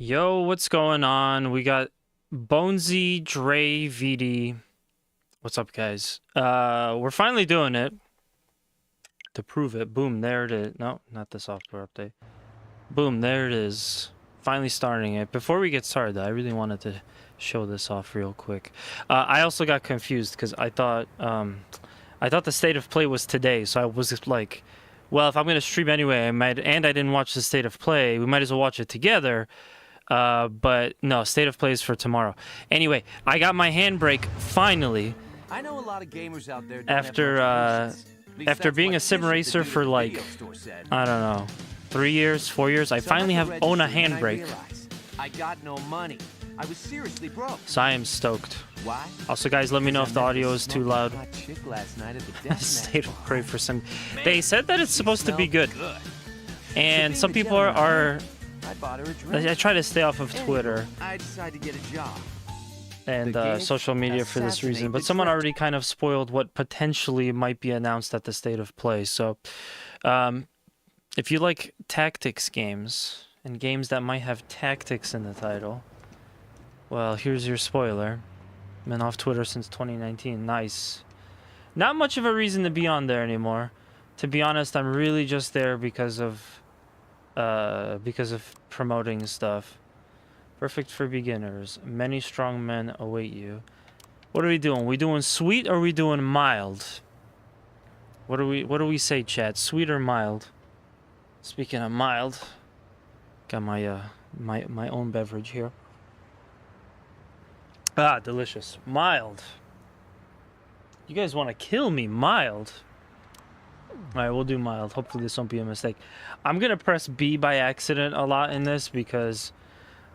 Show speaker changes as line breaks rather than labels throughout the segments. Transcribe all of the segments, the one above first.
Yo, what's going on? We got Bonesy, Dre, VD. What's up, guys? We're finally doing it. To prove it. Boom, there it is. No, not the software update. Boom, there it is. Finally starting it. Before we get started, though, I really wanted to show this off real quick. I also got confused because I thought the state of play was today, so I was just like, well, if I'm gonna stream anyway, I didn't watch the state of play, we might as well watch it together. But no, state of play is for tomorrow. Anyway, I got my handbrake finally.
I know a lot of gamers out there
after being a sim racer for like, I don't know, 3 years, 4 years, I finally own a handbrake.
I got no money. I was seriously broke.
So I am stoked.
Why?
Also, guys, let me know if the audio is too loud. State of play for some. They said that it's supposed to be good, and some people are. I try to stay off of Twitter and social media for this reason, but someone already kind of spoiled what potentially might be announced at the state of play. So, if you like tactics games and games that might have tactics in the title, well, here's your spoiler. Been off Twitter since 2019. Nice. Not much of a reason to be on there anymore. To be honest, I'm really just there because of promoting stuff. Perfect for beginners. Many strong men await you. What are we doing? We doing sweet or are we doing mild? What do we say, chat? Sweet or mild? Speaking of mild, got my my own beverage here. Ah, delicious. Mild. You guys want to kill me? Mild. Alright, we'll do mild. Hopefully this won't be a mistake. I'm gonna press B by accident a lot in this because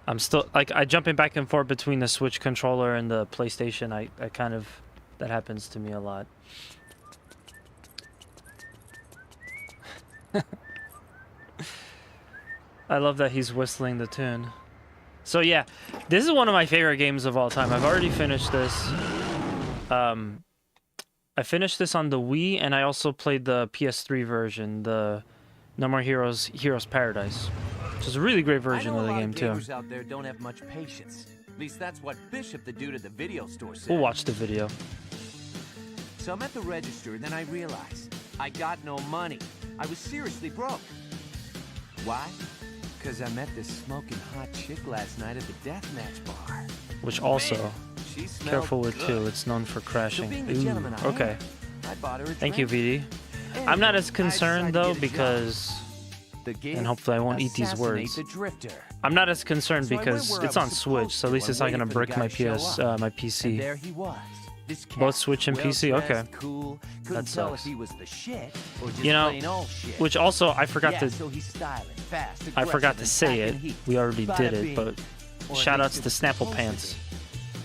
I'm still, like, I jumping back and forth between the Switch controller and the PlayStation. I kind of, that happens to me a lot. I love that he's whistling the tune. So yeah, this is one of my favorite games of all time. I've already finished this. I finished this on the Wii, and I also played the PS3 version, the No More Heroes Paradise, which is a really great version of the game too.
Gamers out there don't have much patience. At least that's what Bishop, the dude at the video store, said.
We'll watch the video.
So I'm at the register, then I realized I got no money. I was seriously broke. Why? Because I met this smoking hot chick last night at the deathmatch bar.
Which also,
man,
careful with
good.
too, it's known for crashing.
So
Ooh, okay.
I bought her a
Thank you,
drink.
VD. I'm not as concerned though because, and hopefully I won't eat these words. I'm not as concerned because it's on Switch, so at least it's not gonna brick my PC.
And there he was. This cat,
Both Switch and PC, okay.
Cool.
That
Tell if
sucks.
he was the shit or just
You know,
plain old shit.
which also I forgot to
so he's styling, fast,
I forgot to
aggressive,
say
and
it.
packing heat.
We already
Bada
did it,
bing.
but
Or at
shout outs
least
to
it's
Snapple
supposed to
Pants.
be.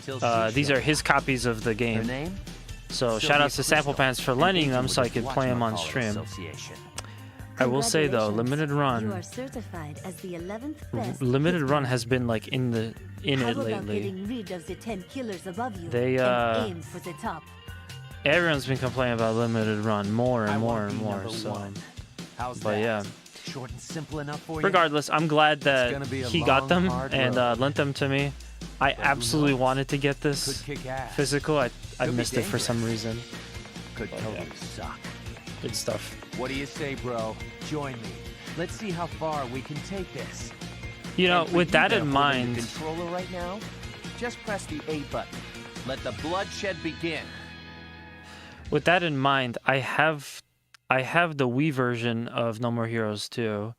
Till she
These are
showed
his copies of the
Her
game.
name?
So
Sylvia
shout outs to Sample
Crystal,
Pants for
an
lending
agent
them
with
so I
the
could play them on
Watchmaker
stream.
Association.
I will say though, limited
You are
run,
certified as the 11th best.
limited run has been like in
How
it
about
lately.
getting rid of the 10 killers above you
They,
and aim for the top?
Everyone's been complaining about limited run more
I
and more
wanna
and
be
more.
number
So,
one. How's
but
that?
yeah.
Short and simple enough for you?
Regardless, I'm glad
gonna
that
be a
he got
long,
them
hard
and
road.
lent them to me. I
who
absolutely
knows?
wanted to get
Could
this
kick ass.
physical. I
Could be
missed it for some
dangerous.
reason.
Could
But,
totally
yeah.
suck.
Good stuff.
What do you say, bro? Join me. Let's see how far we can take this.
You know,
And for
with
you
that
that
in
are holding
mind,
the controller right now, just press the A button. Let the bloodshed begin.
with that in mind, I have the Wii version of No More Heroes 2,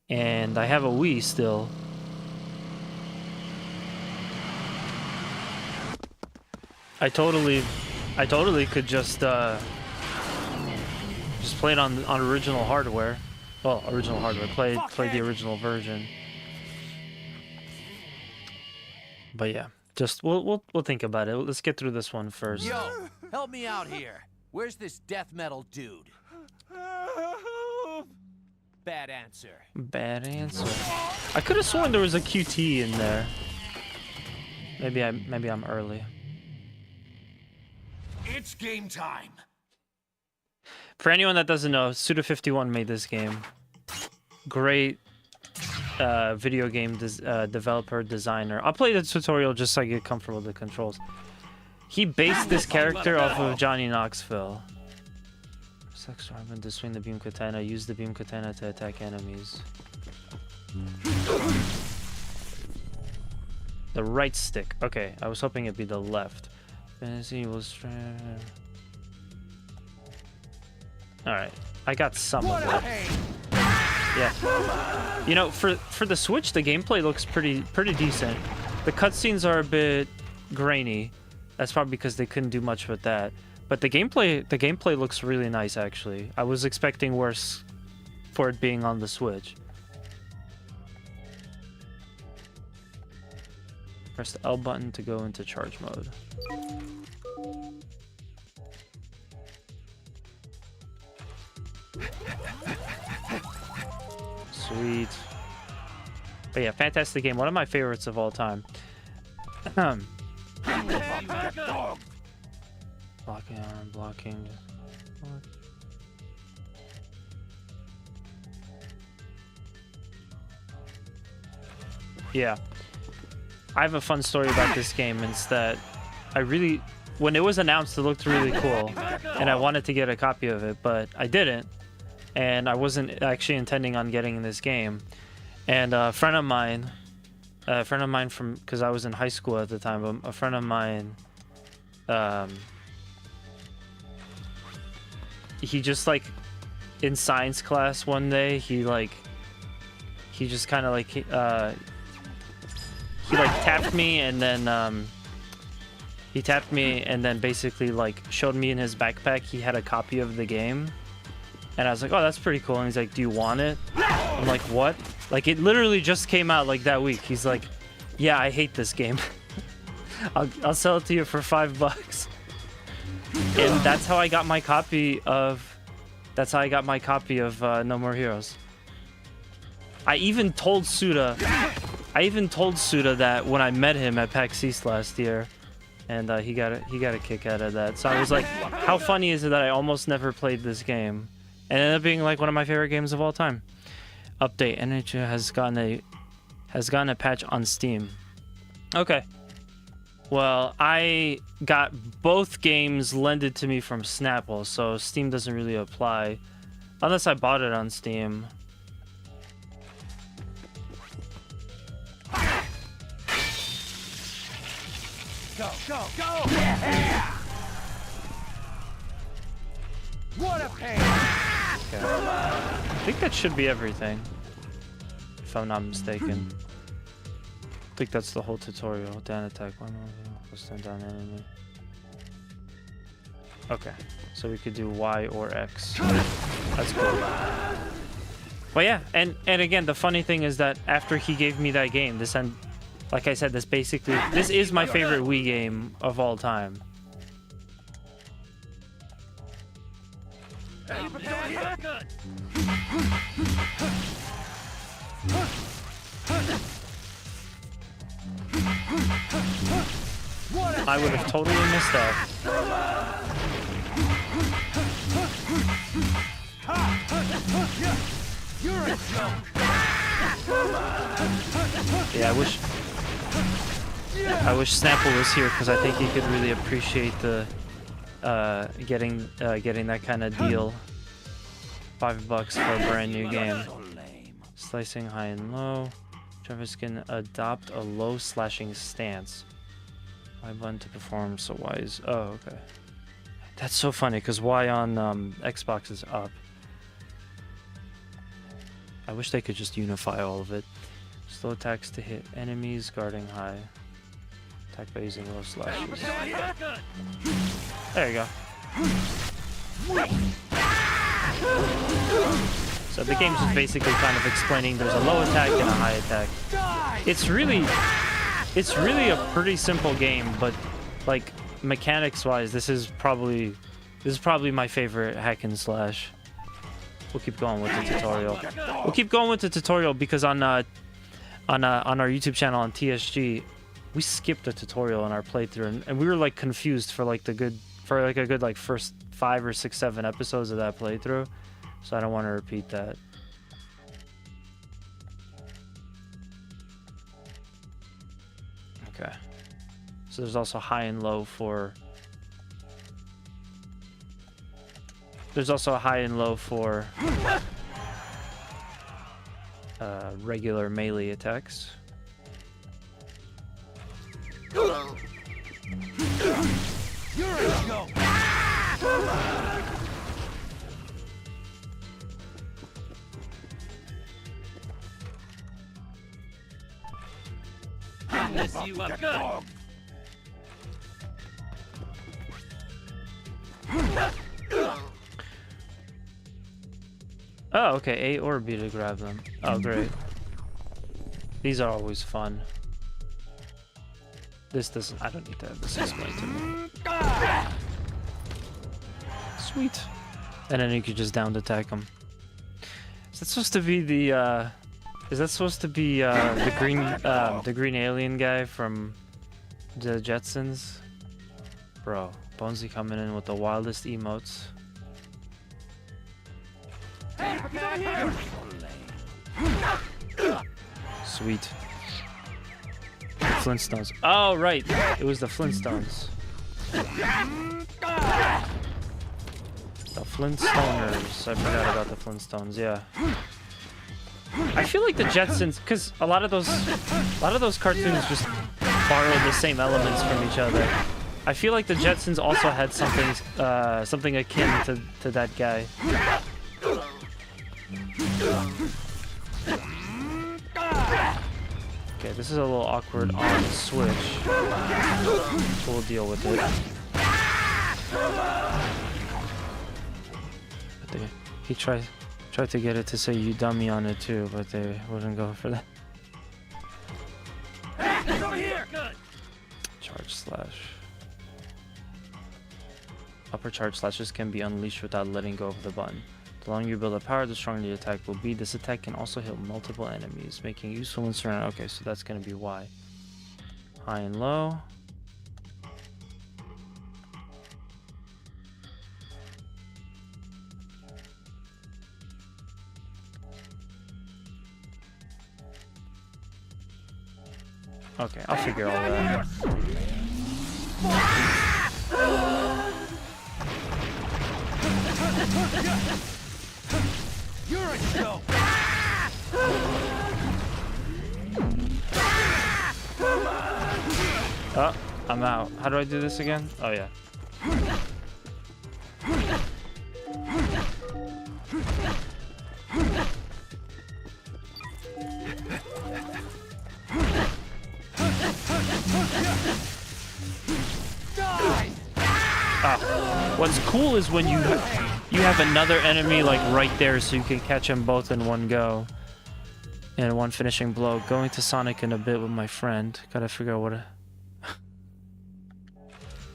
and I have a Wii still. I totally could just play it on original hardware. Well, original hardware. Play the original version. But yeah, just we'll think about it. Let's get through this one first.
Yo, help me out here. Where's this death metal dude? Bad answer.
Bad answer. I could have sworn there was a QT in there. Maybe I'm early.
It's game time.
For anyone that doesn't know, Suda51 made this game. Great video game developer designer. I'll play the tutorial just so I get comfortable with the controls. He based this character off of Johnny Knoxville. Sex Robin to swing the beam katana. Use the beam katana to attack enemies. The right stick. Okay, I was hoping it'd be the left. Fantasy was. All right, I got some of it. Yeah, you know, for the Switch, the gameplay looks pretty decent. The cutscenes are a bit grainy. That's probably because they couldn't do much with that. But the gameplay looks really nice actually. I was expecting worse for it being on the Switch. Press the L button to go into charge mode. Sweet. But yeah, fantastic game. One of my favorites of all time. Blocking arm, blocking. Yeah. I have a fun story about this game. It's that when it was announced, it looked really cool. And I wanted to get a copy of it, but I didn't. And I wasn't actually intending on getting this game. And a friend of mine from, because I was in high school at the time, a friend of mine, he just like in science class one day, he just kind of like, he like tapped me and then, basically like showed me in his backpack he had a copy of the game. And I was like, oh, that's pretty cool. And he's like, do you want it? I'm like, what? Like, it literally just came out like that week. He's like, yeah, I hate this game. I'll sell it to you for $5. And that's how I got my copy of No More Heroes. I even told Suda that when I met him at PAX East last year, and he got a kick out of that. So I was like, how funny is it that I almost never played this game? And it ended up being like one of my favorite games of all time. Update: NMH has gotten a patch on Steam. Okay. Well, I got both games lended to me from Snapple, so Steam doesn't really apply unless I bought it on Steam.
Go! Yeah. What a pain!
Okay. I think that should be everything, if I'm not mistaken. I think that's the whole tutorial. Down attack one more. Stand down enemy. Okay, so we could do Y or X. That's cool. But yeah, and again, the funny thing is that after he gave me that game, like I said, this is my favorite Wii game of all time. I would have totally missed that.
You're a joke.
Yeah, I wish Snapple was here because I think he could really appreciate the getting that kind of deal. $5 for a brand new game. Slicing high and low. Travis can adopt a low slashing stance. Y button to perform, so Y is... Oh, okay. That's so funny, because Y on Xbox is up. I wish they could just unify all of it. Slow attacks to hit enemies, guarding high. Attack by using low slashes. There you go. So the game's just basically kind of explaining there's a low attack and a high attack. It's really a pretty simple game, but like mechanics wise, this is probably my favorite hack and slash. We'll keep going with the tutorial. Because on our YouTube channel on TSG, we skipped a tutorial in our playthrough, and we were like confused for a good first 5 or 6, 7 episodes of that playthrough. So I don't want to repeat that. So there's also high and low for... There's also a high and low for regular melee attacks.
You're a go.
Mess you up good.
Oh, okay, A or B to grab them. Oh, great. These are always fun. This doesn't... I don't need to have this explained to me. Sweet. And then you could just down attack them. Is that supposed to be the, Is that supposed to be, the green alien guy from the Jetsons? Bro, Bonesy coming in with the wildest emotes. Sweet. Flintstones. Oh, right. It was the Flintstones. The Flintstoners. I forgot about the Flintstones, yeah. I feel like the Jetsons, because a lot of those cartoons just borrowed the same elements from each other. I feel like the Jetsons also had something akin to that guy. Okay, this is a little awkward on the switch. We'll deal with it. But he tried to get it to say you dummy on it too, but they wouldn't go for that. Charge slash. Upper charge slashes can be unleashed without letting go of the button. The longer you build up power, the stronger the attack will be. This attack can also hit multiple enemies, making it useful in certain... Okay, so that's going to be why. High and low. Okay, I'll figure all that.
You're a joke.
Oh, I'm out. How do I do this again? Oh, yeah. What's cool is when you have another enemy like right there, so you can catch them both in one go. And one finishing blow. Going to Sonic in a bit with my friend. Gotta figure out what a...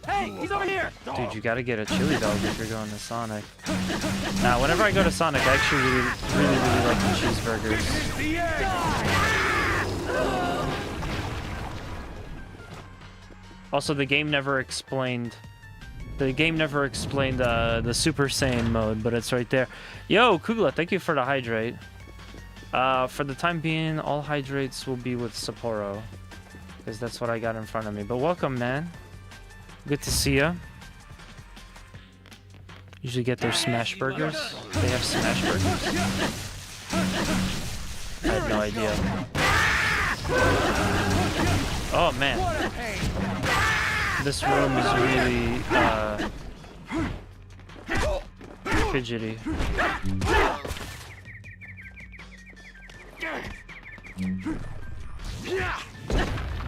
Hey, he's over here.
Dude, you gotta get a chili dog if you're going to Sonic. Now, whenever I go to Sonic, I actually really like the cheeseburgers. Also, the game never explained the Super Saiyan mode, but it's right there. Yo, Kugla, thank you for the hydrate. For the time being, all hydrates will be with Sapporo, because that's what I got in front of me. But welcome, man. Good to see ya. Usually get their smash burgers. They have smash burgers. I had no idea. Oh man, this room is really fidgety.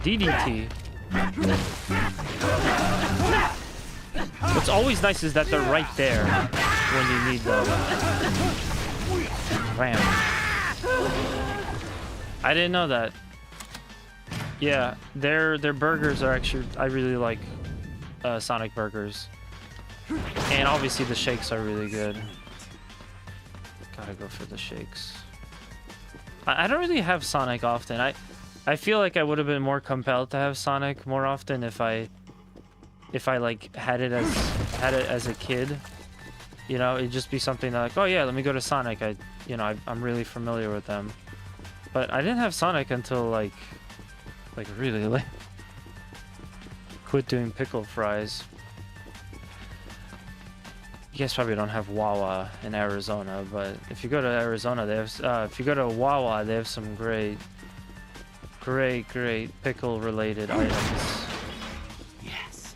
DDT. What's always nice is that they're right there when you need them. Ram. I didn't know that. Yeah, their burgers are actually... I really like Sonic burgers. And obviously the shakes are really good. Gotta go for the shakes. I don't really have Sonic often. I feel like I would have been more compelled to have Sonic more often if I like had it as a kid. You know, it'd just be something that like, oh yeah, let me go to Sonic. I'm really familiar with them. But I didn't have Sonic until like really late. quit doing pickle fries. You guys probably don't have Wawa in Arizona, but if you go to Arizona, they have. If you go to Wawa, they have some great pickle-related items.
Yes.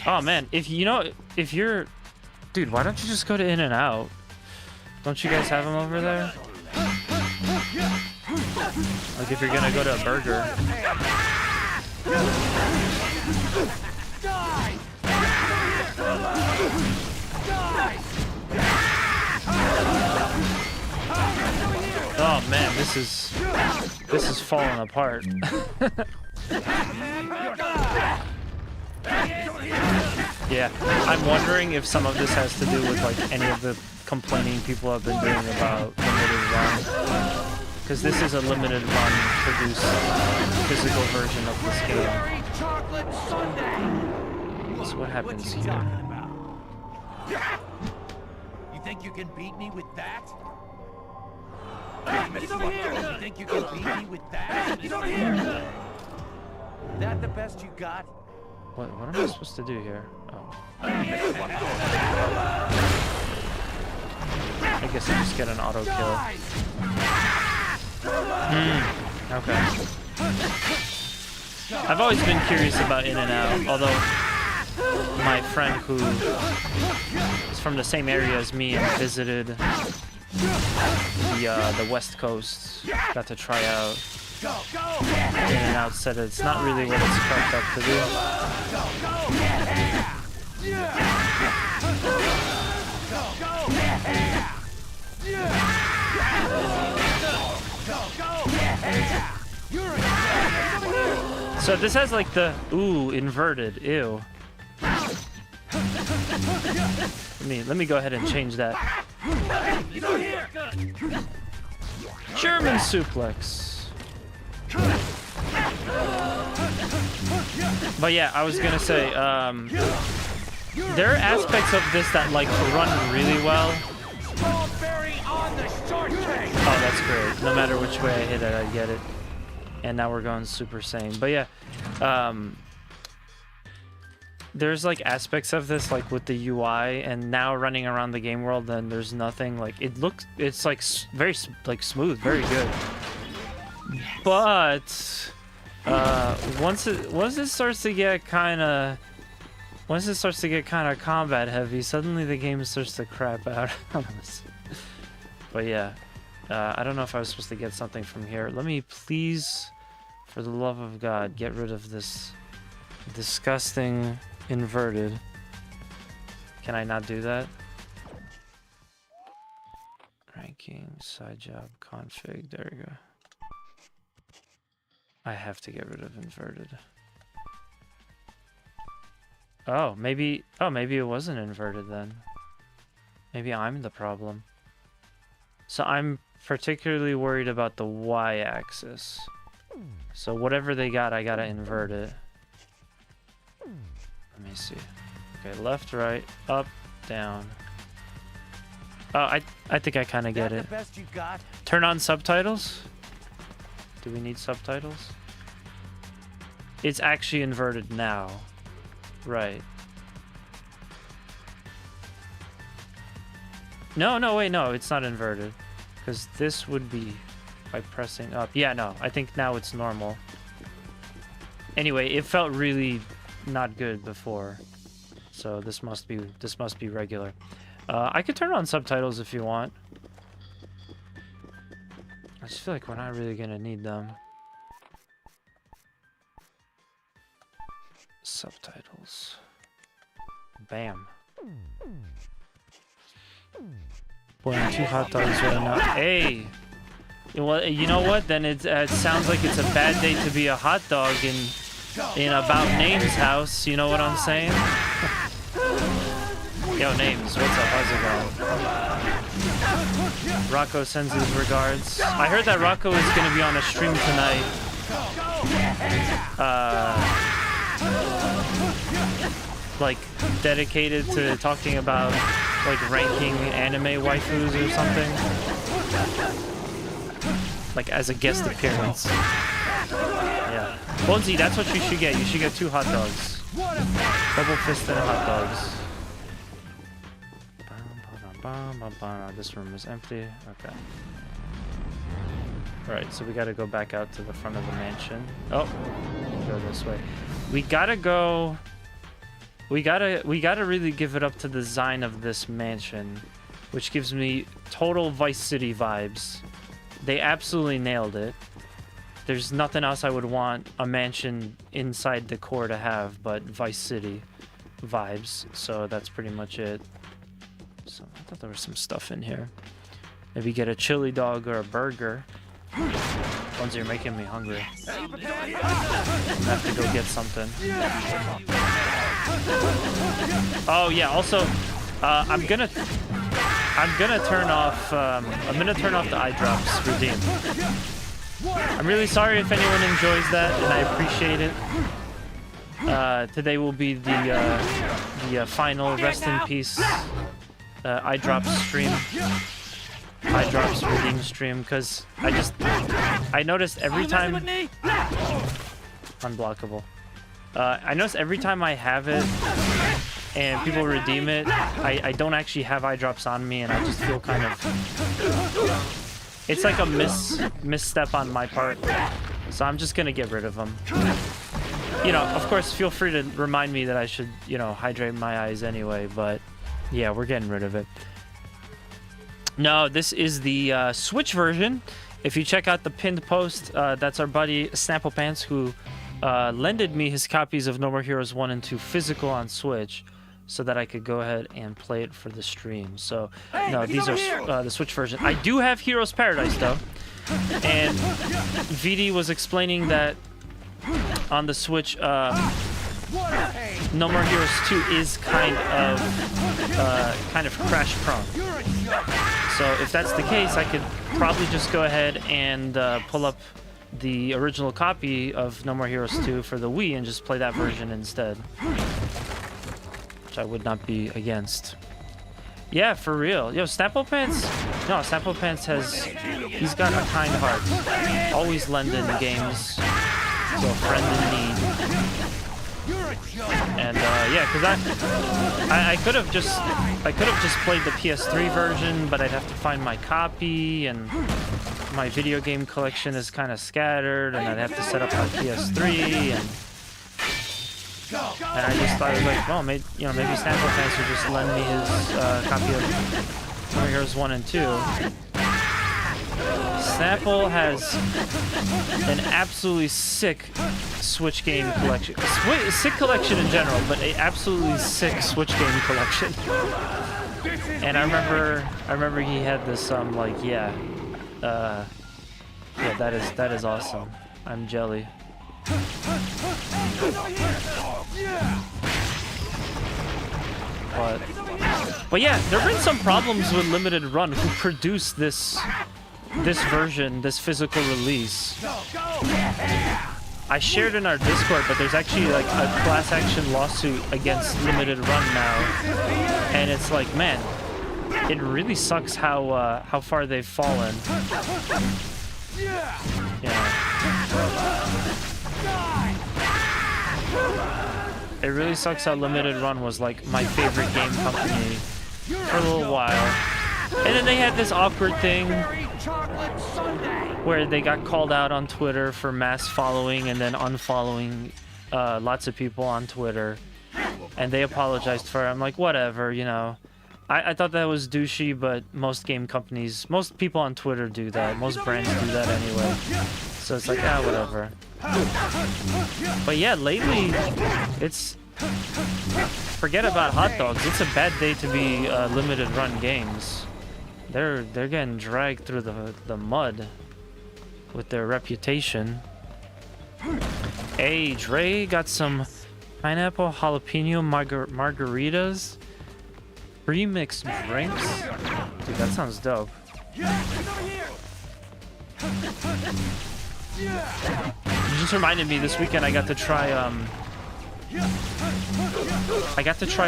Oh man, if you're, dude, why don't you just go to In-N-Out? Don't you guys have them over there? Like if you're gonna go to a burger. Oh man, this is falling apart. Yeah, I'm wondering if some of this has to do with like any of the complaining people have been doing about limited run, because this is a limited run produced physical version of this game. So what happens here?
You think you can beat me with that?
He's over here!
You think you can beat me with that?
He's over here!
That the best you got?
What am I supposed to do here? Oh. I guess I just get an auto kill. Okay. I've always been curious about In-N-Out, although my friend who is from the same area as me and visited the West Coast, got to try out In-N-Out, said it's not really what it's cracked up to do. So this has like the inverted, ew. Let me go ahead and change that. German suplex. But yeah, I was gonna say, there are aspects of this that like run really well. Oh, that's great. No matter which way I hit it, I get it. And now we're going Super Saiyan. But yeah, there's like aspects of this like with the UI, and now running around the game world, then there's nothing like it's like very like smooth, very good. But once it starts to get kind of combat heavy, suddenly the game starts to crap out on us. But yeah, I don't know if I was supposed to get something from here. Let me please, for the love of God, get rid of this disgusting inverted. Can I not do that? Ranking, side job, config, there we go. I have to get rid of inverted. Oh, maybe it wasn't inverted then. Maybe I'm the problem. So I'm particularly worried about the y-axis. So whatever they got, I gotta invert it. Let me see. Okay, left, right, up, down. Oh, I think I kind of get it. Turn on subtitles? Do we need subtitles? It's actually inverted now. Right. No, wait, no, it's not inverted. Because this would be by pressing up. Yeah, no, I think now it's normal. Anyway, it felt really not good before. So this must be regular. I could turn on subtitles if you want. I just feel like we're not really gonna need them. Subtitles. Bam. Boy, 2 hot dogs right now. Hey! Well, you know what? Then it sounds like it's a bad day to be a hot dog in About Names' house. You know what I'm saying? Yo, Names, what's up? How's it going? Rocco sends his regards. I heard that Rocco is going to be on a stream tonight. Like, dedicated to talking about, like, ranking anime waifus or something. like as a guest appearance. Yeah. Bonesy, that's what you should get. You should get 2 hot dogs. Double fisted hot dogs. This room is empty. Okay. Alright, so we gotta go back out to the front of the mansion. Oh, go this way. We gotta go. We gotta really give it up to the design of this mansion, which gives me total Vice City vibes. They absolutely nailed it. There's nothing else I would want a mansion inside the core to have but Vice City vibes. So that's pretty much it. So I thought there was some stuff in here. Maybe get a chili dog or a burger. Ones are making me hungry. I'm gonna have to go get something. Oh yeah. Also, I'm gonna turn off. I'm gonna turn off the eye drops redeem. I'm really sorry if anyone enjoys that, and I appreciate it. Today will be the final rest in peace eye drops stream. Eye drops redeem stream, because I noticed every time unblockable. I noticed every time I have it and people redeem it, I don't actually have eye drops on me, and I just feel kind of, it's like a misstep on my part. So I'm just gonna get rid of them. You know, of course, feel free to remind me that I should, you know, hydrate my eyes anyway, but yeah, we're getting rid of it. No, this is the Switch version. If you check out the pinned post, that's our buddy Snapple Pants, who lended me his copies of No More Heroes 1 and 2 physical on Switch so that I could go ahead and play it for the stream. So, no, these are the Switch version. I do have Heroes Paradise, though. And VD was explaining that on the Switch, No More Heroes 2 is kind of crash prone. So if that's the case, I could probably just go ahead and pull up the original copy of No More Heroes 2 for the Wii and just play that version instead, which I would not be against. Yeah, for real. Yo, Snapple Pants. No, Snapple Pants he's got a kind heart. Always lending games to a friend in need. And yeah, because I could have just played the PS3 version, but I'd have to find my copy, and my video game collection is kind of scattered, and I'd have to set up my PS3, and I just thought, like, well, maybe Snapple Pants would just lend me his copy of Mario Heroes 1 and 2. Snapple has an absolutely sick Switch game collection. Sick collection in general, but an absolutely sick Switch game collection. And I remember he had this yeah, that is awesome. I'm jelly. But yeah, there have been some problems with Limited Run, who produced this version, this physical release. I shared in our Discord, but there's actually like a class action lawsuit against Limited Run now, and it's like, man, it really sucks how far they've fallen. Yeah. It really sucks how Limited Run was like my favorite game company for a little while. And then they had this awkward thing where they got called out on Twitter for mass following and then unfollowing lots of people on Twitter. And they apologized for it. I'm like, whatever, you know. I thought that was douchey, but most game companies, most people on Twitter do that. Most brands do that anyway. So it's like, whatever. But yeah, lately, it's... Forget about hot dogs. It's a bad day to be Limited Run games. They're getting dragged through the mud with their reputation. Hey, Dre got some pineapple jalapeno margaritas. Pre-mixed drinks? Dude, that sounds dope. You just reminded me, this weekend I got to try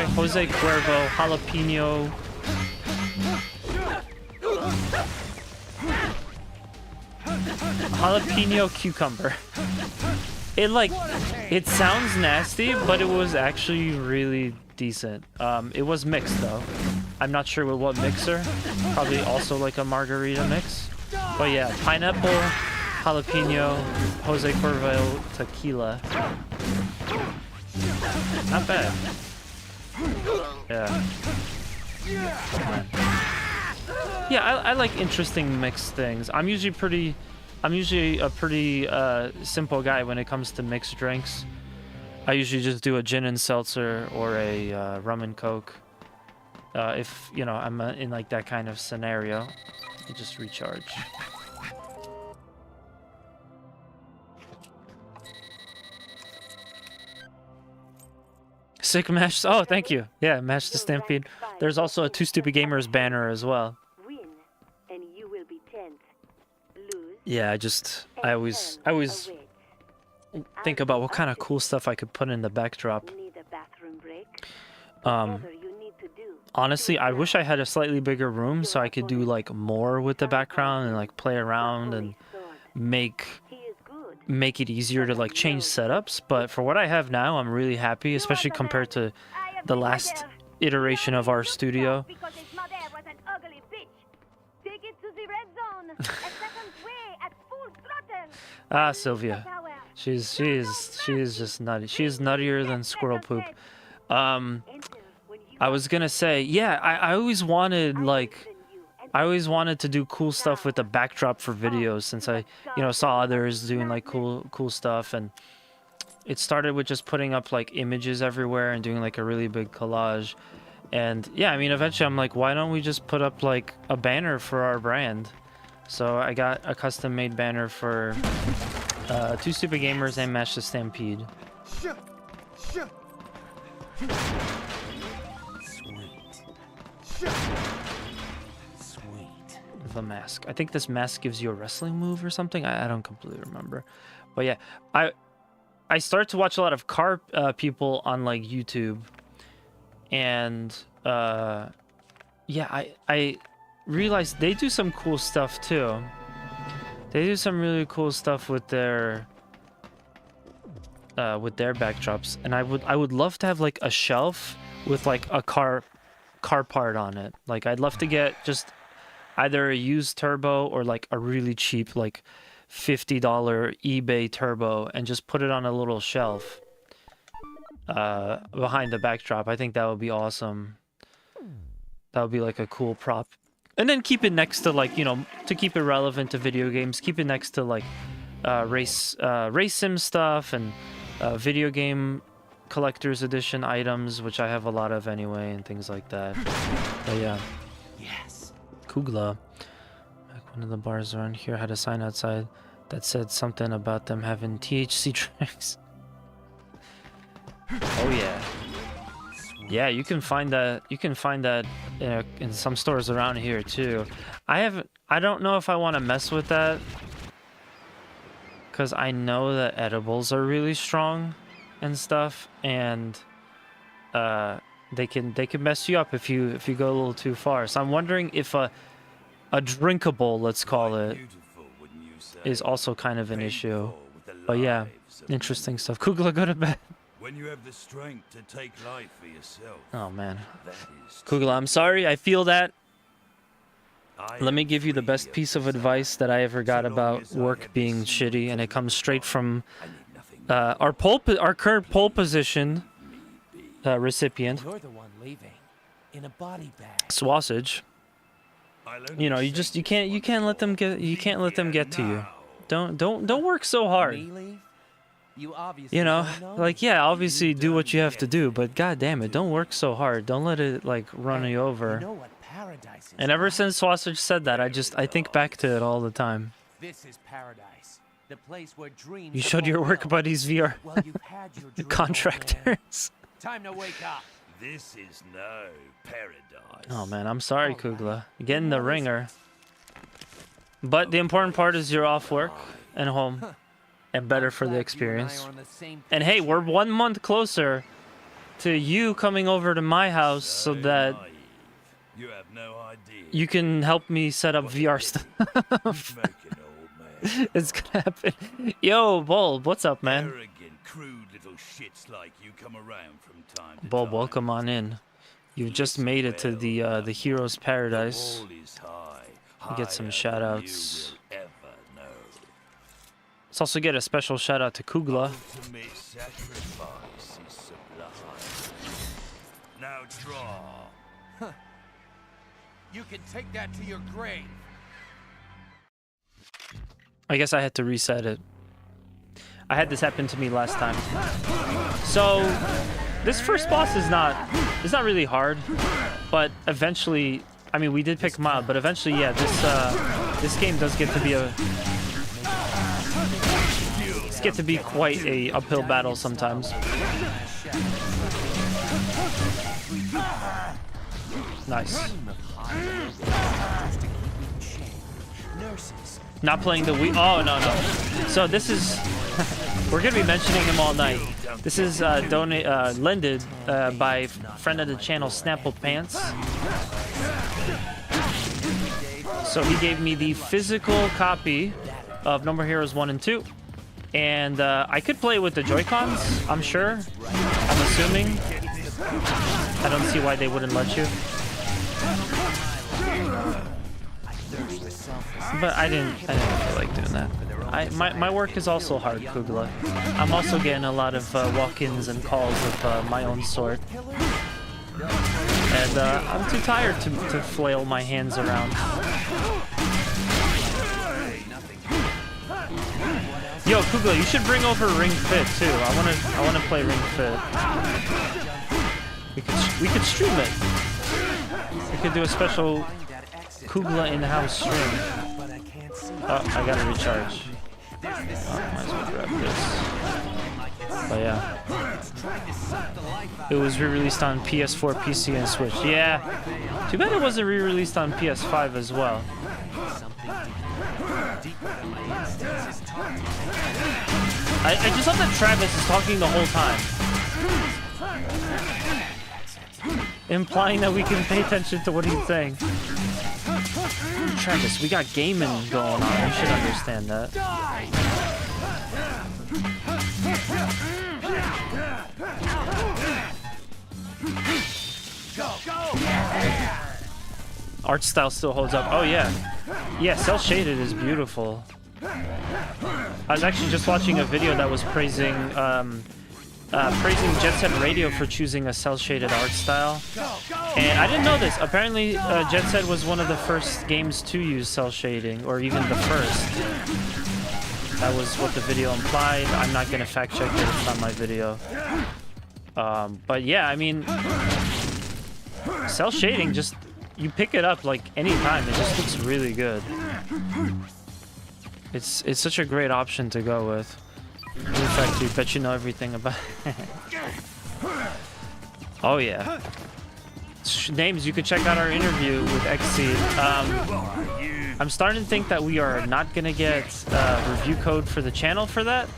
Jose Cuervo jalapeno jalapeno cucumber. It sounds nasty, but it was actually really decent. It was mixed though. I'm not sure with what mixer. Probably also like a margarita mix. But yeah, pineapple, jalapeno, Jose Cuervo tequila. Not bad. Yeah. Yeah, I like interesting mixed things. I'm usually a pretty simple guy when it comes to mixed drinks. I usually just do a gin and seltzer or a rum and coke. If, you know, I'm in like that kind of scenario, you just recharge. Sick Mash. Oh, thank you. Yeah, Mash the Stampede. There's also a Two Stupid Gamers banner as well.
Win, and you will be 10th. Lose,
Yeah, I always
awaits.
think about what kind of cool stuff I could put in the backdrop.
Need a bathroom break?
Um,
Whatever you need to do.
honestly, I wish I had a slightly bigger room so I could do like more with the background and like play around and make
He is good.
it easier to like change setups. But for what I have now, I'm really happy, especially compared to the last iteration of our studio.
Because his mother was an ugly bitch. Take it to the red zone. A second way at full throttle.
Ah, Sylvia. She is just nutty. She is nuttier than squirrel poop. I was gonna say, yeah, I always wanted to do cool stuff with the backdrop for videos since I, you know, saw others doing like cool stuff, and it started with just putting up like images everywhere and doing like a really big collage. And yeah, I mean, eventually I'm like, why don't we just put up like a banner for our brand? So I got a custom made banner for Two Stupid Gamers and Mash the Stampede. The mask. I think this mask gives you a wrestling move or something. I don't completely remember. But yeah, I started to watch a lot of car people on like YouTube, and yeah, I realized they do some cool stuff too. They do some really cool stuff with their backdrops, and I would love to have like a shelf with like a car part on it. Like I'd love to get just either a used turbo or like a really cheap like $50 eBay turbo and just put it on a little shelf behind the backdrop. I think that would be awesome. That would be like a cool prop. And then keep it next to like, you know, to keep it relevant to video games, keep it next to like race sim stuff and video game collector's edition items, which I have a lot of anyway, and things like that. But yeah.
Yes.
Kugla. Like one of the bars around here had a sign outside that said something about them having THC drinks. Oh yeah. Yeah, you can find that. You can find that in some stores around here too. I don't know if I want to mess with that, because I know that edibles are really strong and stuff, and they can mess you up if you go a little too far. So I'm wondering if a drinkable, let's call it, is also kind of an issue. But yeah, interesting stuff. Kugla, go to bed.
When you have the strength to take life for yourself.
Oh man.
That is
Kugla, I'm sorry, I feel that. Let me give you the best piece of advice that I ever got about work being shitty, and it comes straight from our current pole position recipient,
You're the one leaving in a body bag.
Swasage. You know, you can't let them get to you. Don't work so hard.
Me leave? You obviously
You know,
don't
like, yeah, obviously do what you have to do, but god damn it, don't work so hard. Don't let it like run you over.
You know what paradise is.
And ever
like?
since Swasage said that, I think back to it all the time.
This is paradise. The place where dreams
You
are
showed your work
fulfilled.
buddies VR
Well, you've had your dream, old man.
contractors.
Time to wake up.
This is no paradise.
Oh man, I'm sorry,
All right.
Kugla. Get in the ringer. But the important part is you're off work and home, and better for the
Glad you and I
experience.
are on the same
And
page
hey, we're
here.
1 month closer to you coming over to my house so that
naive. You have no idea.
you can help me set up VR stuff.
He's making old man
It's gonna happen. Yo, Bulb, what's up, man?
Arrogant, crude little shits like you come around from time to
Bulb,
time.
welcome on in. You've just made it to the hero's paradise.
The wall is high,
You get some
higher
shout
than
outs.
you will ever know.
Let's also get a special shout out to Kugla.
Ultimate sacrifice is sublime. Now draw.
You can take that to your grave.
I guess I had to reset it. I had this happen to me last time. So this first boss is not really hard, but eventually, I mean, we did pick mild, but eventually, yeah, this game does get to be quite a uphill battle sometimes. Nice. Not playing the Wii. Oh, no. So this is... We're going to be mentioning him all night. This is lended by friend of the channel, Snapple Pants. So he gave me the physical copy of No More Heroes 1 and 2. And I could play it with the Joy-Cons, I'm sure. I'm assuming. I don't see why they wouldn't let you. But I didn't feel like doing that. My work is also hard, Kugla. I'm also getting a lot of walk-ins and calls of my own sort. And I'm too tired to flail my hands around. Yo, Kugla, you should bring over Ring Fit too. I wanna play Ring Fit. We could stream it. We could do a special Kugla in-house stream. Oh, I gotta recharge. Oh, might as well grab this. But yeah. It was re-released on PS4, PC, and Switch. Yeah. Too bad it wasn't re-released on PS5 as well. I just love that Travis is talking the whole time. Implying that we can pay attention to what he's saying. Travis, we got gaming going on. You should understand that. Art style still holds up. Oh yeah. Yeah, cel shaded is beautiful. I was actually just watching a video that was praising Jet Set Radio for choosing a cel-shaded art style. And I didn't know this. Apparently, Jet Set was one of the first games to use cel shading, or even the first. That was what the video implied. I'm not going to fact check it. It's not my video. But yeah, I mean, cel shading, just, you pick it up like anytime. It just looks really good. It's such a great option to go with. In fact, you bet you know everything about Oh yeah. Names, you could check out our interview with Xseed. I'm starting to think that we are not gonna get review code for the channel for that.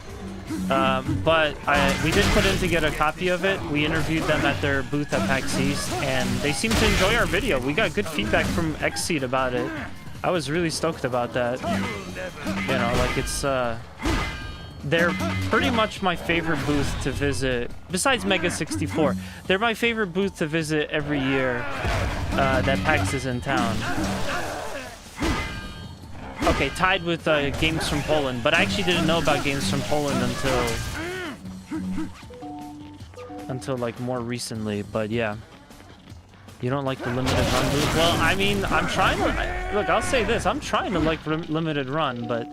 But we did put in to get a copy of it. We interviewed them at their booth at PAX East, and they seemed to enjoy our video. We got good feedback from Xseed about it. I was really stoked about that. You know, like it's they're pretty much my favorite booth to visit, besides Mega 64. They're my favorite booth to visit every year that PAX is in town. Okay, tied with Games from Poland, but I actually didn't know about Games from Poland until like more recently. But yeah, you don't like the limited run booth? Well, I mean, I'm trying to look. I'll say this: I'm trying to like limited run, but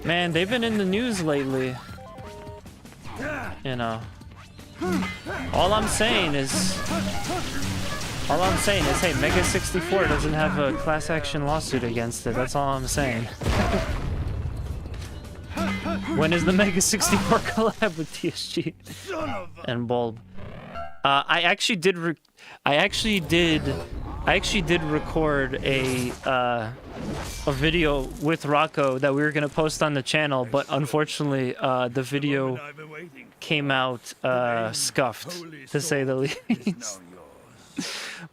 man, they've been in the news lately. You know, all I'm saying is, hey, Mega 64 doesn't have a class action lawsuit against it. That's all I'm saying. When is the Mega 64 collab with TSG and Bulb? I actually did record a video with Rocco that we were gonna post on the channel, but unfortunately, the video came out scuffed, to say the least.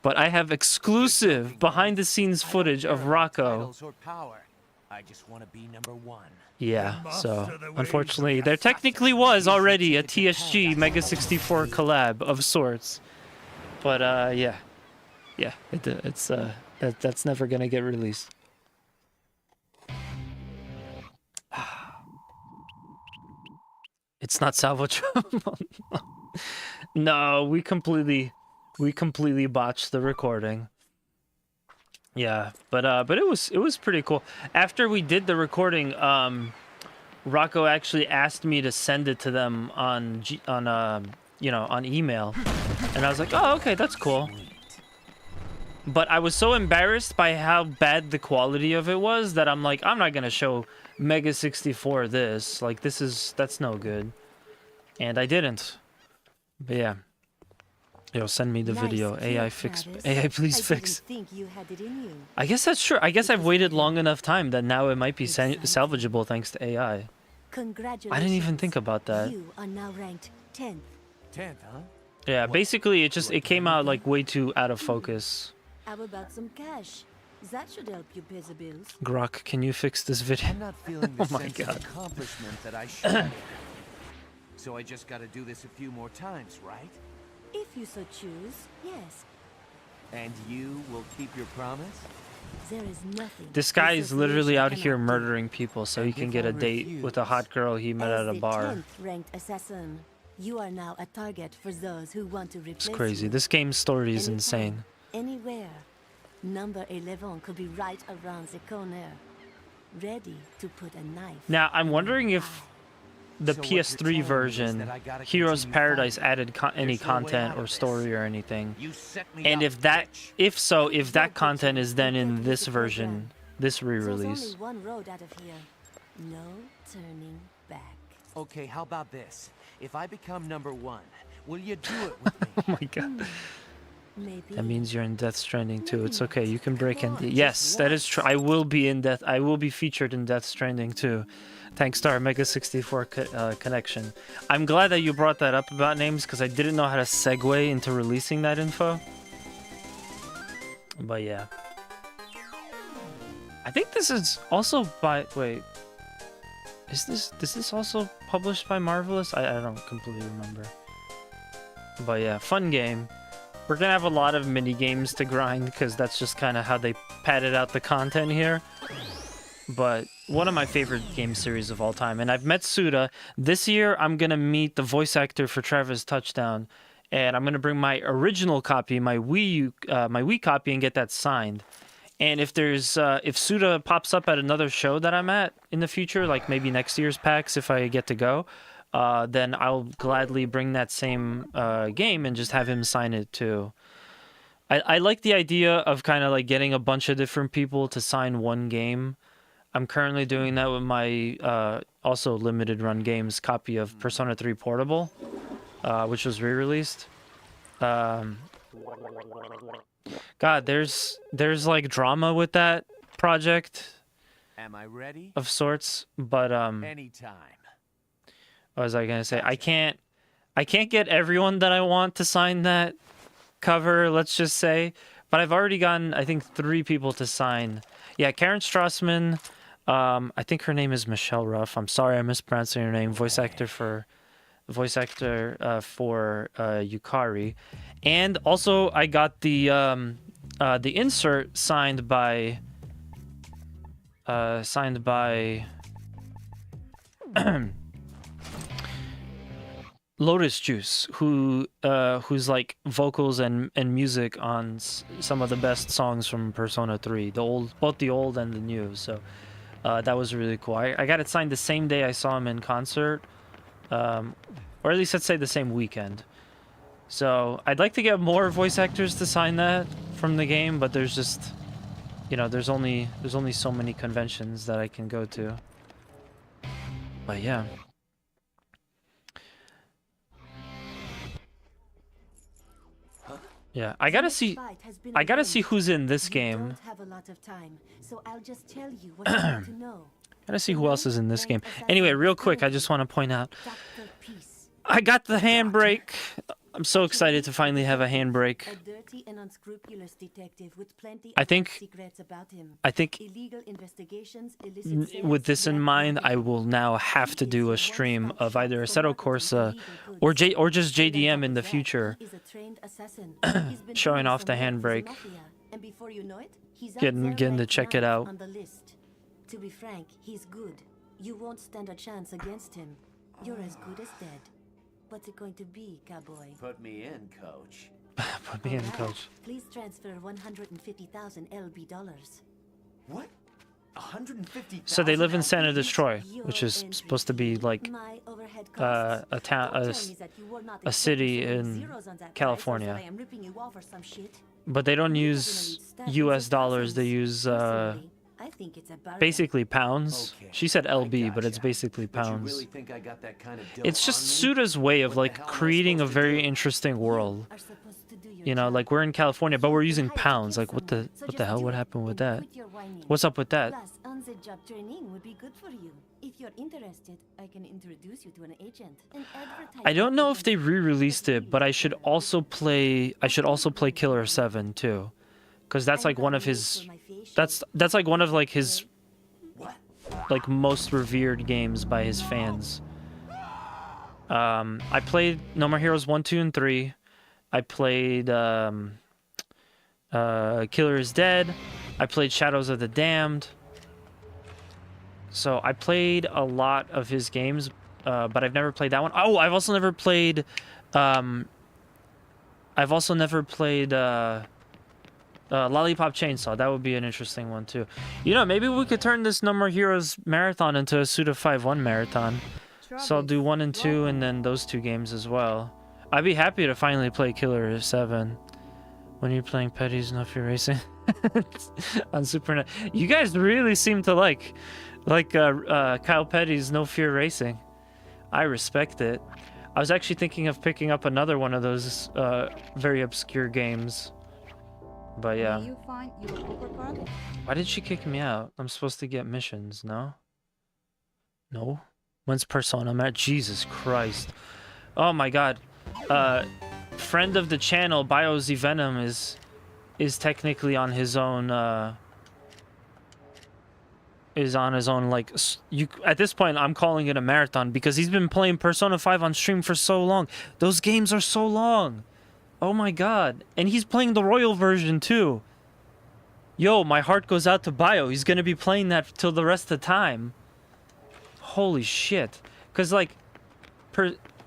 But I have exclusive behind-the-scenes footage of Rocco
I just want to be #1.
Yeah, so
Master the ways
unfortunately,
of
there
the
technically was already a TSG Mega 64 collab of sorts, but yeah, that's never gonna get released. It's not salvageable. No, we completely botched the recording. Yeah, but it was pretty cool. After we did the recording, Rocco actually asked me to send it to them on you know, on email, and I was like, oh, okay, that's cool. But I was so embarrassed by how bad the quality of it was that I'm like, I'm not gonna show Mega 64 this. Like, that's no good. And I didn't. But yeah. Yo, send me the video. AI fix. AI please fix.
Think you had it in you.
I guess that's true. I guess I've waited long enough time that now it might be salvageable thanks to AI.
Congratulations.
I didn't even think about that.
You are now ranked 10th.
10th, huh?
Yeah, basically it came out like way too out of focus.
How about some cash? That should help you pay the bills.
Grok, can you fix this video?
I'm not feeling the
Oh my
sense
God.
of accomplishment that I should. So I just got to do this a few more times, right?
If you so choose, yes.
And you will keep your promise?
There is nothing.
This guy is literally out
Association
here
cannot do.
murdering people so he
And
can
if
get
I
a date with a hot girl he met
As
at a
the
bar.
10th ranked assassin, you are now a target for those who want to replace
It's crazy.
you.
This game's story is
Anytime,
insane.
Anywhere. Number 11 could be right around the corner, ready to put a knife.
Now, I'm wondering if the
So what you're
PS3
telling me is
version,
that I gotta
Heroes
continue
Paradise
fighting.
added any
There's no way
content
out
or
of this.
story or anything.
You set me
And
up,
if that,
bitch.
if so, if
Don't
that
put
content
you
is then
in
in
the
this
program.
version, this
There's
re-release.
only one road out of here. No turning back.
Okay, how about this? If I become #1, will you do it with me?
Oh my god.
Maybe.
That means you're in Death Stranding too. It's okay. You can break
Come
in.
on,
Yes,
just
that is
once.
true. I will be in Death. I will be featured in Death Stranding too. Thanks to our Mega 64 connection. I'm glad that you brought that up about names because I didn't know how to segue into releasing that info. But yeah. I think this is also by... Wait. Is this also published by Marvelous? I don't completely remember. But yeah, fun game. We're gonna have a lot of mini games to grind because that's just kind of how they padded out the content here. But one of my favorite game series of all time, and I've met Suda. This year, I'm gonna meet the voice actor for Travis Touchdown, and I'm gonna bring my original copy, my Wii copy, and get that signed. And if there's if Suda pops up at another show that I'm at in the future, like maybe next year's PAX if I get to go, then I'll gladly bring that same game and just have him sign it too. I like the idea of kind of like getting a bunch of different people to sign one game. I'm currently doing that with my also limited run games copy of Persona 3 Portable, which was re-released. God, there's like drama with that project
Am I ready?
of sorts, but
Anytime.
what was I gonna say? I can't get everyone that I want to sign that cover, let's just say. But I've already gotten, I think, 3 people to sign. Yeah, Karen Strassman. I think her name is Michelle Ruff. I'm sorry I'm mispronouncing her name. Voice actor for Yukari. And also I got the insert signed by Lotus Juice, who's like vocals and music on some of the best songs from Persona 3, both the old and the new. So that was really cool. I got it signed the same day I saw him in concert, or at least let's say the same weekend. So I'd like to get more voice actors to sign that from the game, but there's just, you know, there's only so many conventions that I can go to. But yeah. Yeah, I gotta see who's in this game.
Don't have a lot of time, so I'll just tell you what you need to know.
Gotta see who else is in this game. Anyway, real quick, I just want to point out,
Dr. Peace.
I got the handbrake. I'm so excited to finally have a handbrake.
A dirty and unscrupulous detective with plenty
I
of
think-
secrets about him.
I think
Illegal investigations, illicit sales,
with this in
black
mind,
market.
I will now have to do a stream of either Assetto Corsa or just JDM in the future,
He is a trained assassin. He's been
showing
doing
off the
some work for
handbrake.
mafia, and before you know it, he's up
Getting
there
to
ranked
check it
9th
out.
on the list. To be frank, he's good. You won't stand a chance against him. You're as good as dead. What's it going to be, cowboy?
Put me in, coach.
Put me in,
Alright,
coach.
Please transfer 150,000 LB dollars.
What? 150,000?
So they live in Santa
It's
Destroy,
your
which is
entry
supposed to be
fee.
like
My overhead costs.
a town,
Don't tell me that you were not
a city
expecting
in
zeros on that price, or
California.
that I am ripping you off or some shit.
but they don't
You
use
live in elite
U.S.
status
dollars. They
thousands.
use
Personally, I think it's a bargain.
basically pounds.
Okay,
She said
I
LB, but it's
gotcha.
basically
But you
pounds.
really think I got that kind of dough
It's just
on me?
Suda's way of
What the
like
hell am I
creating a
supposed to
very
do?
interesting world.
Are supposed to do your
You know,
job.
like we're in California, but we're
You
using
hired to
pounds.
kill
Like what
someone,
the
so
what the
just
hell?
do
What
it
happened with
and
that?
quit your whining.
What's up with that?
Plus, on-the-job training would be good for you. If you're interested, I can introduce you to an agent.
I don't know if they re-released it, but I should also play. I should also play Killer 7 too, because that's like one of his. That's like one of like his like most revered games by his fans. I played No More Heroes 1, 2, and 3. I played Killer is Dead. I played Shadows of the Damned. So I played a lot of his games, but I've never played that one. Oh, I've also never played Lollipop Chainsaw. That would be an interesting one too. You know, maybe we could turn this No More Heroes marathon into a Suda 5-1 marathon. So I'll do 1 and 2 and then those two games as well. I'd be happy to finally play Killer 7. When you're playing Petty's No Fear Racing on Super NES. You guys really seem to like Kyle Petty's No Fear Racing. I respect it. I was actually thinking of picking up another one of those very obscure games. But yeah.
You find your overcard?
Why did she kick me out? I'm supposed to get missions, no? No? When's Persona? I'm at Jesus Christ. Oh my god. Friend of the channel, BioZ Venom is technically on his own like you at this point I'm calling it a marathon because he's been playing Persona 5 on stream for so long. Those games are so long. Oh my god. And he's playing the Royal version too. Yo, my heart goes out to Bio. He's going to be playing that till the rest of the time. Holy shit. Cuz like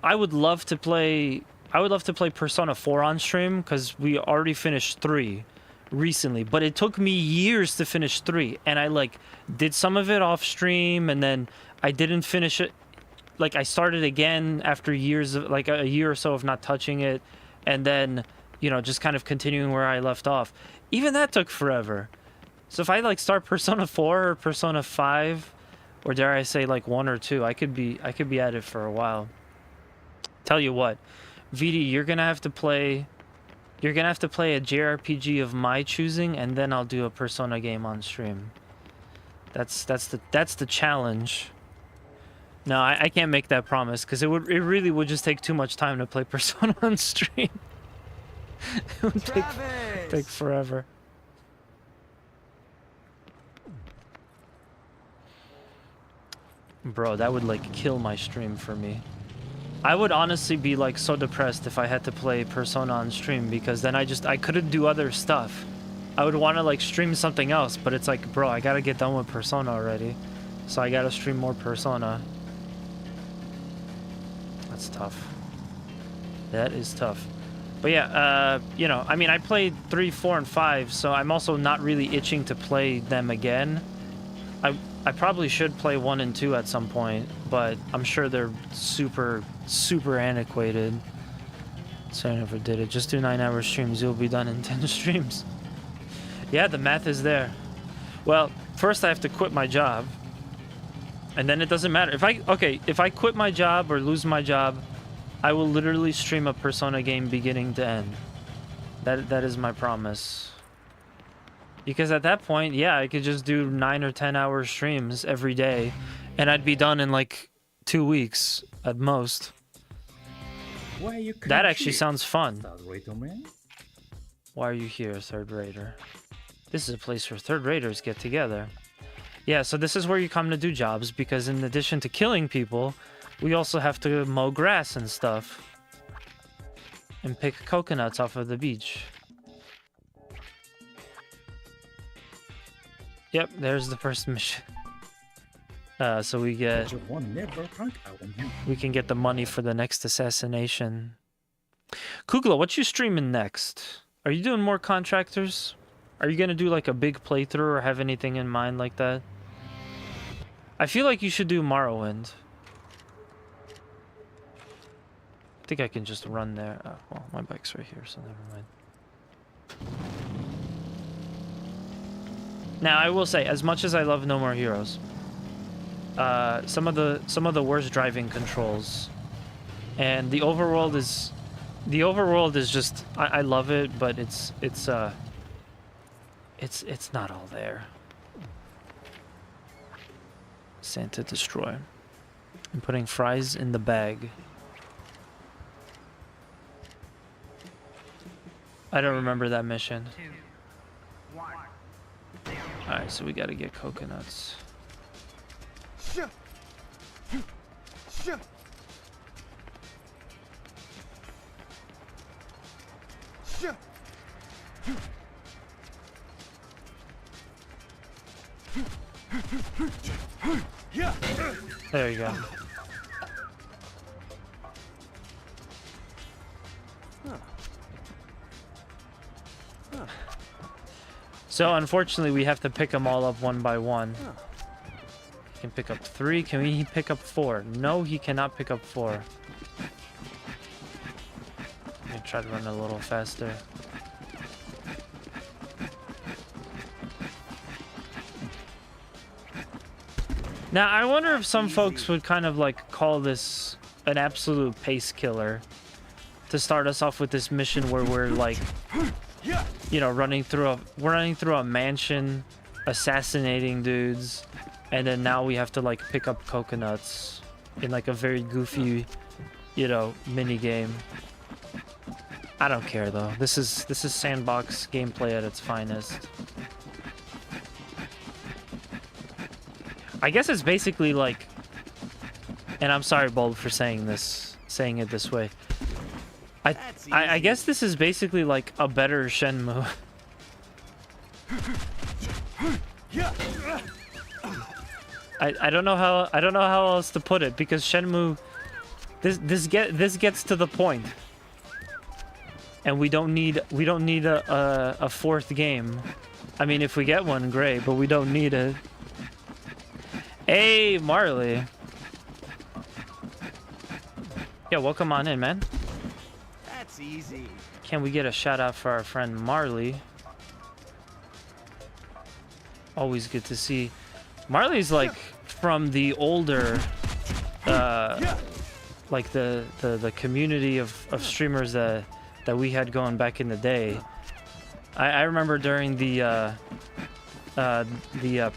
I would love to play Persona 4 on stream cuz we already finished 3 recently, but it took me years to finish 3 and I like did some of it off stream and then I didn't finish it. Like I started again after years of like a year or so of not touching it and then, you know, just kind of continuing where I left off. Even that took forever. So if I like start Persona 4 or Persona 5 or dare I say like 1 or 2, I could be at it for a while. Tell you what, VD, you're gonna have to play a JRPG of my choosing, and then I'll do a Persona game on stream. That's the challenge. No, I can't make that promise because it really would just take too much time to play Persona on stream. It would take forever. Bro, that would like kill my stream for me. I would honestly be like so depressed if I had to play Persona on stream because then I couldn't do other stuff. I would want to like stream something else, but it's like, bro, I gotta get done with Persona already. So I gotta stream more Persona. That's tough. That is tough. But yeah, you know, I mean, I played 3, 4, and 5, so I'm also not really itching to play them again. I probably should play 1 and 2 at some point, but I'm sure they're super antiquated. So I never did it. Just do 9-hour streams. You'll be done in 10 streams. Yeah, the math is there. Well, first I have to quit my job. And then it doesn't matter. If I quit my job or lose my job, I will literally stream a Persona game beginning to end. That is my promise. Because at that point, yeah, I could just do 9 or 10 hour streams every day and I'd be done in like 2 weeks at most.
Why you
That
come
actually
here,
sounds fun.
third rate man?
Why are you here, third rater? This is a place where third raters get together. Yeah, so this is where you come to do jobs, because in addition to killing people, we also have to mow grass and stuff. And pick coconuts off of the beach. Yep, there's the first mission. So we get...
You won't never hurt out on you.
We can get the money for the next assassination. Kugla, what you streaming next? Are you doing more contractors? Are you gonna do like a big playthrough or have anything in mind like that? I feel like you should do Morrowind. I think I can just run there. Oh, well, my bike's right here, so never mind. Now, I will say, as much as I love No More Heroes, some of the worst driving controls, and the overworld is just I love it, but it's not all there. Santa destroy. I'm putting fries in the bag. I don't remember that mission. Alright, so we gotta get coconuts. There you go. So unfortunately, we have to pick them all up one by one. He can pick up 3. Can he pick up 4? No, he cannot pick up 4. Let me try to run a little faster. Now, I wonder if some folks would kind of like call this an absolute pace killer to start us off with this mission where we're like, you know, running through a mansion, assassinating dudes, and then now we have to like pick up coconuts in like a very goofy, you know, mini game. I don't care though. This is sandbox gameplay at its finest. I guess it's basically like, and I'm sorry, Bulb, for saying it this way. I guess this is basically like a better Shenmue. I don't know how else to put it, because Shenmue, this gets to the point, and we don't need a fourth game. I mean, if we get one, great, but we don't need it. Hey, Marley. Yeah, welcome on in, man.
That's easy.
Can we get a shout out for our friend Marley? Always good to see. Marley's like from the older, like the community of streamers that we had going back in the day. I remember during the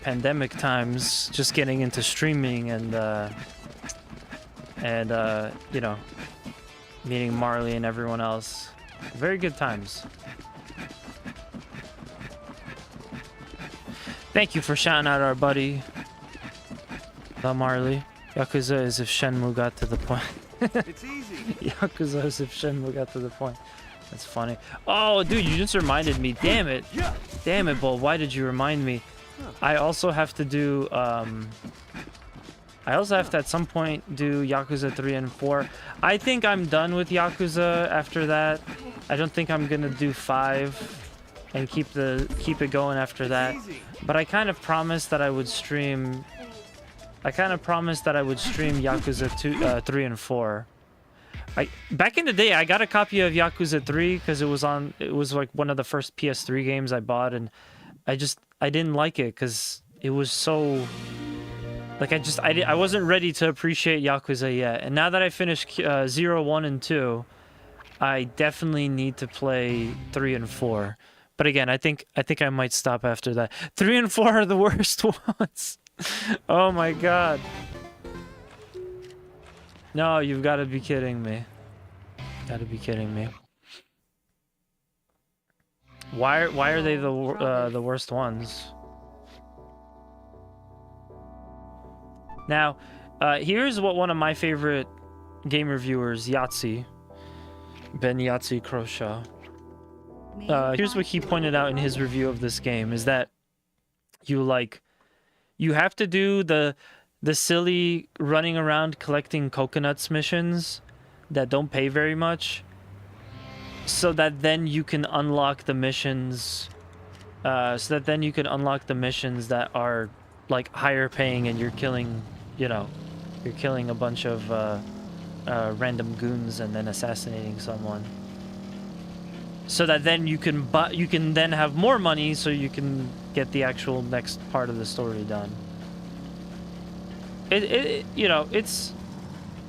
pandemic times, just getting into streaming and you know, meeting Marley and everyone else. Very good times. Thank you for shouting out our buddy, the Marley. Yakuza is if Shenmue got to the point.
It's easy.
Yakuza is if Shenmue got to the point. That's funny. Oh, dude, you just reminded me. Damn it. Damn it, Bull. Why did you remind me? I also have to do, I also have to at some point do Yakuza 3 and 4. I think I'm done with Yakuza after that. I don't think I'm gonna do 5 and keep it going after that. But I kind of promised that I would stream. I kind of promised that I would stream Yakuza 3 and 4. Back in the day, I got a copy of Yakuza 3 because it was like one of the first PS3 games I bought, and I didn't like it because it was so, like, I wasn't ready to appreciate Yakuza yet. And now that I finished 0, 1, and 2, I definitely need to play 3 and 4. But again, I think I might stop after that. 3 and 4 are the worst ones. Oh my god. No, you've got to be kidding me. Gotta be kidding me. Why are they the worst ones? Now, here's what one of my favorite game reviewers, Yahtzee, Ben Yahtzee Croshaw, here's what he pointed out in his review of this game, is that you have to do the silly running around collecting coconuts missions that don't pay very much, so that then you can unlock the missions that are like higher paying, and you're killing a bunch of random goons and then assassinating someone, so that then you can then have more money so you can get the actual next part of the story done.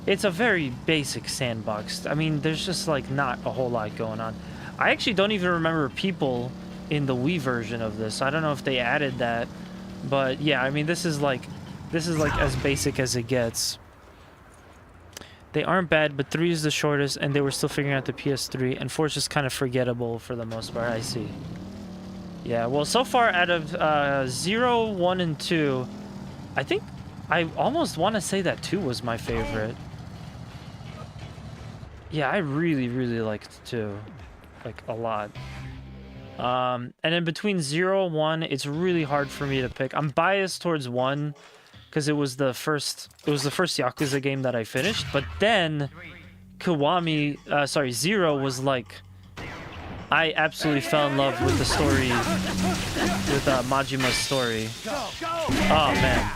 It's a very basic sandbox. I mean, there's just like not a whole lot going on. I actually don't even remember people in the Wii version of this. I don't know if they added that, but yeah, I mean, this is like as basic as it gets. They aren't bad, but 3 is the shortest, and they were still figuring out the PS3, and 4 is just kind of forgettable for the most part. I see. Yeah, well, so far out of 0, 1, and 2, I think I almost want to say that 2 was my favorite. Yeah, I really, really liked 2, like a lot. And then between 0 and 1, it's really hard for me to pick. I'm biased towards 1 because it was the first Yakuza game that I finished, but then Zero was like, I absolutely fell in love with the story, with Majima's story. Oh man.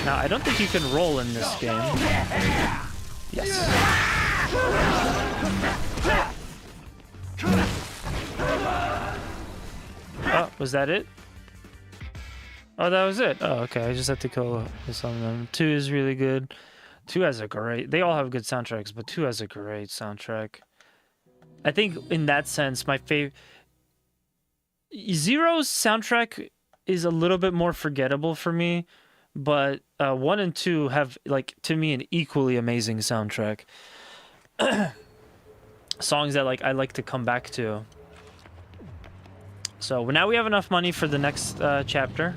Now, I don't think you can roll in this game. Yes. Oh, was that it? Oh, that was it. Oh, okay. I just have to kill some of them. 2 is really good. 2 has a great... They all have good soundtracks, but 2 has a great soundtrack. I think in that sense, my favorite... Zero's soundtrack is a little bit more forgettable for me, but 1 and 2 have, like, to me, an equally amazing soundtrack. Songs that, like, I like to come back to. So now we have enough money for the next chapter.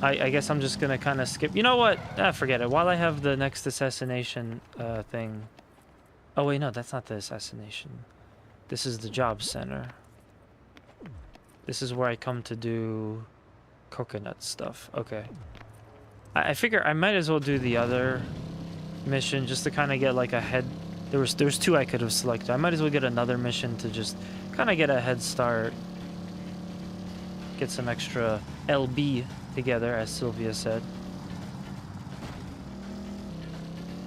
I guess I'm just gonna kind of skip. You know what? Forget it. While I have the next assassination thing. Oh wait, no, that's not the assassination. This is the job center. This is where I come to do coconut stuff. Okay. I figure I might as well do the other mission just to kind of get like a head. There was 2 I could have selected. I might as well get another mission to just kind of get a head start. Get some extra LB together, as Sylvia said.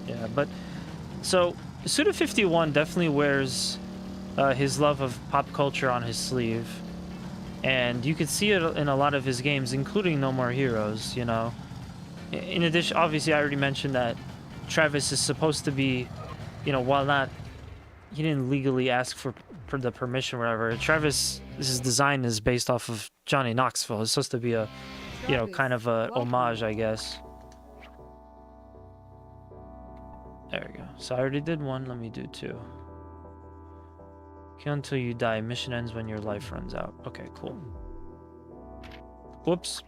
Yeah, but so Suda51 definitely wears his love of pop culture on his sleeve, and you could see it in a lot of his games, including No More Heroes. You know, in addition, obviously, I already mentioned that Travis is supposed to be, you know, while not, he didn't legally ask for the permission or whatever. Travis's design is based off of Johnny Knoxville. It's supposed to be a, you know, kind of a homage, I guess. There we go. So I already did 1. Let me do 2. Kill until you die. Mission ends when your life runs out. Okay, cool. Whoops.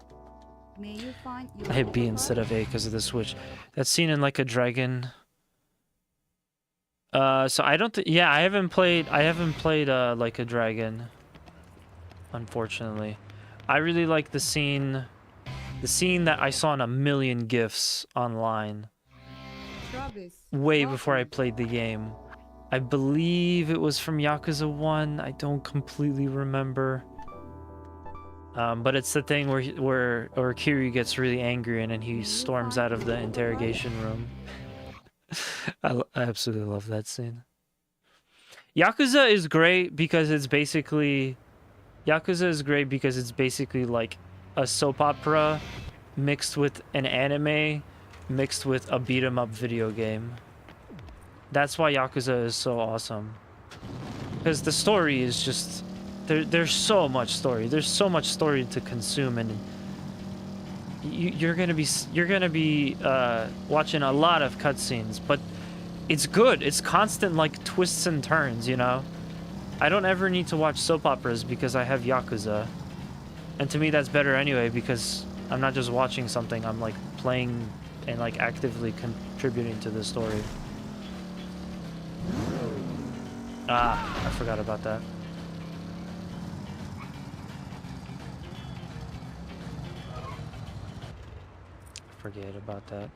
I hit B instead of A because of the switch. That scene in Like a Dragon. So I don't. Yeah, I haven't played Like a Dragon. Unfortunately, I really like the scene that I saw in a million GIFs online. Way before I played the game. I believe it was from Yakuza 1. I don't completely remember. But it's the thing where Kiryu gets really angry and then he storms out of the interrogation room. I absolutely love that scene. Yakuza is great because it's basically like a soap opera mixed with an anime, mixed with a beat 'em up video game. That's why Yakuza is so awesome. Because the story is just there's so much story. There's so much story to consume, and you're gonna be watching a lot of cutscenes, but it's good. It's constant like twists and turns, you know. I don't ever need to watch soap operas because I have Yakuza, and to me that's better anyway because I'm not just watching something. I'm like playing and like actively contributing to the story. Ah, I forgot about that. Forget about that.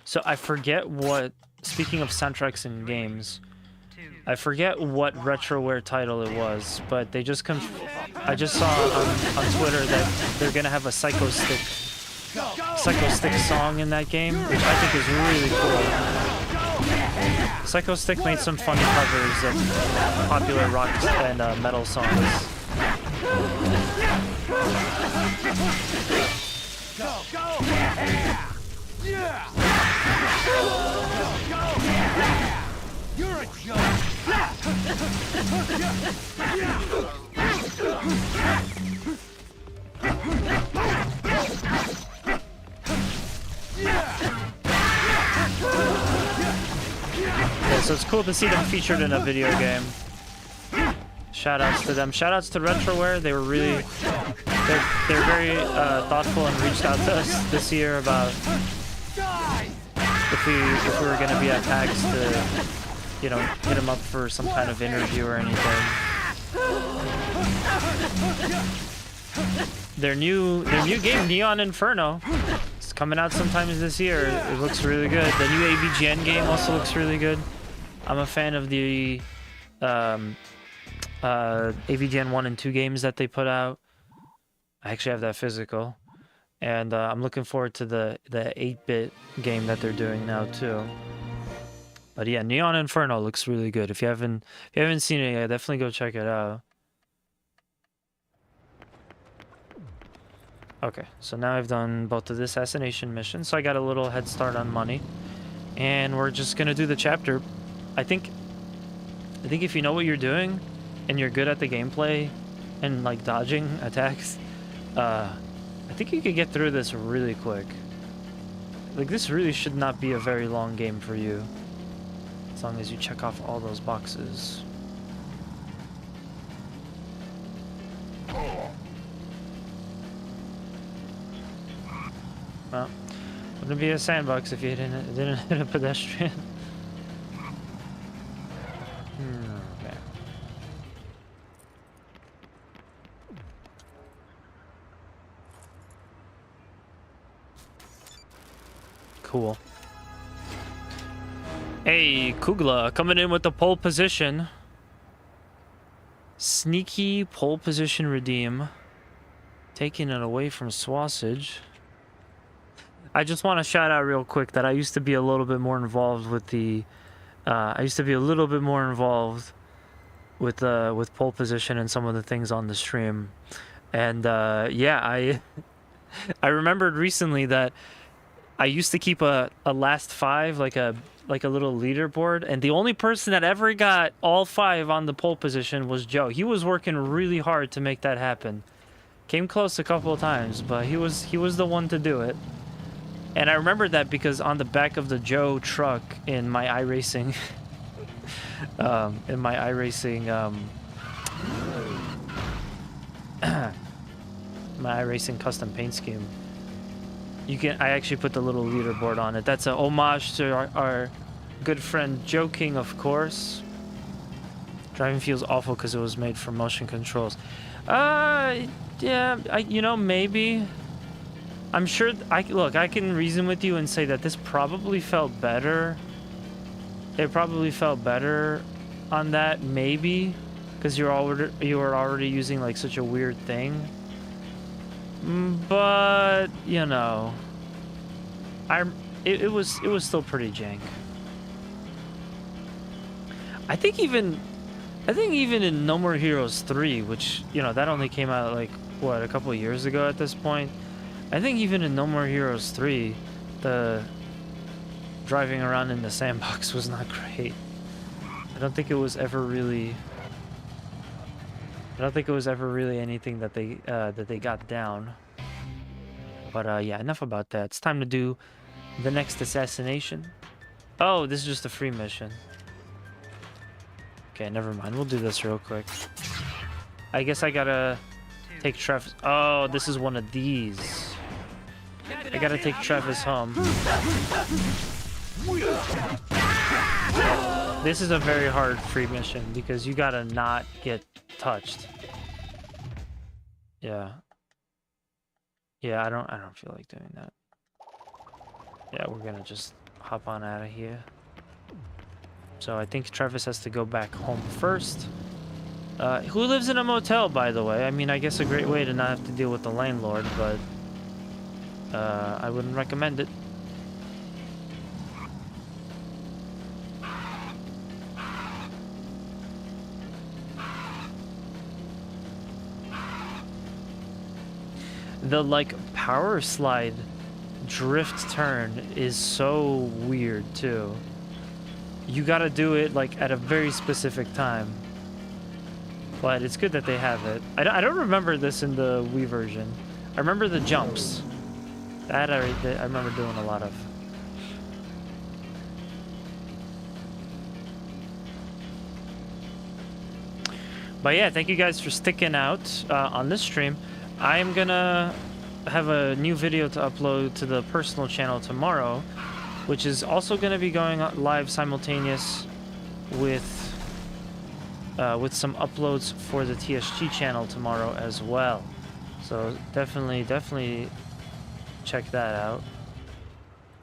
So I forget what, speaking of soundtracks in games, I forget what retroware title it was, but they just I just saw on Twitter that they're gonna have a Psycho Stick song in that game, which I think is really cool. Psycho Stick made some funny covers of popular rock and metal songs.
You're a joke.
Yeah, so it's cool to see them featured in a video game. Shoutouts to them. Shoutouts to Retroware. They were really, they're very thoughtful and reached out to us this year about if we were gonna be at PAX to, you know, hit them up for some kind of interview or anything. Their new game, Neon Inferno, is coming out sometimes this year. It looks really good. The new AVGN game also looks really good. I'm a fan of the AVGN 1 and 2 games that they put out. I actually have that physical. And I'm looking forward to the 8-bit game that they're doing now too. But yeah, Neon Inferno looks really good. If you haven't seen it yet, definitely go check it out. Okay, so now I've done both of the assassination missions, so I got a little head start on money. And we're just gonna do the chapter. I think if you know what you're doing and you're good at the gameplay and like dodging attacks, I think you could get through this really quick. Like, this really should not be a very long game for you, as long as you check off all those boxes. Well, wouldn't be a sandbox if you didn't hit a pedestrian. Okay. Cool. Hey, Kugla, coming in with the pole position. Sneaky pole position redeem. Taking it away from Swasage. I just want to shout out real quick that I used to be a little bit more involved with the... with pole position and some of the things on the stream. And yeah, I remembered recently that I used to keep a last 5, like a little leaderboard, and the only person that ever got all 5 on the pole position was Joe. He was working really hard to make that happen. Came close a couple of times, but he was the one to do it. And I remember that because on the back of the Joe truck in my iRacing, my iRacing custom paint scheme, I actually put the little leaderboard on it. That's a homage to our good friend Joe King, of course. Driving feels awful because it was made for motion controls. Yeah, you know, maybe. I'm sure. Look, I can reason with you and say that this probably felt better. It probably felt better on that, maybe, because you were already using like such a weird thing. But you know, it was still pretty jank. I think even I think even in No More Heroes 3, which, you know, that only came out like, what, a couple of years ago at this point? I think even in No More Heroes 3, the driving around in the sandbox was not great. I don't think it was ever really... I don't think it was ever really anything that they got down. But yeah, enough about that. It's time to do the next assassination. Oh, this is just a free mission. Okay, never mind. We'll do this real quick. I guess I gotta take Travis. Oh, this is one of these. I gotta take Travis home. This is a very hard free mission because you gotta not get touched. Yeah. Yeah, I don't feel like doing that. Yeah, we're gonna just hop on out of here. So I think Travis has to go back home first. Who lives in a motel, by the way? I mean, I guess a great way to not have to deal with the landlord, but I wouldn't recommend it. The, like, power slide drift turn is so weird, too. You gotta do it, like, at a very specific time. But it's good that they have it. I don't remember this in the Wii version. I remember the jumps. That I remember doing a lot of. But yeah, thank you guys for sticking out on this stream. I am gonna have a new video to upload to the personal channel tomorrow, which is also gonna be going live simultaneous with some uploads for the TSG channel tomorrow as well. So definitely check that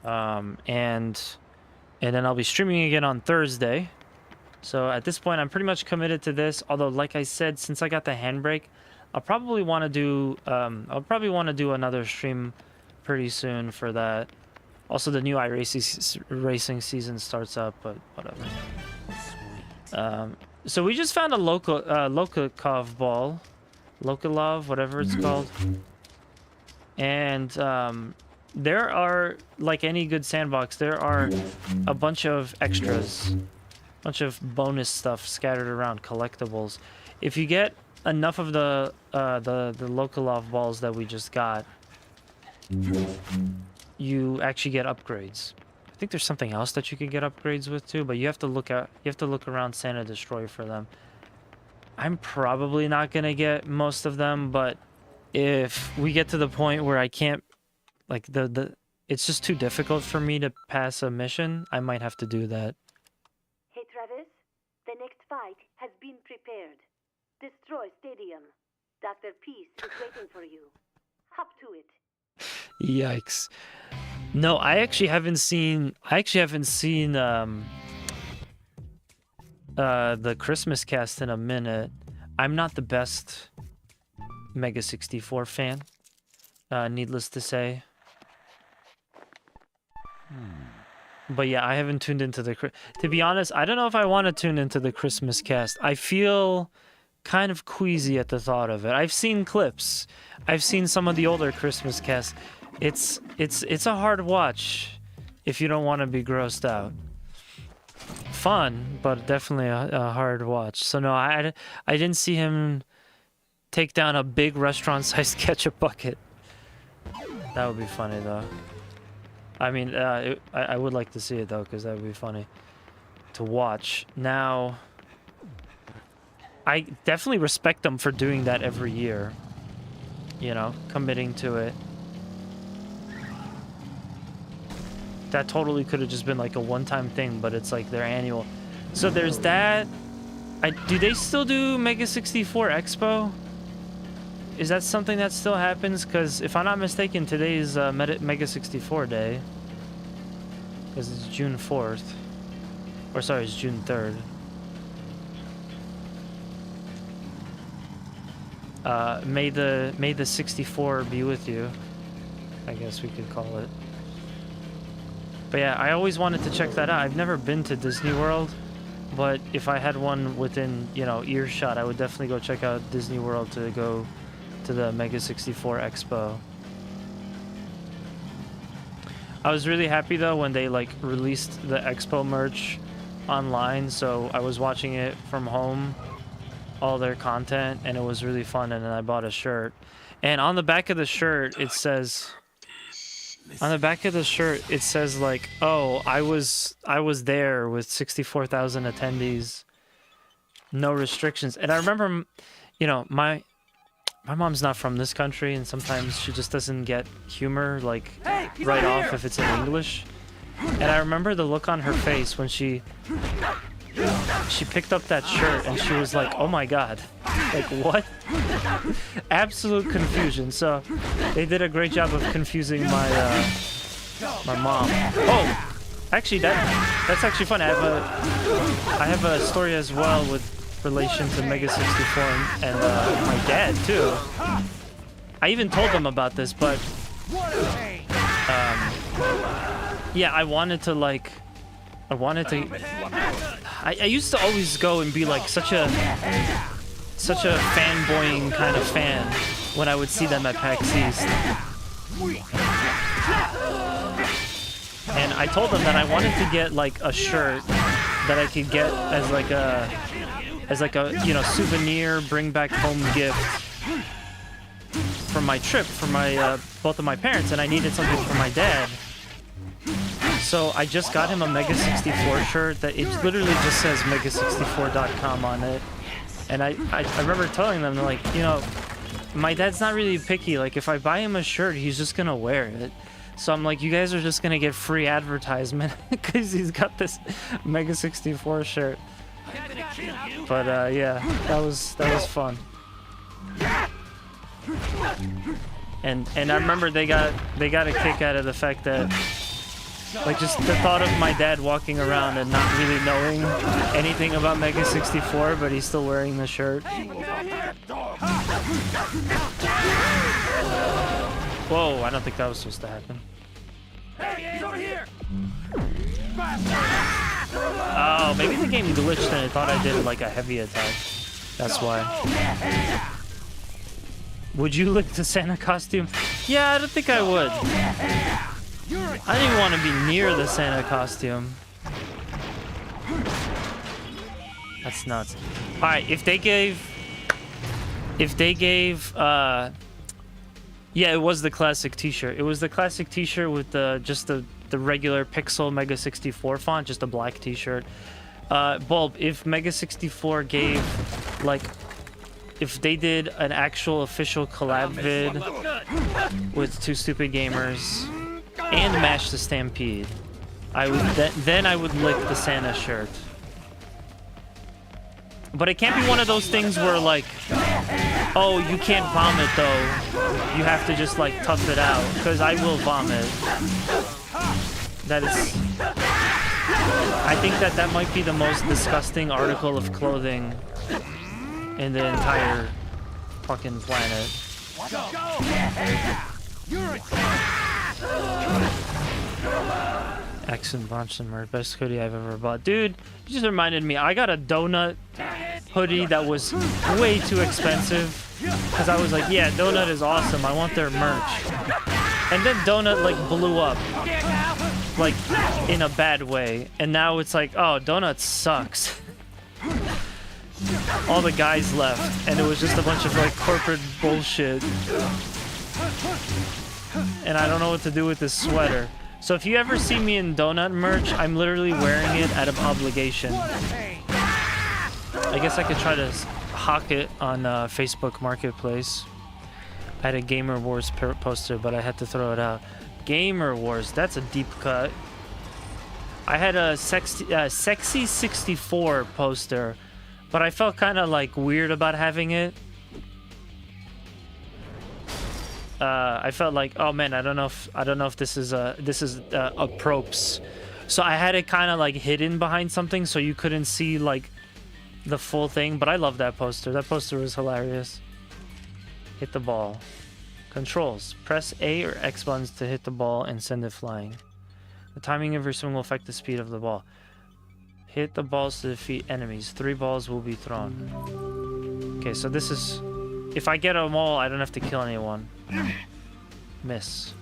out. And then I'll be streaming again on Thursday. So at this point, I'm pretty much committed to this. Although, like I said, since I got the handbrake, I'll probably want to do another stream pretty soon for that. Also, the new iRacing season starts up, but whatever. So we just found a Lokakov ball, Lokalov, whatever it's called. And there are, like any good sandbox, there are a bunch of extras, a bunch of bonus stuff scattered around, collectibles. If you get enough of the Lokalov balls that we just got, you actually get upgrades. I think there's something else that you can get upgrades with too, but you have to look around Santa Destroy for them. I'm probably not gonna get most of them, but if we get to the point where I can't, like, it's just too difficult for me to pass a mission, I might have to do that.
Hey, Travis, the next fight has been prepared. Destroy Stadium. Dr. Peace is waiting for you. Hop to it.
Yikes. No, I actually haven't seen the Christmas cast in a minute. I'm not the best Mega 64 fan, needless to say. But yeah, I haven't tuned into the... To be honest, I don't know if I want to tune into the Christmas cast. I feel kind of queasy at the thought of it. I've seen clips. I've seen some of the older Christmas casts. It's a hard watch if you don't want to be grossed out. Fun, but definitely a hard watch. So no, I didn't see him take down a big restaurant-sized ketchup bucket. That would be funny, though. I mean, I would like to see it, though, because that would be funny to watch. Now, I definitely respect them for doing that every year. You know, committing to it. That totally could have just been like a one-time thing, but it's like their annual. So there's that. Do they still do Mega 64 Expo? Is that something that still happens? Because if I'm not mistaken, today is Mega 64 Day. Because it's June 4th. Or sorry, it's June 3rd. May the 64 be with you, I guess we could call it. But yeah, I always wanted to check that out. I've never been to Disney World, but if I had one within, you know, earshot, I would definitely go check out Disney World to go to the Mega 64 Expo. I was really happy though when they like released the Expo merch online, so I was watching it from home, all their content, and it was really fun, and then I bought a shirt. And on the back of the shirt it says like, oh, I was there with 64,000 attendees, no restrictions. And I remember, you know, my mom's not from this country, and sometimes she just doesn't get humor like right off if it's in English. And I remember the look on her face when she picked up that shirt and she was like, oh my god, like what? Absolute confusion. So they did a great job of confusing my mom. Oh, actually that's actually fun. I have a story as well with relation to Mega 64 and my dad too. I even told them about this, but yeah, I used to always go and be like such a fanboying kind of fan when I would see them at PAX East. And I told them that I wanted to get like a shirt that I could get as like a you know, souvenir, bring back home gift from my trip for my both of my parents, and I needed something for my dad. So I just got him a Mega 64 shirt that it literally just says mega64.com on it. And I remember telling them, like, you know, my dad's not really picky. Like, if I buy him a shirt, he's just gonna wear it. So I'm like, you guys are just gonna get free advertisement because he's got this Mega 64 shirt. But yeah, that was fun. And I remember they got a kick out of the fact that, like, just the thought of my dad walking around and not really knowing anything about Mega 64, but he's still wearing the shirt. Whoa, I don't think that was supposed to happen.
Hey, he's over here!
Oh, maybe the game glitched and it thought I did like a heavy attack. That's why. Would you lick the Santa costume? Yeah, I don't think I would. I didn't even want to be near the Santa costume. That's nuts. Alright, if they gave... Yeah, it was the classic t-shirt. It was the classic t-shirt with just the regular Pixel Mega 64 font, just a black t-shirt. Bulb, if Mega 64 gave, like... If they did an actual official collab vid with Two Stupid Gamers and Mash the Stampede, I would then I would lick the Santa shirt. But it can't be one of those things where like, oh, you can't vomit though. You have to just like tough it out, because I will vomit. That is, I think that might be the most disgusting article of clothing in the entire fucking planet. X and Bronson merch, best hoodie I've ever bought. Dude, you just reminded me, I got a donut hoodie that was way too expensive. Because I was like, yeah, Donut is awesome, I want their merch. And then Donut like blew up. Like, in a bad way. And now it's like, oh, Donut sucks. All the guys left, and it was just a bunch of like corporate bullshit. And I don't know what to do with this sweater. So if you ever see me in Donut merch, I'm literally wearing it out of obligation. I guess I could try to hawk it on Facebook Marketplace. I had a Gamer Wars poster, but I had to throw it out. Gamer Wars, that's a deep cut. I had a Sexy 64 poster, but I felt kind of like weird about having it. I felt like, oh man, I don't know if this is a props. So I had it kind of like hidden behind something, so you couldn't see like the full thing. But I love that poster. That poster was hilarious. Hit the ball. Controls: press A or X buttons to hit the ball and send it flying. The timing of your swing will affect the speed of the ball. Hit the balls to defeat enemies. 3 balls will be thrown. Okay, so this is... If I get them all, I don't have to kill anyone. Miss.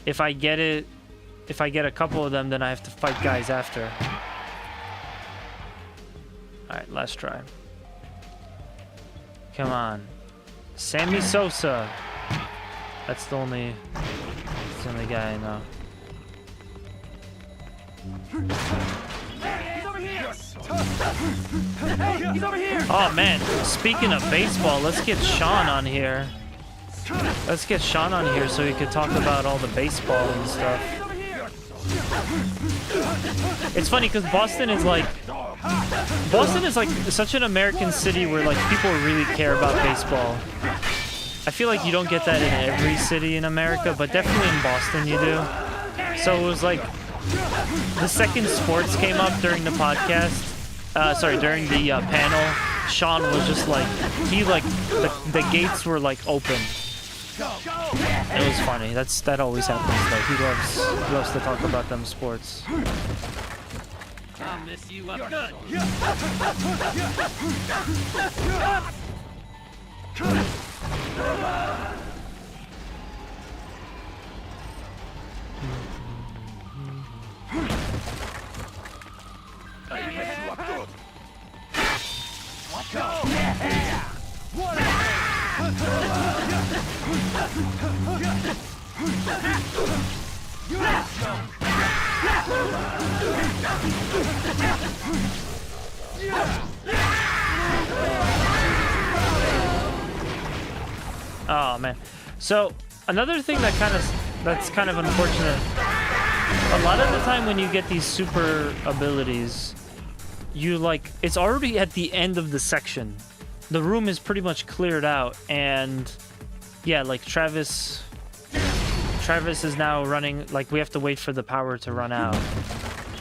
If I get it... If I get a couple of them, then I have to fight guys after. Alright, last try. Come on. Sammy Sosa. That's the only guy I know.
He's over here! Hey, he's over here!
Oh man, speaking of baseball, let's get Sean on here. Let's get Sean on here so he could talk about all the baseball and stuff. It's funny because Boston is like such an American city where like people really care about baseball. I feel like you don't get that in every city in America, but definitely in Boston you do. So it was like the second sports came up during the podcast, during the panel. Sean was just like, the gates were like open. It was funny. That always happens though. He loves to talk about them sports.
I'll mess you up good.
Oh man. So another thing that's kind of unfortunate. A lot of the time when you get these super abilities, it's already at the end of the section. The room is pretty much cleared out, and yeah, like Travis is now running, like we have to wait for the power to run out.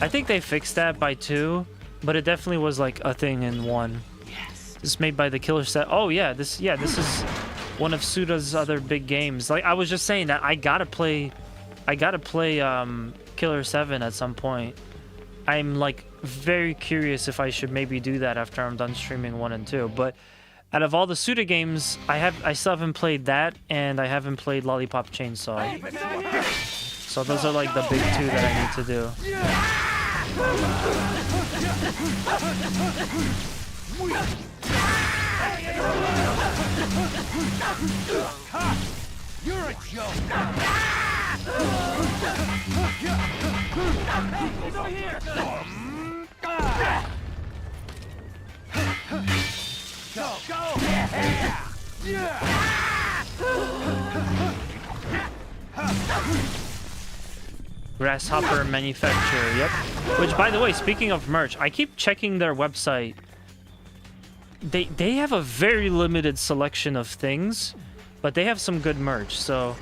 I think they fixed that by 2, but it definitely was like a thing in 1. Yes. This is made by the Killer Set. Oh yeah, this is one of Suda's other big games. Like I was just saying that I gotta play Killer 7 at some point. I'm like very curious if I should maybe do that after I'm done streaming 1 and 2. But out of all the Suda games, I still haven't played that, and I haven't played Lollipop Chainsaw. So those are like the big 2 that I need to do.
You're a joke.
He's over here!
Go!
Grasshopper Manufacturer, yep. Which, by the way, speaking of merch, I keep checking their website. They have a very limited selection of things, but they have some good merch. So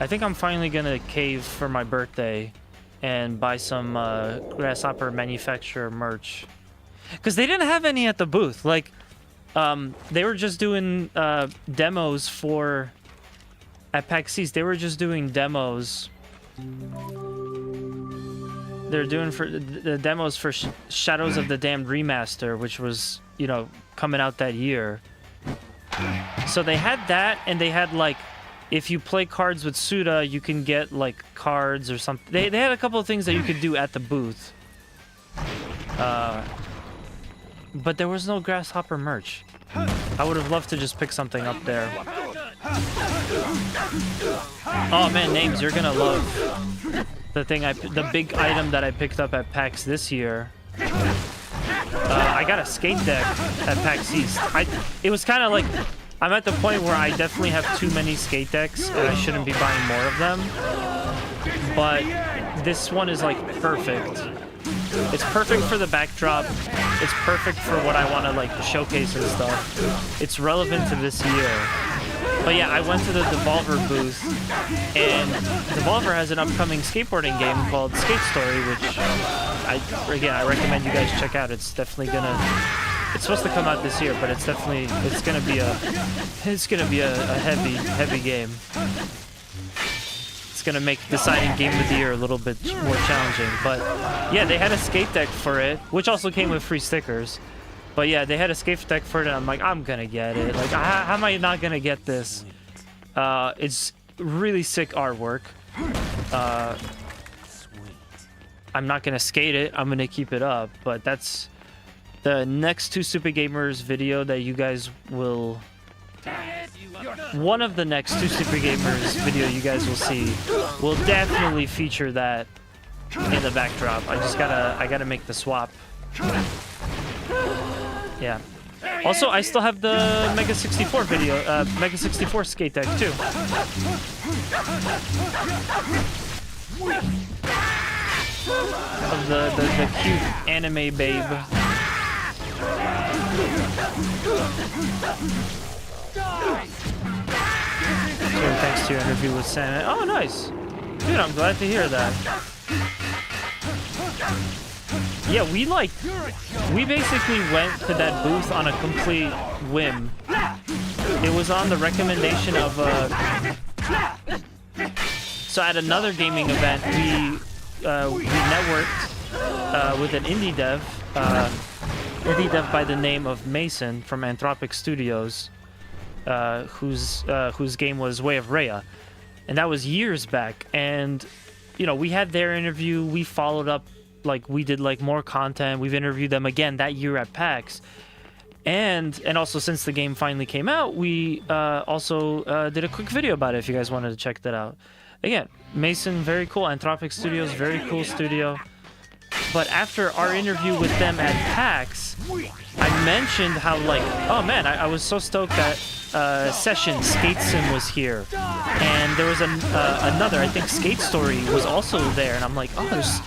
I think I'm finally gonna cave for my birthday and buy some Grasshopper Manufacturer merch, because they didn't have any at the booth. Like they were just doing demos for at PAX East. They were just doing demos. They're doing for the demos for Shadows of the Damned Remaster, which was, you know, coming out that year. So they had that, and they had like, if you play cards with Suda, you can get like cards or something. They had a couple of things that you could do at the booth. But there was no Grasshopper merch. I would have loved to just pick something up there. Oh man, Names, you're gonna love the big item that I picked up at PAX this year. I got a skate deck at PAX East. It was kind of like, I'm at the point where I definitely have too many skate decks and I shouldn't be buying more of them. But this one is like perfect. It's perfect for the backdrop. It's perfect for what I want to like showcase and stuff. It's relevant to this year. But yeah, I went to the Devolver booth, and Devolver has an upcoming skateboarding game called Skate Story, which I recommend you guys check out. It's definitely it's supposed to come out this year, but it's gonna be a heavy game. It's gonna make deciding game of the year a little bit more challenging. But yeah, they had a skate deck for it, which also came with free stickers. But yeah, they had a skate deck for it, and I'm like, I'm gonna get it. Like, how am I not gonna get this? It's really sick artwork. I'm not gonna skate it. I'm gonna keep it up. But that's the next Two Stupid Gamers video that you guys will. One of the next Two Stupid Gamers video you guys will see will definitely feature that in the backdrop. I gotta make the swap. Yeah. Also, I still have the Mega 64 video, Mega 64 skate deck too. Of the cute anime babe. So thanks to your interview with Sam. Oh, nice. Dude, I'm glad to hear that. Yeah, we basically went to that booth on a complete whim. It was on the recommendation of so at another gaming event, we networked with an indie dev by the name of Mason from Anthropic Studios, whose game was Way of Rhea, and that was years back. And you know, we had their interview. We followed up, like we did like more content. We've interviewed them again that year at PAX, and also since the game finally came out, we also did a quick video about it. If you guys wanted to check that out, again, Mason, very cool. Anthropic Studios, very cool studio. But after our interview with them at PAX, I mentioned how, like, oh man, I was so stoked that Session Skate Sim was here, and there was another, I think Skate Story was also there, and I'm like, oh, there's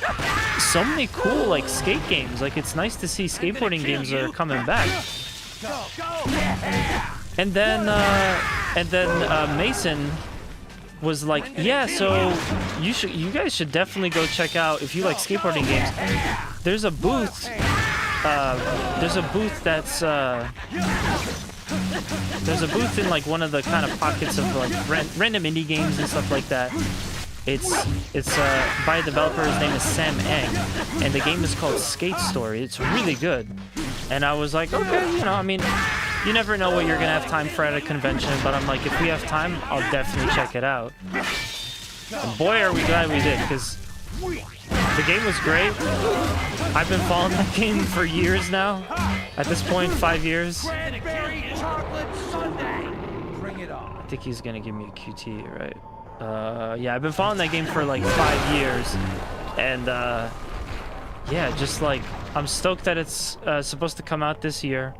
so many cool like skate games. Like, it's nice to see skateboarding games are coming back. And then Mason was like, yeah, so you guys should definitely go check out, if you like skateboarding games, there's a booth in like one of the kind of pockets of like random indie games and stuff like that. It's by a developer. His name is Sam Eng, and the game is called Skate Story. It's really good. And I was like, okay, you know, I mean, you never know what you're gonna have time for at a convention, but I'm like, if we have time, I'll definitely check it out. And boy, are we glad we did, because the game was great. I've been following that game for years now. At this point, 5 years. I think he's gonna give me a QT, right? Yeah, I've been following that game for like 5 years, and yeah, just like, I'm stoked that it's supposed to come out this year.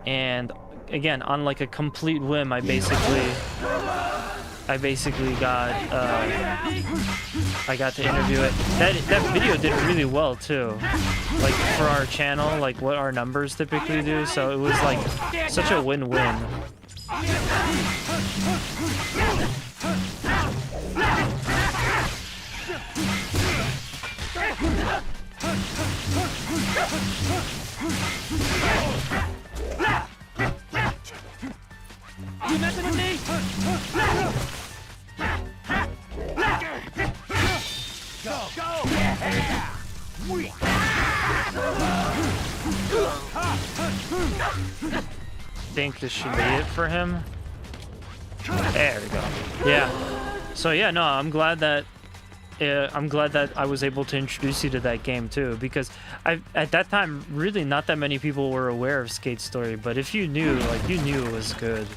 And again, on like a complete whim, I basically got I got to interview it. That video did really well too, like for our channel, like what our numbers typically do. So it was like such a win-win.
You messing with me? Go!
Think this should be it for him. There we go. Yeah. So yeah, no, I'm glad that I was able to introduce you to that game too, because at that time, really not that many people were aware of Skate Story, but if you knew, like, you knew it was good.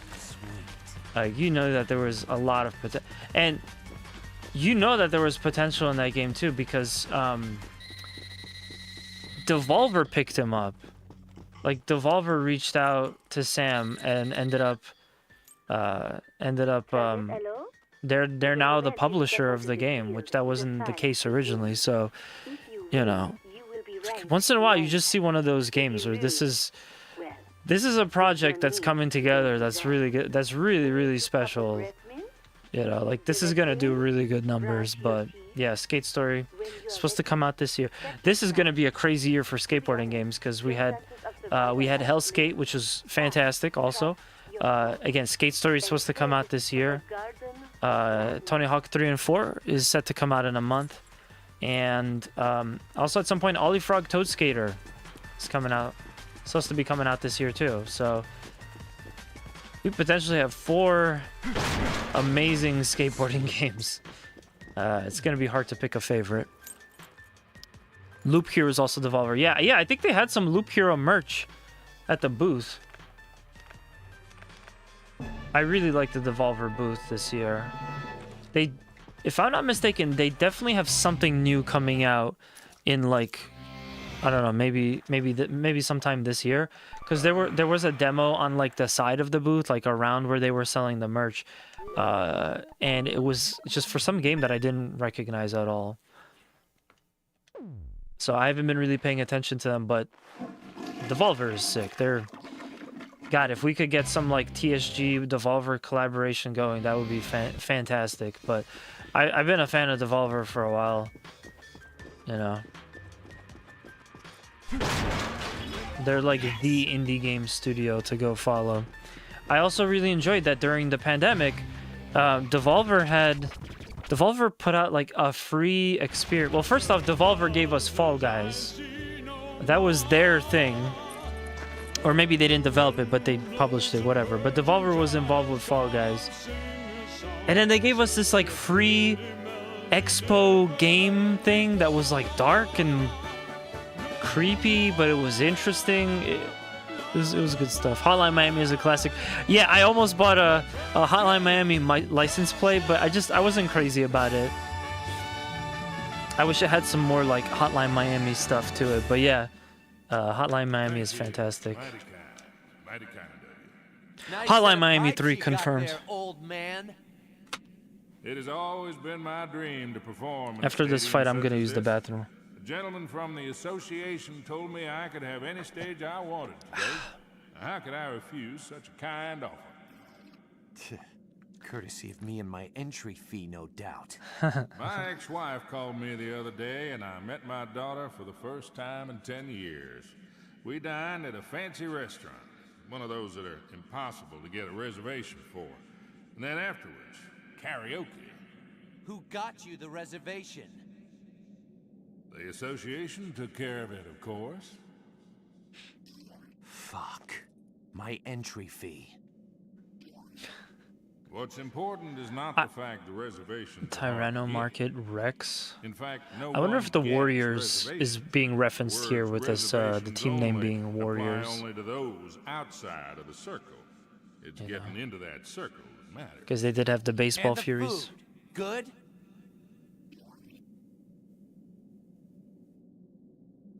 Like, you know that there was a lot of potential, and you know that there was potential in that game too, because Devolver picked him up. Like, Devolver reached out to Sam and ended up they're now the publisher of the game, which that wasn't the case originally. So, you know, once in a while you just see one of those games where this is a project that's coming together that's really good, that's really special. You know, like, this is gonna do really good numbers. But yeah, Skate Story is supposed to come out this year. This is gonna be a crazy year for skateboarding games, because we had Hellskate, which was fantastic also. Again, Skate Story is supposed to come out this year. Tony Hawk 3 and 4 is set to come out in a month. And also at some point, Ollie Frog Toad Skater is coming out. Supposed to be coming out this year too. So we potentially have 4 amazing skateboarding games. It's going to be hard to pick a favorite. Loop Hero is also Devolver. Yeah, I think they had some Loop Hero merch at the booth. I really like the Devolver booth this year. They, if I'm not mistaken, they definitely have something new coming out in like, I don't know, maybe sometime this year, because there was a demo on like the side of the booth, like around where they were selling the merch, and it was just for some game that I didn't recognize at all. So I haven't been really paying attention to them, but Devolver is sick. God, if we could get some like TSG Devolver collaboration going, that would be fantastic. But I've been a fan of Devolver for a while, you know. They're like the indie game studio to go follow. I also really enjoyed that during the pandemic, Devolver put out like a free experience. Well, first off, Devolver gave us Fall Guys. That was their thing. Or maybe they didn't develop it, but they published it, whatever. But Devolver was involved with Fall Guys. And then they gave us this like free expo game thing that was like dark and creepy, but it was interesting. It was good stuff. Hotline Miami is a classic. Yeah, I almost bought a Hotline Miami license plate, but I wasn't crazy about it. I wish it had some more like Hotline Miami stuff to it, but yeah, Hotline Miami is fantastic.
Mighty kind of you.
Nice
Hotline
set of
Miami
pipes
3
you got
confirmed.
there, old man.
It has always been my dream to perform. in a
After this
stadium
fight, I'm
such
gonna
as
use the
this.
bathroom.
A gentleman from the association told me I could have any stage I wanted today. How could I refuse such a kind offer?
Courtesy of me and my entry fee, no doubt.
My ex-wife called me the other day, and I met my daughter for the first time in 10 years. We dined at a fancy restaurant, one of those that are impossible to get a reservation for. And then afterwards, karaoke.
Who got you the reservation?
The association took care of it, of course.
Fuck. My entry fee.
What's important is not the fact the reservation.
Tyranno Market Rex.
In fact, no
I wonder
one
if the
gets
Warriors
reservations.
is being referenced here with this the
Reservations
team name
only
being
apply
Warriors,
only to those outside of the circle. It's getting into that circle that matters.
because they did have the baseball
And the
Furies.
food. Good?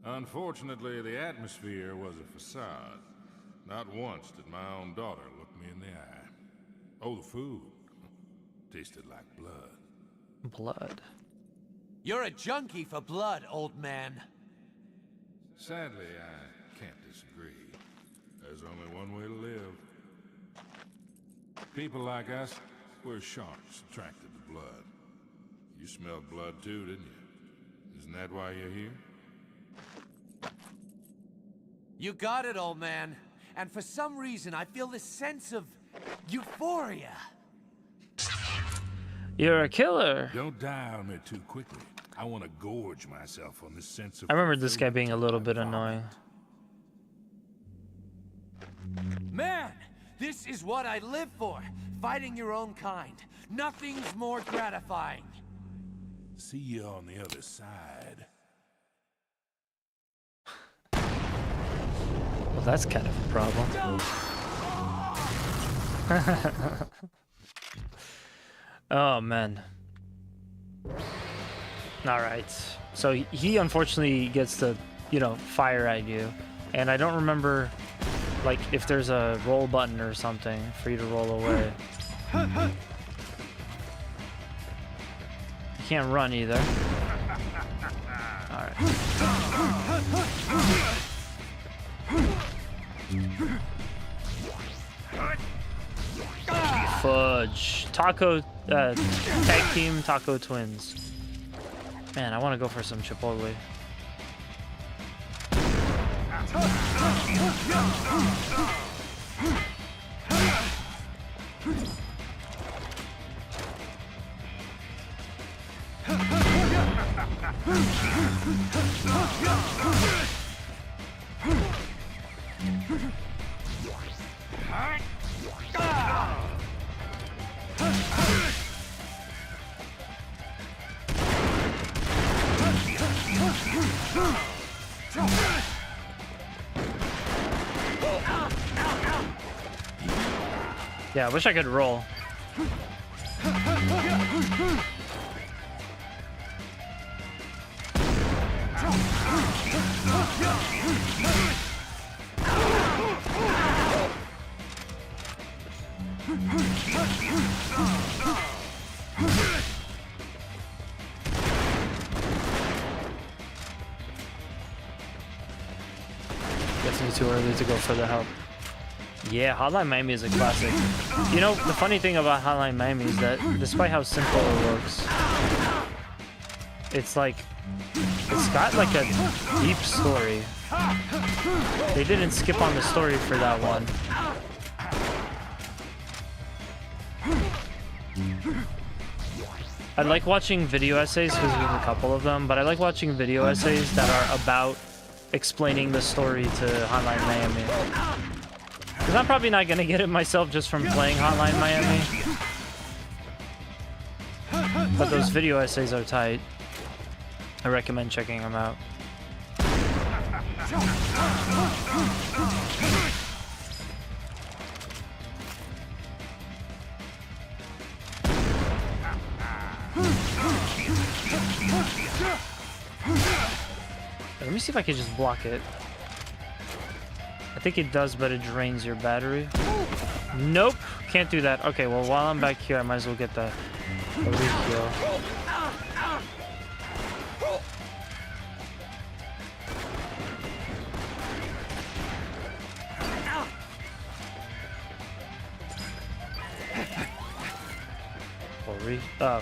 Unfortunately, the atmosphere was a facade. Not once did my own daughter look me in the eye. Oh, the food tasted like blood.
Blood.
You're a junkie for blood, old man.
Sadly, I can't disagree. There's only one way to live. People like us, we're sharks attracted to blood. You smelled blood too, didn't you? Isn't that why you're here?
You got it, old man. And for some reason, I feel this sense of euphoria.
You're a killer.
Don't die on me too quickly. I want to gorge myself on this sense of.
I remember this guy being a little bit annoying.
Man, this is what I live for. Fighting your own kind. Nothing's more gratifying.
See you on the other side.
Well, that's kind of a problem. Oh, man. Alright. So he unfortunately gets to, you know, fire at you. And I don't remember, like, if there's a roll button or something for you to roll away. You can't run either. Alright. Fudge. Taco, tag team Taco Twins. Man, I want to go for some Chipotle. Yeah, I wish I could roll. Guessing too early to go for the help. Yeah, Hotline Miami is a classic. You know, the funny thing about Hotline Miami is that despite how simple it looks, it's like, it's got like a deep story. They didn't skip on the story for that one. I like watching video essays because there's a couple of them, but I like watching video essays that are about explaining the story to Hotline Miami. Because I'm probably not going to get it myself just from playing Hotline Miami. But those video essays are tight. I recommend checking them out. Let me see if I can just block it. I think it does, but it drains your battery. Nope, can't do that. Okay, well, while I'm back here, I might as well get the reheal.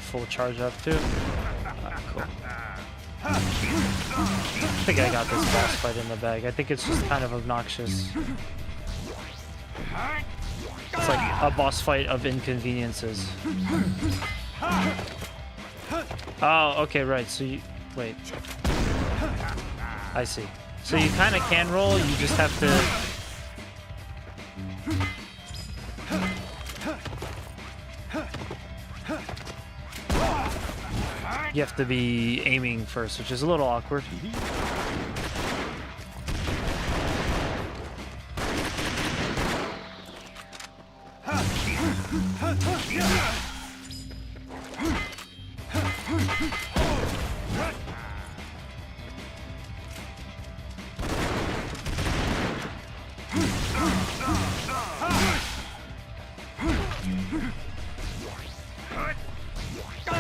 Full charge up too. Cool. I think I got this boss fight in the bag. I think it's just kind of obnoxious. It's like a boss fight of inconveniences. Oh, okay, right. So you... Wait. I see. So you kind of can roll, you just have to... You have to be aiming first, which is a little awkward.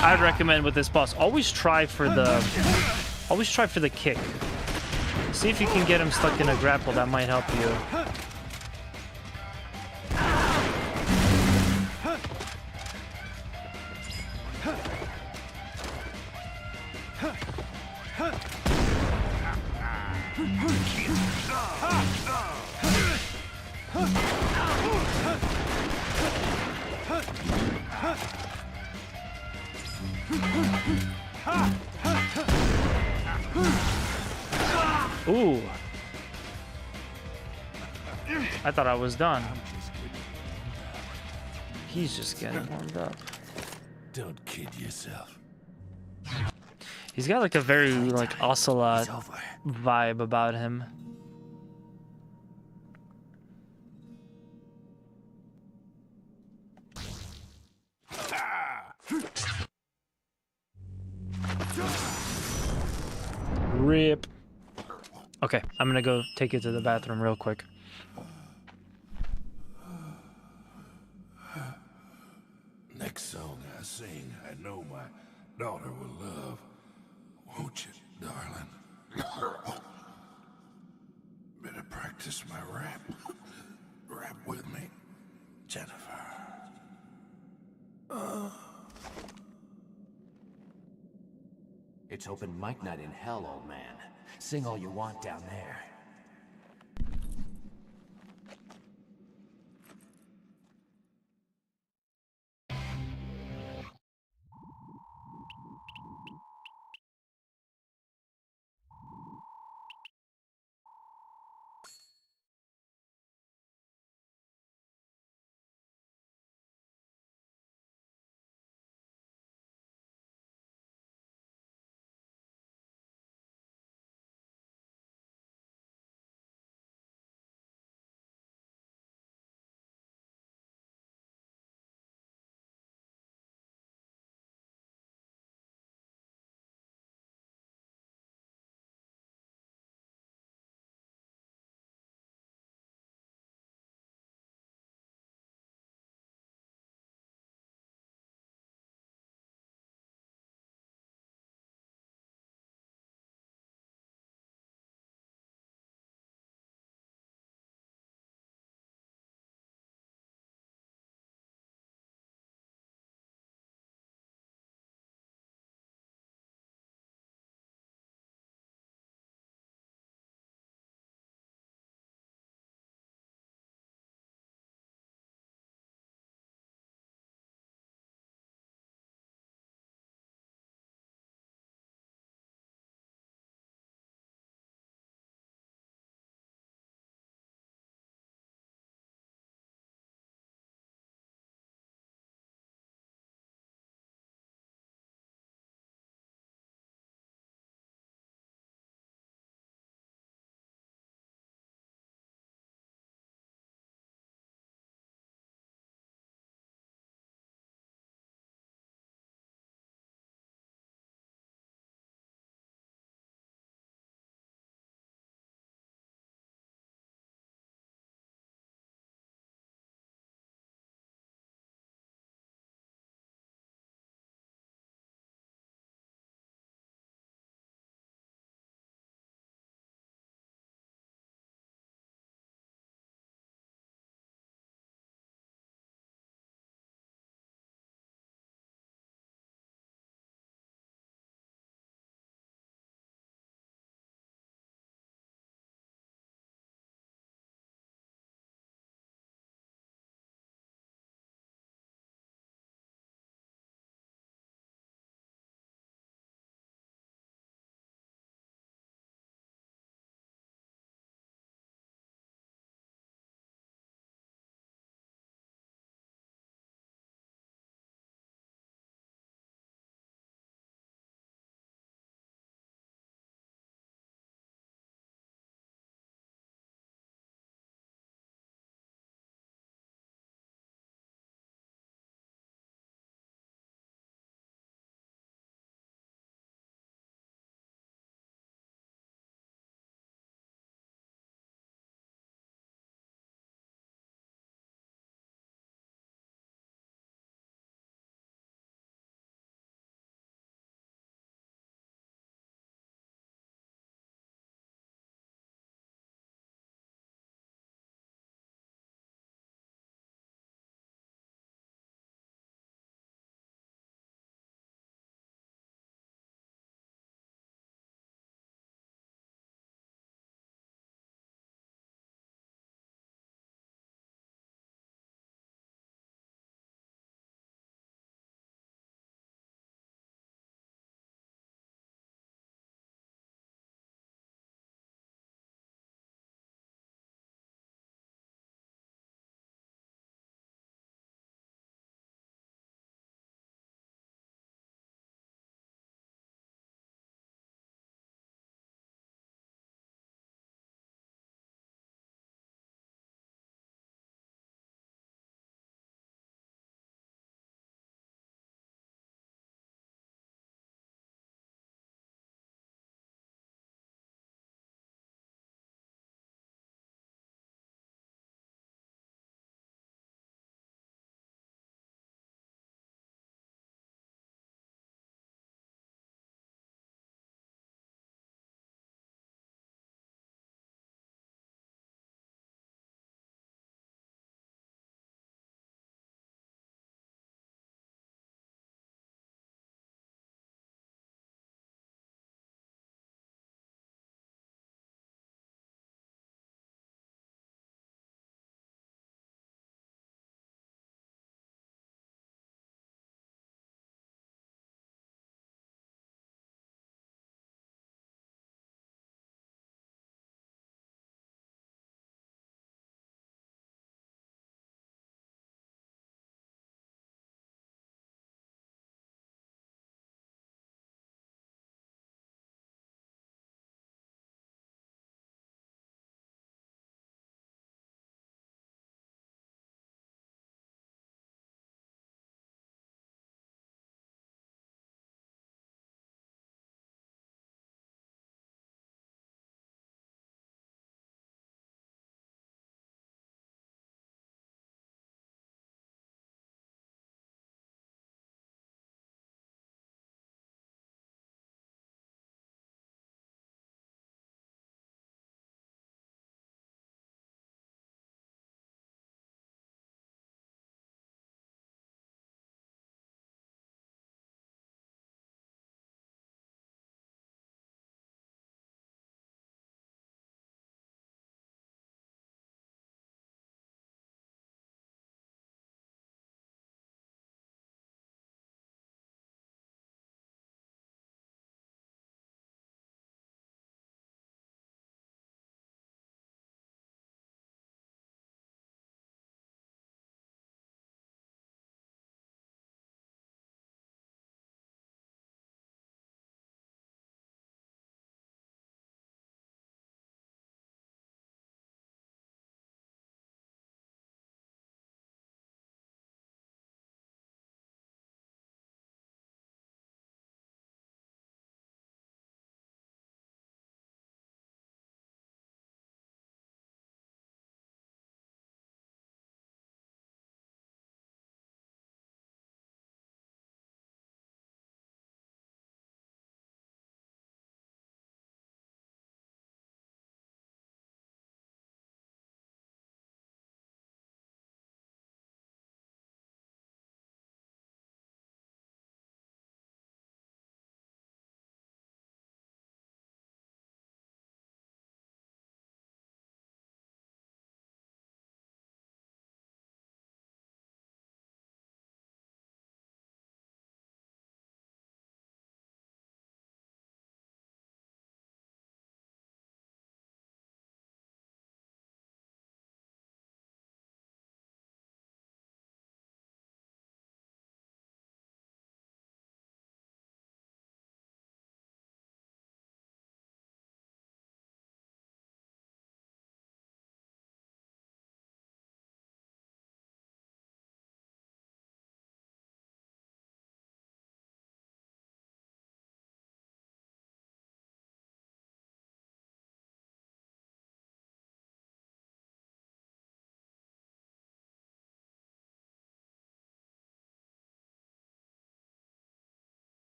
I'd recommend with this boss, always try for the kick. See if you can get him stuck in a grapple, that might help you. Ooh. I thought I was done. He's just getting warmed up.
Don't kid yourself.
He's got like a very like Ocelot vibe about him. Rip. Okay, I'm gonna go take you to the bathroom real quick.
Next song I sing, I know my daughter will love. Won't you, darling? Better practice my rap. Rap with me, Jennifer.
It's open mic night in hell, old man. Sing all you want down there.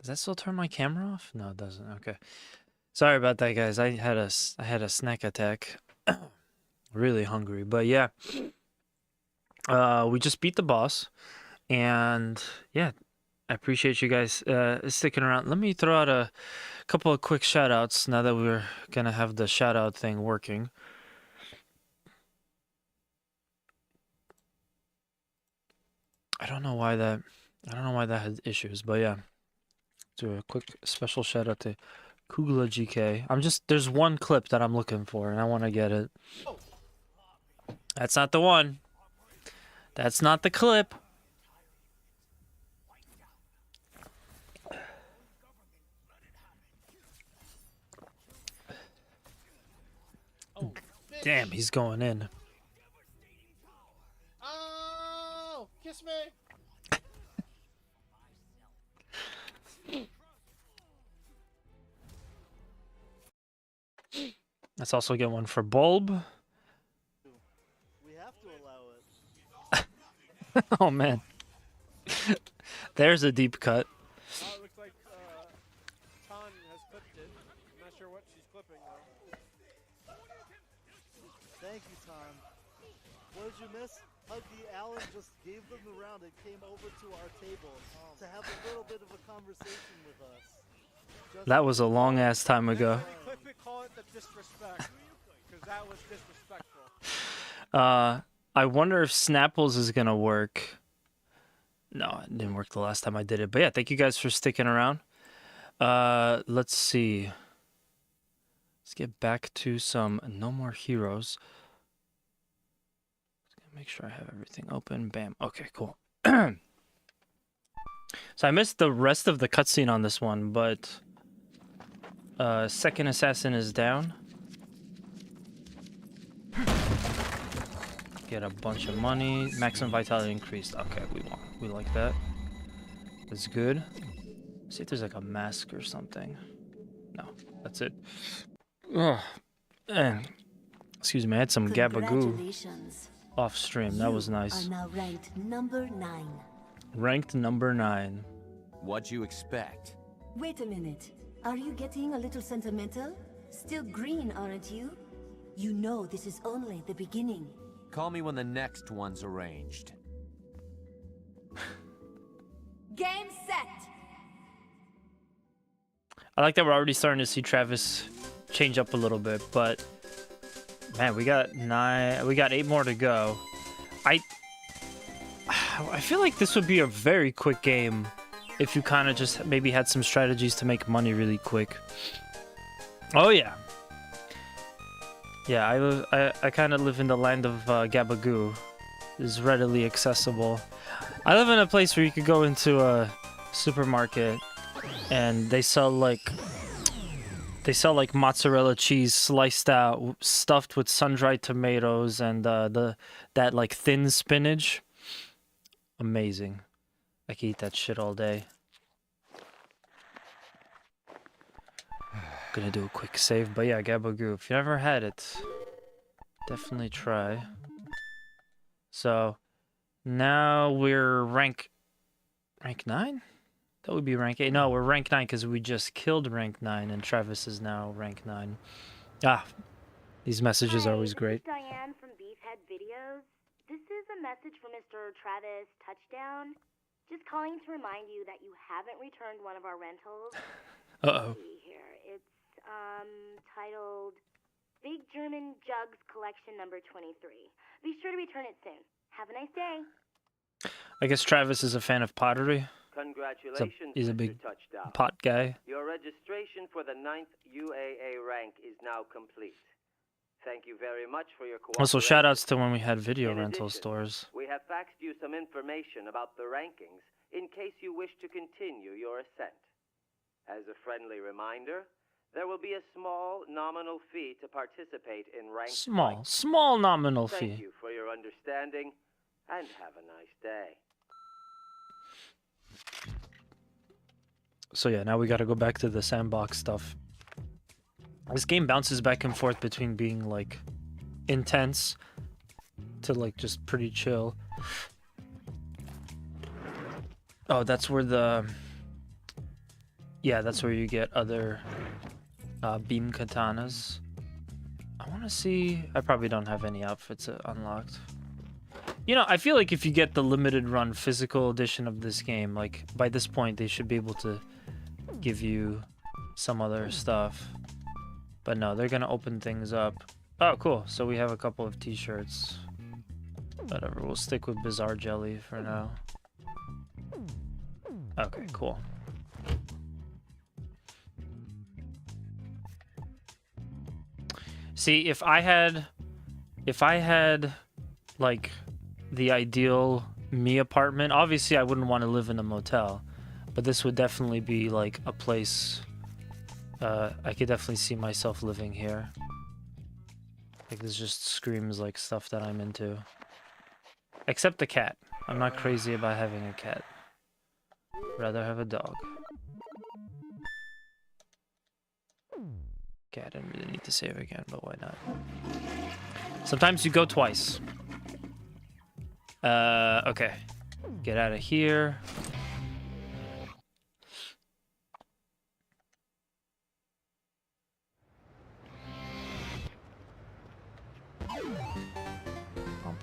Does that still turn my camera off? No, it doesn't. Okay. Sorry about that, guys. I had a snack attack. Really hungry, but yeah. We just beat the boss, and yeah, I appreciate you guys sticking around. Let me throw out a couple of quick shout outs now that we're gonna have the shout out thing working. I don't know why that had issues, but yeah. Do a quick special shout out to Kugla GK. There's one clip that I'm looking for and I want to get it. That's not the one. That's not the clip. Damn, he's going in.
Oh, kiss me.
Let's also get one for Bulb.
We have to allow it.
Oh man. There's a deep cut.
Oh, it looks like Tan has clipped it. I'm not sure what she's clipping though. Thank you, Tan. What did you miss? Huggy Allen just gave them the round and came over to our table to have a little bit of a conversation with us.
That was a long ass time ago.
Quickly call it the disrespect, because that was disrespectful.
I wonder if Snapples is gonna work. No, it didn't work the last time I did it. But yeah, thank you guys for sticking around. Let's see. Let's get back to some No More Heroes. Make sure I have everything open. Bam. Okay, cool. So I missed the rest of the cutscene on this one, but second assassin is down. Get a bunch of money. Maximum vitality increased. Okay, we like that. That's good. Let's see if there's like a mask or something. No, that's it. Ugh. Excuse me, I had some gabagoo
Congratulations.
off stream. That was
You
nice.
are now ranked number 9.
Ranked number 9.
What'd you expect?
Wait a minute. Are you getting a little sentimental? Still green, aren't you? You know this is only the beginning.
Call me when the next one's arranged.
Game set!
I like that we're already starting to see Travis change up a little bit, but man, we got 8 more to go. I feel like this would be a very quick game if you kind of just maybe had some strategies to make money really quick. Oh yeah. Yeah, I kind of live in the land of Gabagoo. It's readily accessible. I live in a place where you could go into a supermarket and they sell like mozzarella cheese sliced out, stuffed with sun-dried tomatoes and that like thin spinach. Amazing. I could eat that shit all day. Gonna do a quick save, but yeah, Gabagoo. If you never had it, definitely try. So now we're rank 9? That would be rank 8. No, we're rank 9 because we just killed rank 9 and Travis is now rank 9. Ah, these messages are always great.
This is Diane from Beefhead Videos. This is a message from Mr. Travis Touchdown. Just calling to remind you that you haven't returned one of our rentals.
Uh-oh.
Let's see here. It's titled Big German Jugs Collection number 23. Be sure to return it soon. Have a nice day.
I guess Travis is a fan of pottery.
Congratulations,
He's a
Mr.
big
Touchdown.
pot guy.
Your registration for the 9th UAA rank is now complete. Thank you very much for your cooperation.
Also, shout outs to when we had video
In
rental
addition,
stores.
We have faxed you some information about the rankings in case you wish to continue your ascent. As a friendly reminder, there will be a small nominal fee to participate in ranked fights.
Small nominal
Thank
fee.
you for your understanding, and have a nice day.
So yeah, now we gotta go back to the sandbox stuff. This game bounces back and forth between being like intense to like just pretty chill. Oh, that's where the yeah, that's where you get other beam katanas. I want to see. I probably don't have any outfits unlocked. You know, I feel like if you get the limited run physical edition of this game, like by this point they should be able to give you some other stuff. But no, they're gonna open things up. Oh, cool. So we have a couple of t-shirts. Whatever, we'll stick with Bizarre Jelly for now. Okay, cool. See, if I had like the ideal me apartment, obviously I wouldn't want to live in a motel, but this would definitely be like a place I could definitely see myself living here. Like this just screams like stuff that I'm into. Except the cat. I'm not crazy about having a cat. Rather have a dog. Okay, I didn't really need to save again, but why not? Sometimes you go twice. Okay. Get out of here.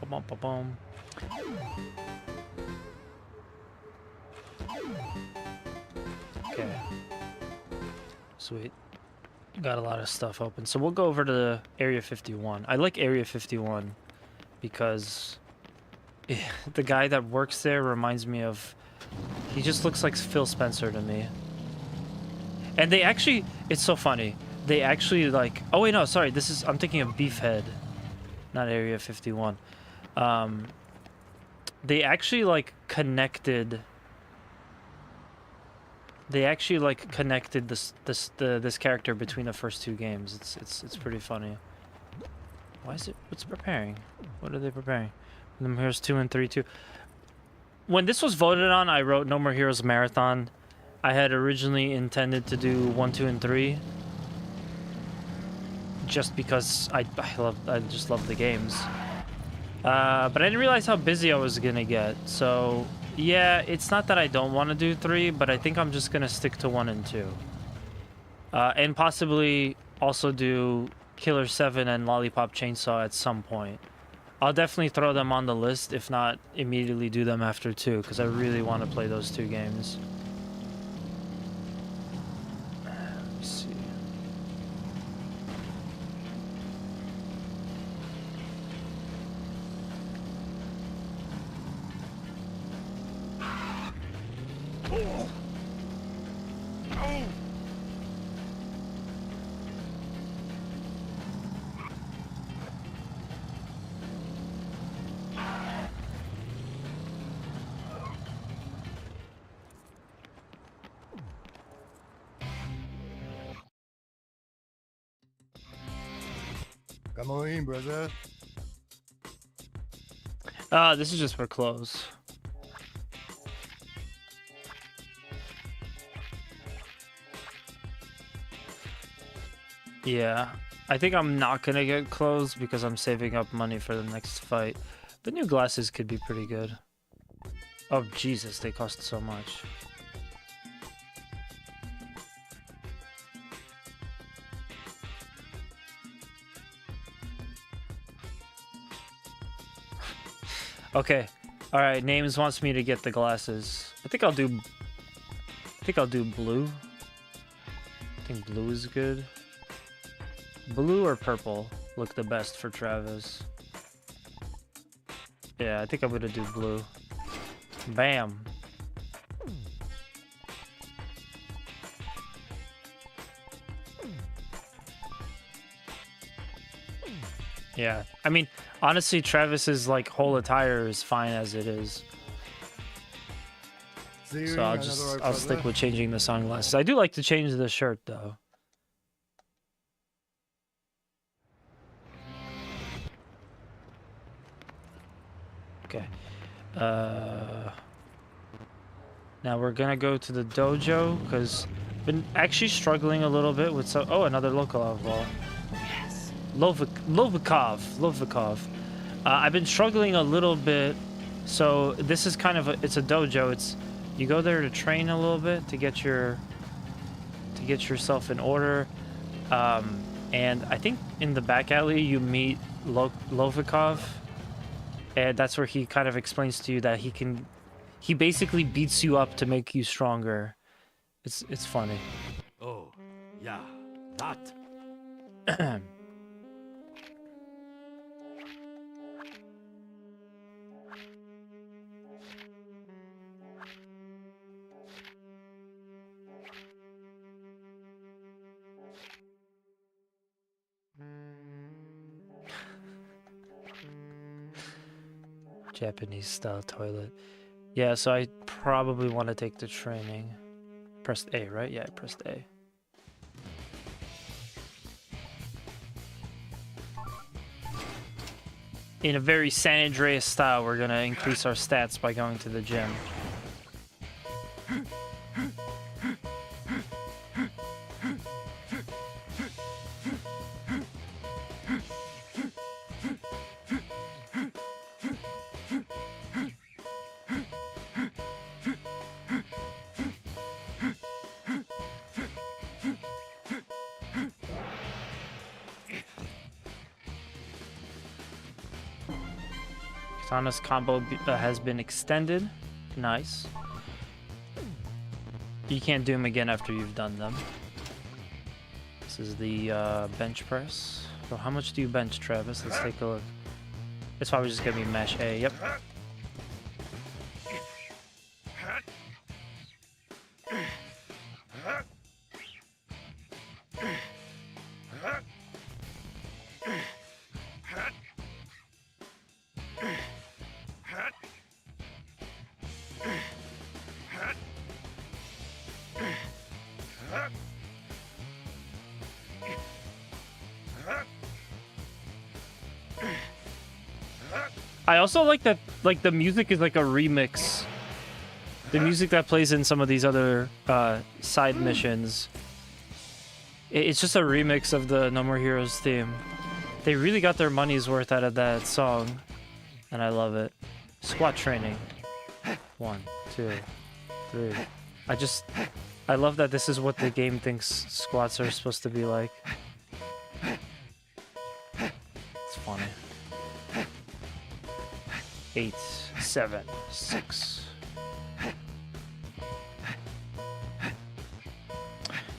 Bum, bum, bum. Okay. Sweet. Got a lot of stuff open. So we'll go over to the Area 51. I like Area 51 because the guy that works there reminds me of... He just looks like Phil Spencer to me. And they actually... It's so funny. They actually like... Oh wait, no, sorry. This is... I'm thinking of Beefhead. Not Area 51. They actually like connected... They actually like connected this character between the first two games. It's pretty funny. Why is it? What's preparing? What are they preparing? No More Heroes 2 and 3 too. When this was voted on, I wrote No More Heroes Marathon. I had originally intended to do 1, 2, and 3, just because I just love the games. But I didn't realize how busy I was gonna get. So yeah, it's not that I don't want to do 3, but I think I'm just gonna stick to 1 and 2, and possibly also do Killer 7 and Lollipop Chainsaw at some point. I'll definitely throw them on the list, if not immediately do them after 2, because I really want to play those 2 games. Let me see.
Come on in, brother.
This is just for clothes. Yeah, I think I'm not gonna get clothes because I'm saving up money for the next fight. The new glasses could be pretty good. Oh Jesus, they cost so much. Okay, all right. Names wants me to get the glasses. I think I'll do blue. I think blue is good. Blue or purple look the best for Travis. Yeah, I think I'm gonna do blue. Bam. Yeah, I mean, honestly, Travis's like whole attire is fine as it is. So I'll stick with changing the sunglasses. I do like to change the shirt though. Okay. Now we're gonna go to the dojo because I've been actually struggling a little bit with some. Oh, another local ball. Yes. Lovikov. I've been struggling a little bit. So this is kind of it's a dojo. You go there to train a little bit to get your to get yourself in order. And I think in the back alley you meet Lovikov, and that's where he kind of explains to you that he basically beats you up to make you stronger. It's funny.
Oh, yeah, that.
Japanese style toilet. Yeah, so I probably want to take the training. Pressed A, right? Yeah, I pressed A. In a very San Andreas style, we're gonna increase our stats by going to the gym. Katana's combo has been extended. Nice. You can't do them again after you've done them. This is the bench press. So how much do you bench, Travis? Let's take a look. It's probably just gonna be mash A. Yep. I also like that, like, the music is like a remix. The music that plays in some of these other side missions, it's just a remix of the No More Heroes theme. They really got their money's worth out of that song, and I love it. Squat training. 1, 2, 3. I love that this is what the game thinks squats are supposed to be like. It's funny. 8, 7, 6.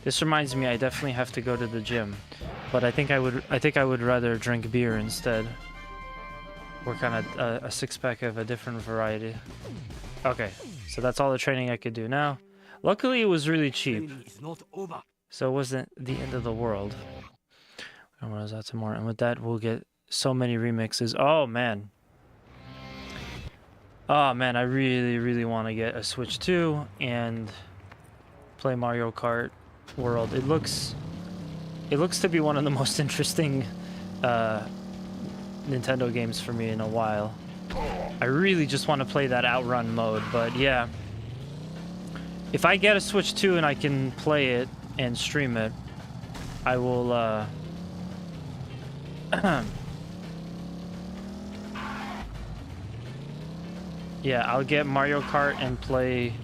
This reminds me, I definitely have to go to the gym, but I think I would rather drink beer instead. Work on a 6-pack of a different variety. Okay, so that's all the training I could do now. Luckily, it was really cheap, so it wasn't the end of the world. And what is that tomorrow? And with that, we'll get so many remixes. Oh man. Oh man, I really, really want to get a Switch 2 and play Mario Kart World. It looks to be one of the most interesting Nintendo games for me in a while. I really just want to play that outrun mode, but yeah. If I get a Switch 2 and I can play it and stream it, I will yeah, I'll get Mario Kart and play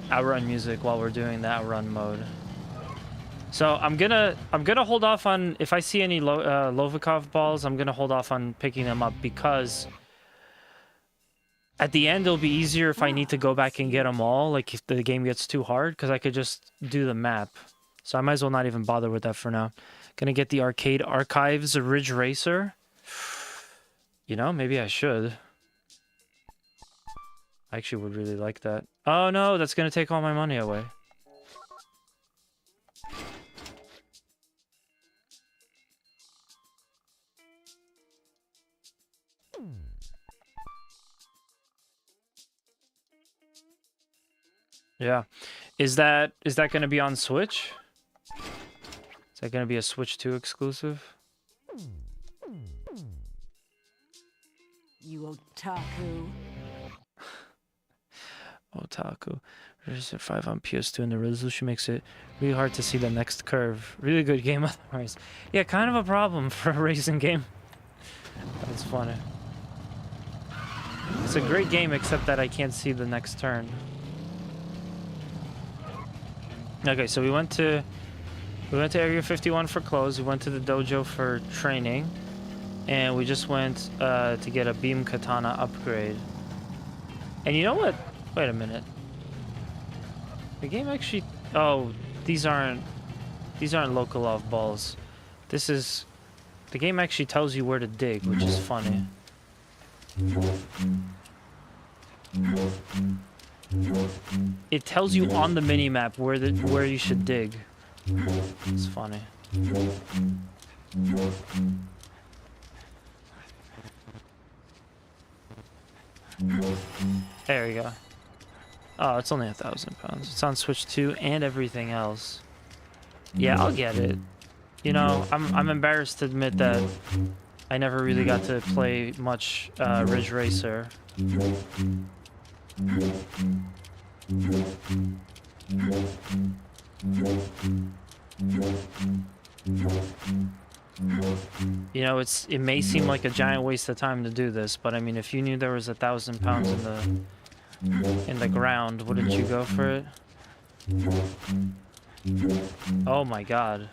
outrun music while we're doing the outrun mode. So I'm gonna hold off on, if I see any Lovikov balls, I'm gonna hold off on picking them up, because at the end it'll be easier if I need to go back and get them all, like if the game gets too hard, because I could just do the map. So I might as well not even bother with that for now. Gonna get the Arcade Archives Ridge Racer. You know, maybe I should. I actually would really like that. Oh no, that's gonna take all my money away. Yeah. Is that gonna be on Switch? Is that gonna be a Switch 2 exclusive?
You otaku.
Otaku. There's 5 on PS2 and the resolution makes it really hard to see the next curve. Really good game otherwise. Yeah, kind of a problem for a racing game. That's funny. It's a great game except that I can't see the next turn. Okay, so we went to Area 51 for clothes. We went to the dojo for training, and we just went to get a beam katana upgrade. And you know what? Wait a minute. The game actually. Oh, these aren't local off balls. This is. The game actually tells you where to dig, which is funny. It tells you on the minimap where you should dig. It's funny. There we go. Oh, it's only 1,000 pounds. It's on Switch 2 and everything else. Yeah, I'll get it. You know, I'm embarrassed to admit that I never really got to play much Ridge Racer. You know, it may seem like a giant waste of time to do this, but I mean, if you knew there was 1,000 pounds in the ground, wouldn't you go for it? Oh my god.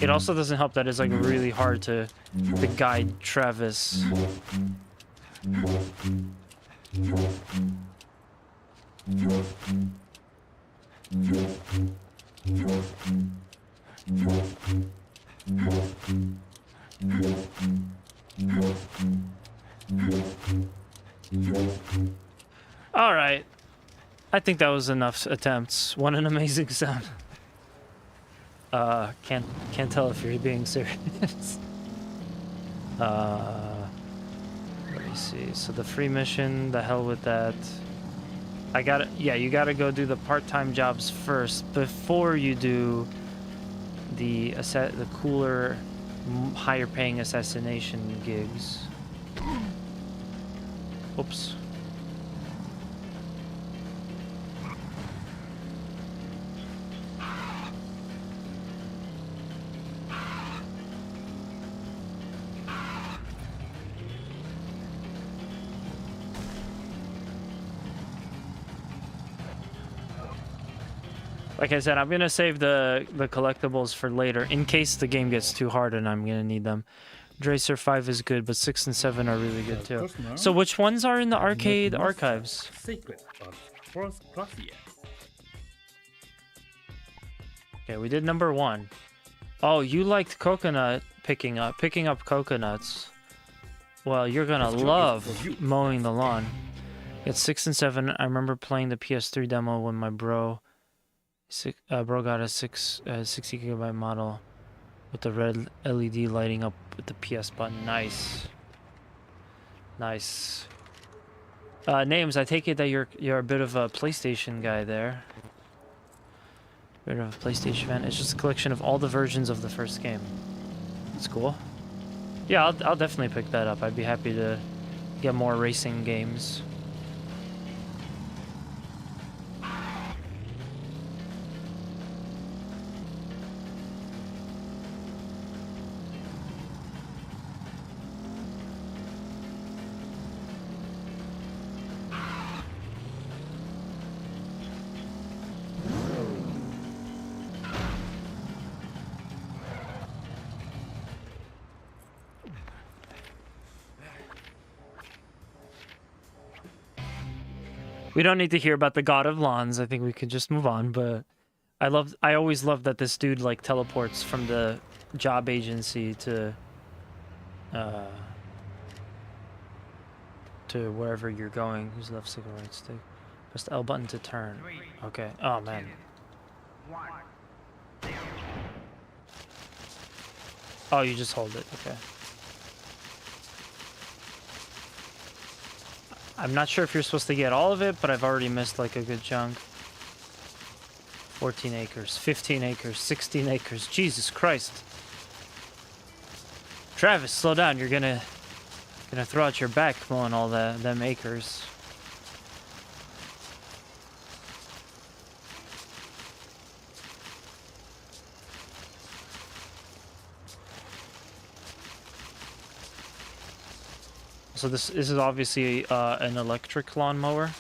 It also doesn't help that it's like really hard to guide Travis. All right. I think that was enough attempts. What an amazing sound. Can't tell if you're being serious. Let me see. So the free mission, the hell with that. Yeah, you gotta go do the part-time jobs first before you do the cooler, higher paying assassination gigs. Oops. Like I said, I'm gonna save the collectibles for later in case the game gets too hard and I'm gonna need them. Dracer 5 is good, but 6 and 7 are really good too. So which ones are in the arcade archives? Okay, we did number 1. Oh, you liked coconut picking up coconuts. Well, you're gonna love mowing the lawn. It's 6 and 7. I remember playing the PS3 demo when my bro got a 60 gigabyte model with the red LED lighting up with the PS button. Nice. Nice. Names, I take it that you're a bit of a PlayStation guy there. Bit of a PlayStation fan. It's just a collection of all the versions of the first game. That's cool. Yeah, I'll definitely pick that up. I'd be happy to get more racing games. We don't need to hear about the God of Lawns. I think we could just move on, but I always loved that this dude like teleports from the job agency to wherever you're going. Who's left stick or right stick? Press the L button to turn. Okay. Oh man. Oh, you just hold it. Okay. I'm not sure if you're supposed to get all of it, but I've already missed like a good chunk. 14 acres, 15 acres, 16 acres. Jesus Christ. Travis, slow down. You're gonna throw out your back mowing all them acres. Also, this is obviously an electric lawnmower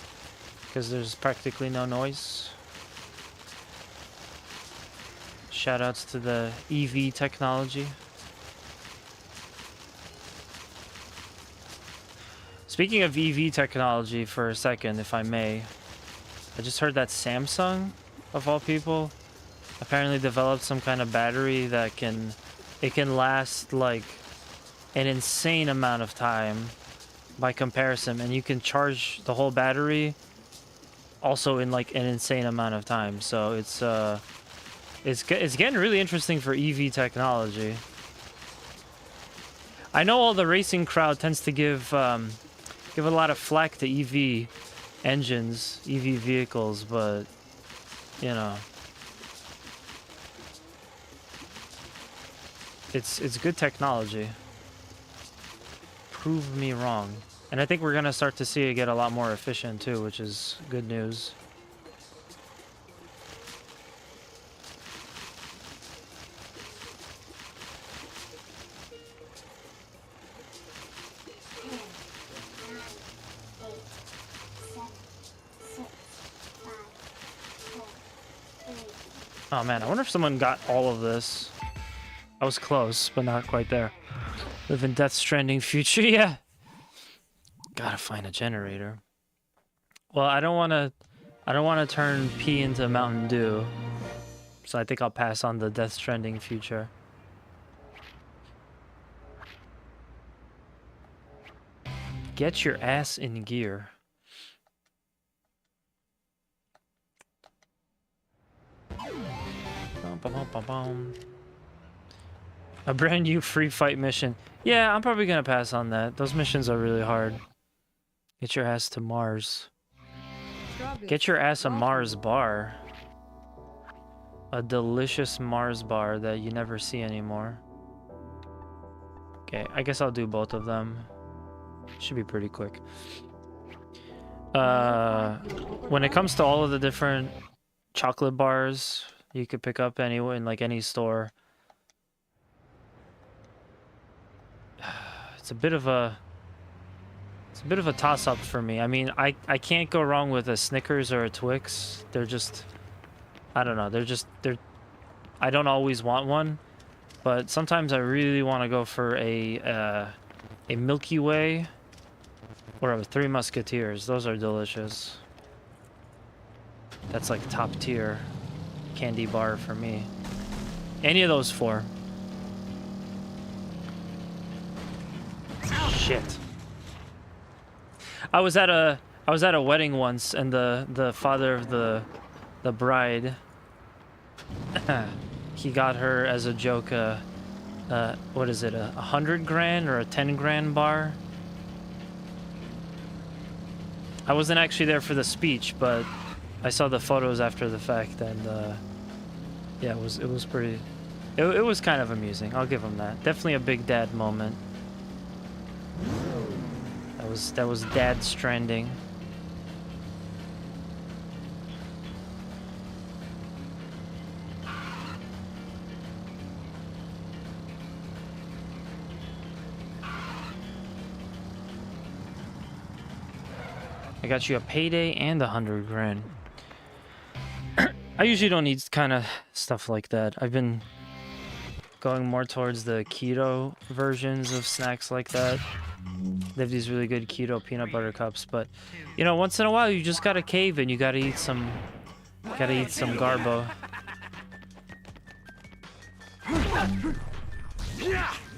because there's practically no noise. Shoutouts to the EV technology. Speaking of EV technology for a second, if I may, I just heard that Samsung, of all people, apparently developed some kind of battery that can last like an insane amount of time by comparison, and you can charge the whole battery also in like an insane amount of time. So it's getting really interesting for EV technology. I know all the racing crowd tends to give a lot of flack to EV engines, EV vehicles, but you know, it's good technology. Prove me wrong. And I think we're gonna start to see it get a lot more efficient too, which is good news. Oh man, I wonder if someone got all of this. I was close, but not quite there. Live in Death Stranding future, yeah. Gotta find a generator. Well, I don't wanna turn pee into Mountain Dew. So I think I'll pass on the Death Stranding future. Get your ass in gear. A brand new free fight mission. Yeah, I'm probably gonna pass on that. Those missions are really hard. Get your ass to Mars. Get your ass a Mars bar. A delicious Mars bar that you never see anymore. Okay, I guess I'll do both of them. Should be pretty quick. When it comes to all of the different chocolate bars you could pick up anywhere in like any store, it's a bit of a toss-up for me. I mean, I can't go wrong with a Snickers or a Twix. They're just, I don't know, they're I don't always want one, but sometimes I really want to go for a Milky Way or a Three Musketeers. Those are delicious. That's like top tier candy bar for me. Any of those four. Shit. I was at a wedding once, and the father of the bride, he got her as a joke what is it, a 100 grand or a 10 grand bar? I wasn't actually there for the speech, but I saw the photos after the fact, and yeah, it was pretty. It was kind of amusing. I'll give him that. Definitely a big dad moment. That was Dad Stranding. I got you a payday and 100 grand. I usually don't need kind of stuff like that. I've been going more towards the keto versions of snacks like that. They have these really good keto peanut butter cups, but you know, once in a while you just gotta cave and you gotta eat some garbo.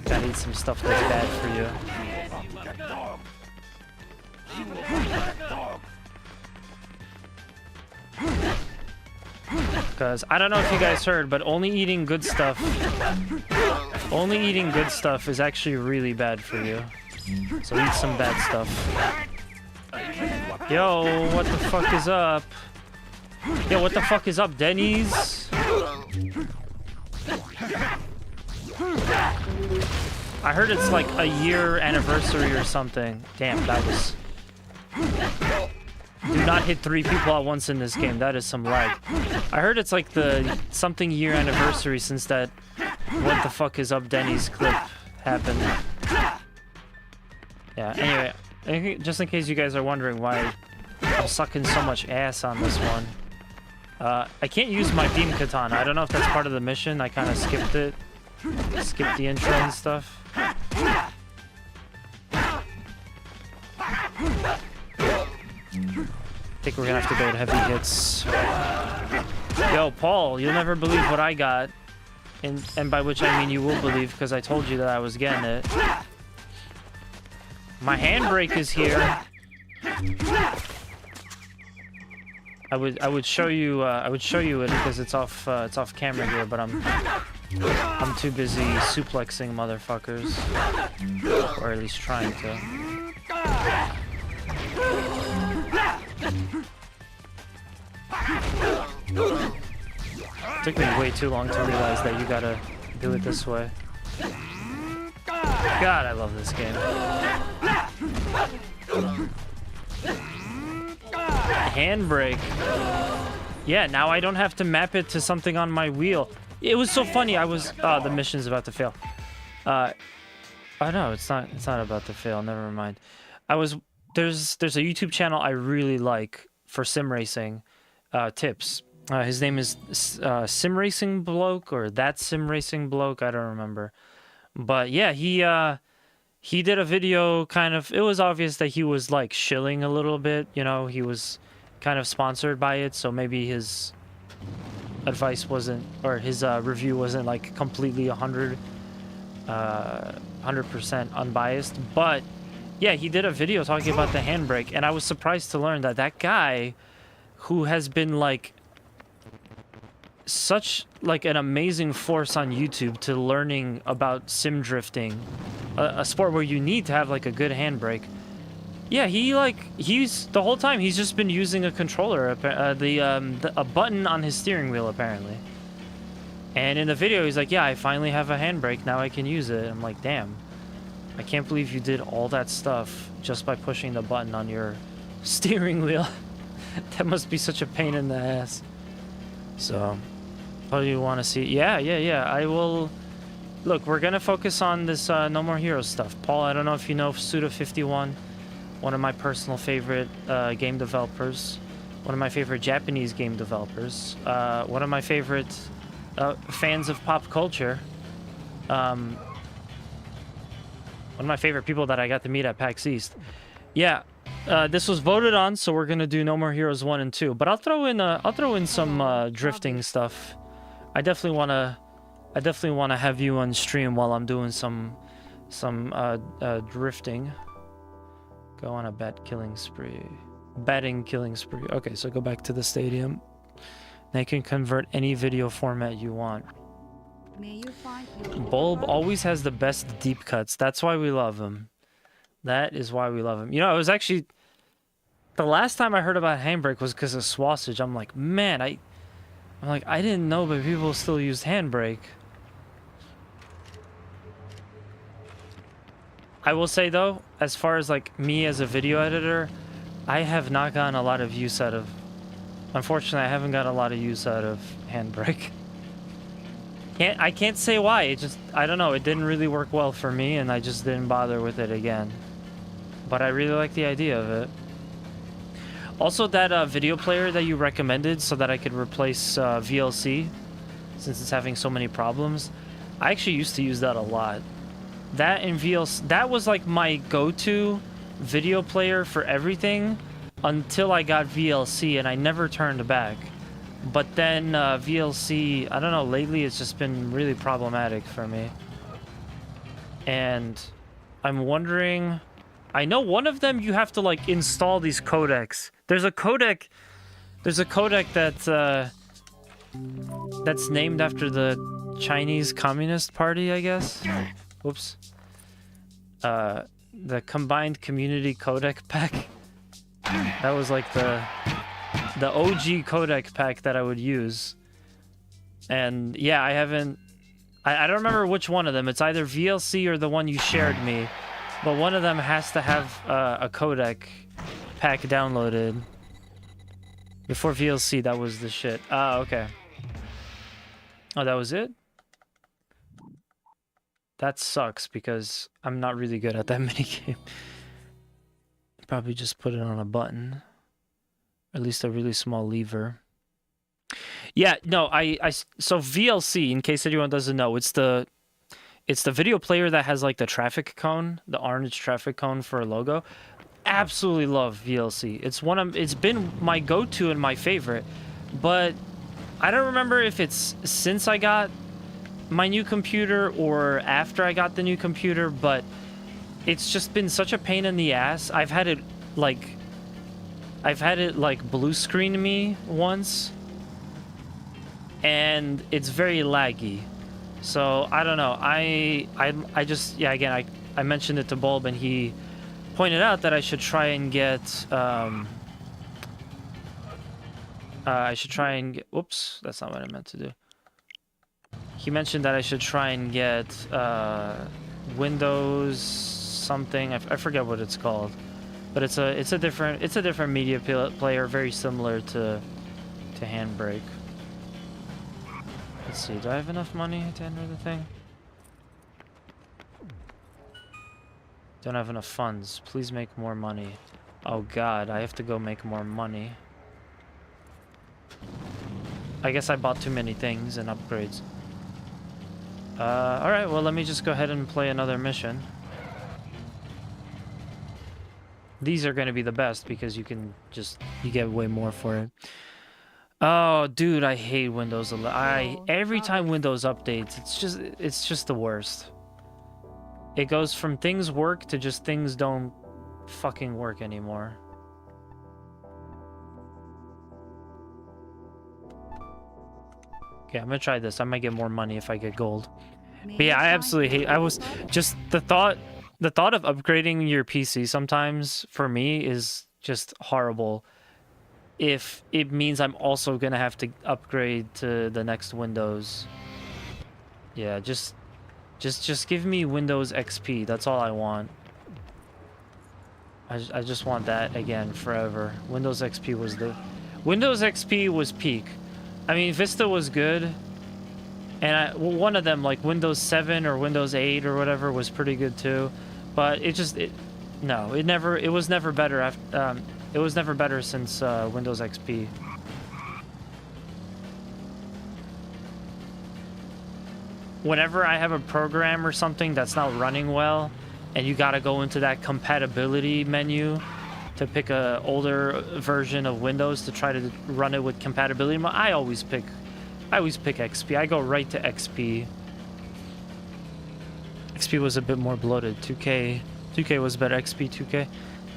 Gotta eat some stuff that's bad for you. Because I don't know if you guys heard, but only eating good stuff is actually really bad for you. So eat some bad stuff. Yo, what the fuck is up? Yo, what the fuck is up, Denny's? I heard it's like a year anniversary or something. Damn, that was... Do not hit 3 people at once in this game. That is some lag. I heard it's like the something year anniversary since that what the fuck is up Denny's clip happened. Yeah, anyway, just in case you guys are wondering why I'm sucking so much ass on this one. I can't use my beam katana. I don't know if that's part of the mission. I kind of skipped it. Skipped the intro and stuff. I think we're gonna have to go to heavy hits. Yo, Paul, you'll never believe what I got. And by which I mean you will believe, because I told you that I was getting it. My handbrake is here. I would show you it because it's off camera here, but I'm too busy suplexing motherfuckers, or at least trying to. Took me way too long to realize that you gotta do it this way. God, I love this game. Handbrake. Yeah, now I don't have to map it to something on my wheel. It was so funny. I was the mission's about to fail. Oh no, it's not about to fail. Never mind. There's a YouTube channel I really like for sim racing tips. His name is Sim Racing Bloke, or That Sim Racing Bloke. I don't remember. But yeah, he did a video kind of, it was obvious that he was like shilling a little bit, you know, he was kind of sponsored by it, so maybe his advice wasn't, or his review wasn't like completely 100% unbiased. But yeah, he did a video talking about the handbrake, and I was surprised to learn that that guy, who has been like such like an amazing force on YouTube to learning about sim drifting, a sport where you need to have like a good handbrake. Yeah, he's the whole time he's just been using a controller, a button on his steering wheel apparently. And in the video he's like, yeah, I finally have a handbrake, now I can use it. I'm like, damn, I can't believe you did all that stuff just by pushing the button on your steering wheel. That must be such a pain in the ass. So, oh, you want to see? Yeah. I will. Look, we're gonna focus on this No More Heroes stuff. Paul, I don't know if you know Suda51, one of my personal favorite game developers, one of my favorite Japanese game developers, one of my favorite fans of pop culture, one of my favorite people that I got to meet at PAX East. Yeah. This was voted on, so we're gonna do No More Heroes 1 and 2. But I'll throw in some drifting stuff. I definitely wanna have you on stream while I'm doing some drifting. Go on a batting killing spree. Okay, so go back to the stadium. Now you can convert any video format you want. Bulb always has the best deep cuts. That's why we love him. That is why we love him. You know, it was actually the last time I heard about handbrake was because of Swassage. I'm like, man, I didn't know, but people still used handbrake. I will say though, as far as like me as a video editor, I have not gotten a lot of use out of. Unfortunately, I haven't got a lot of use out of handbrake. I can't say why. It just, I don't know. It didn't really work well for me, and I just didn't bother with it again. But I really like the idea of it. Also, that video player that you recommended so that I could replace VLC, since it's having so many problems, I actually used to use that a lot. That and VLC, that was like my go-to video player for everything until I got VLC, and I never turned back. But then VLC, I don't know, lately it's just been really problematic for me. And I'm wondering, I know one of them you have to like install these codecs. There's a codec that's named after the Chinese Communist Party, I guess. Whoops. The Combined Community Codec Pack. That was like the OG codec pack that I would use. And yeah, I don't remember which one of them. It's either VLC or the one you shared me, but one of them has to have a codec pack downloaded. Before VLC, that was the shit. Ah, okay. Oh, that was it? That sucks because I'm not really good at that minigame. Probably just put it on a button. At least a really small lever. Yeah, no, so VLC, in case anyone doesn't know, it's the video player that has like the traffic cone, the orange traffic cone for a logo. Absolutely love VLC. It's been my go-to and my favorite, but I don't remember if it's since I got my new computer or after I got the new computer, but it's just been such a pain in the ass. I've had it like blue screen me once, and it's very laggy. So I don't know. I just, yeah, again, I mentioned it to Bulb, and he pointed out that I should try and get whoops, that's not what I meant to do. He mentioned that I should try and get Windows something. I forget what it's called, but it's a different media player, very similar to Handbrake. Let's see, do I have enough money to enter the thing? Don't have enough funds. Please make more money. Oh god, I have to go make more money. I guess I bought too many things and upgrades. Alright, well, let me just go ahead and play another mission. These are going to be the best because you get way more for it. Oh, dude, I hate Windows 11. Every time Windows updates, it's just the worst. It goes from things work to just things don't fucking work anymore. Okay, I'm gonna try this. I might get more money if I get gold. But yeah, I absolutely hate. I was just the thought of upgrading your PC sometimes for me is just horrible. If it means I'm also gonna have to upgrade to the next Windows. Yeah, just give me Windows XP. That's all I want. I just want that again forever. Windows XP was peak. I mean, Vista was good, and one of them, like Windows 7 or Windows 8 or whatever, was pretty good too. But it was never better after. It was never better since Windows XP. Whenever I have a program or something that's not running well, and you gotta go into that compatibility menu to pick a older version of Windows to try to run it with compatibility, I always pick XP. I go right to XP. XP was a bit more bloated. 2K was better. XP 2K.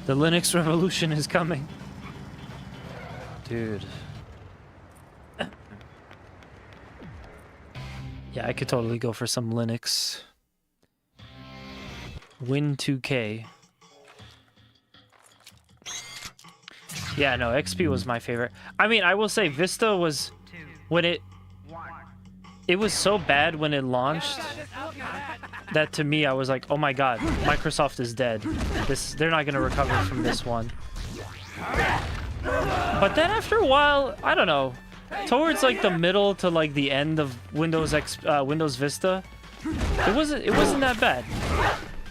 The Linux revolution is coming. Dude. Yeah, I could totally go for some Linux. Win 2K. Yeah, no, XP was my favorite. I mean, I will say Vista was when it was so bad when it launched that to me I was like, "Oh my god, Microsoft is dead. They're not going to recover from this one." But then after a while, I don't know, towards like the middle to like the end of Windows Vista, it wasn't that bad.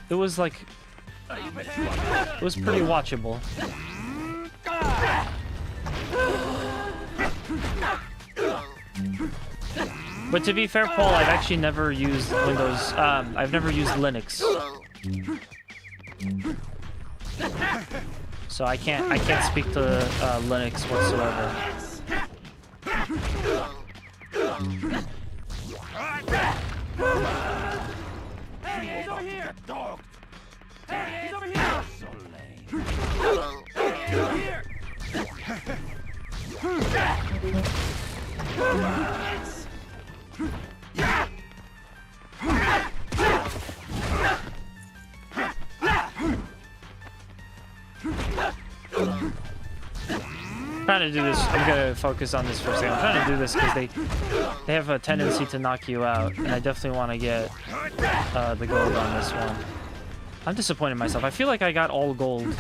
It was like it was pretty watchable. But to be fair, Paul, I've actually never used Windows. I've never used Linux, so I can't speak to Linux whatsoever.
Hey, he's over here! Dog! Hey, he's over here! So lame. Hey, he's over here!
I'm trying to do this. I'm gonna focus on this for a second. I'm trying to do this because they have a tendency to knock you out, and I definitely want to get the gold on this one. I'm disappointed in myself. I feel like I got all gold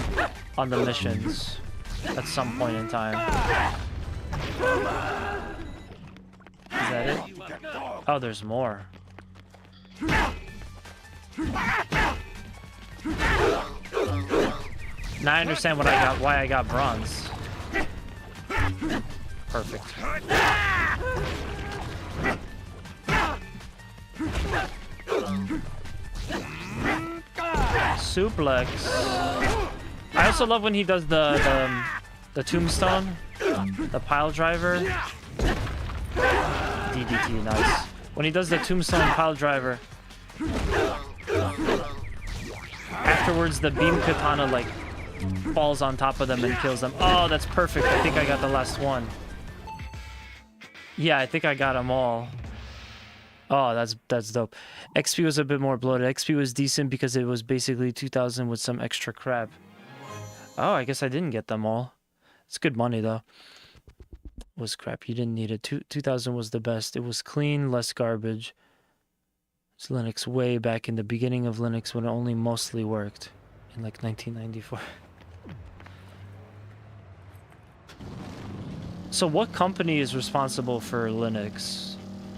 on the missions at some point in time. Is that it? Oh, there's more. Now I understand what why I got bronze. Perfect. Suplex. I also love when he does the tombstone, the pile driver. DDT, nice. When he does the tombstone pile driver. Afterwards, the beam katana like falls on top of them and kills them. Oh, that's perfect. I think I got the last one. Yeah, I think I got them all. Oh, that's dope. XP was a bit more bloated. XP was decent because it was basically 2,000 with some extra crap. Oh, I guess I didn't get them all. It's good money though. It was crap. You didn't need it. 2,000 was the best. It was clean, less garbage. It's Linux way back in the beginning of Linux when it only mostly worked in like 1994. So what company is responsible for Linux?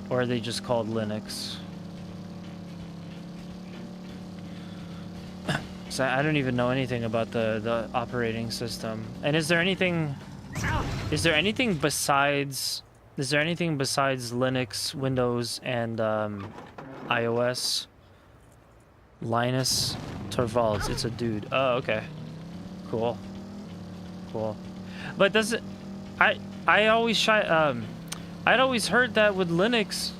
Or are they just called Linux? So I don't even know anything about the operating system. And is there anything besides Linux, Windows, and iOS? Linus Torvalds, it's a dude. Oh, okay. Cool. Cool. But does it... I always I'd always heard that with Linux,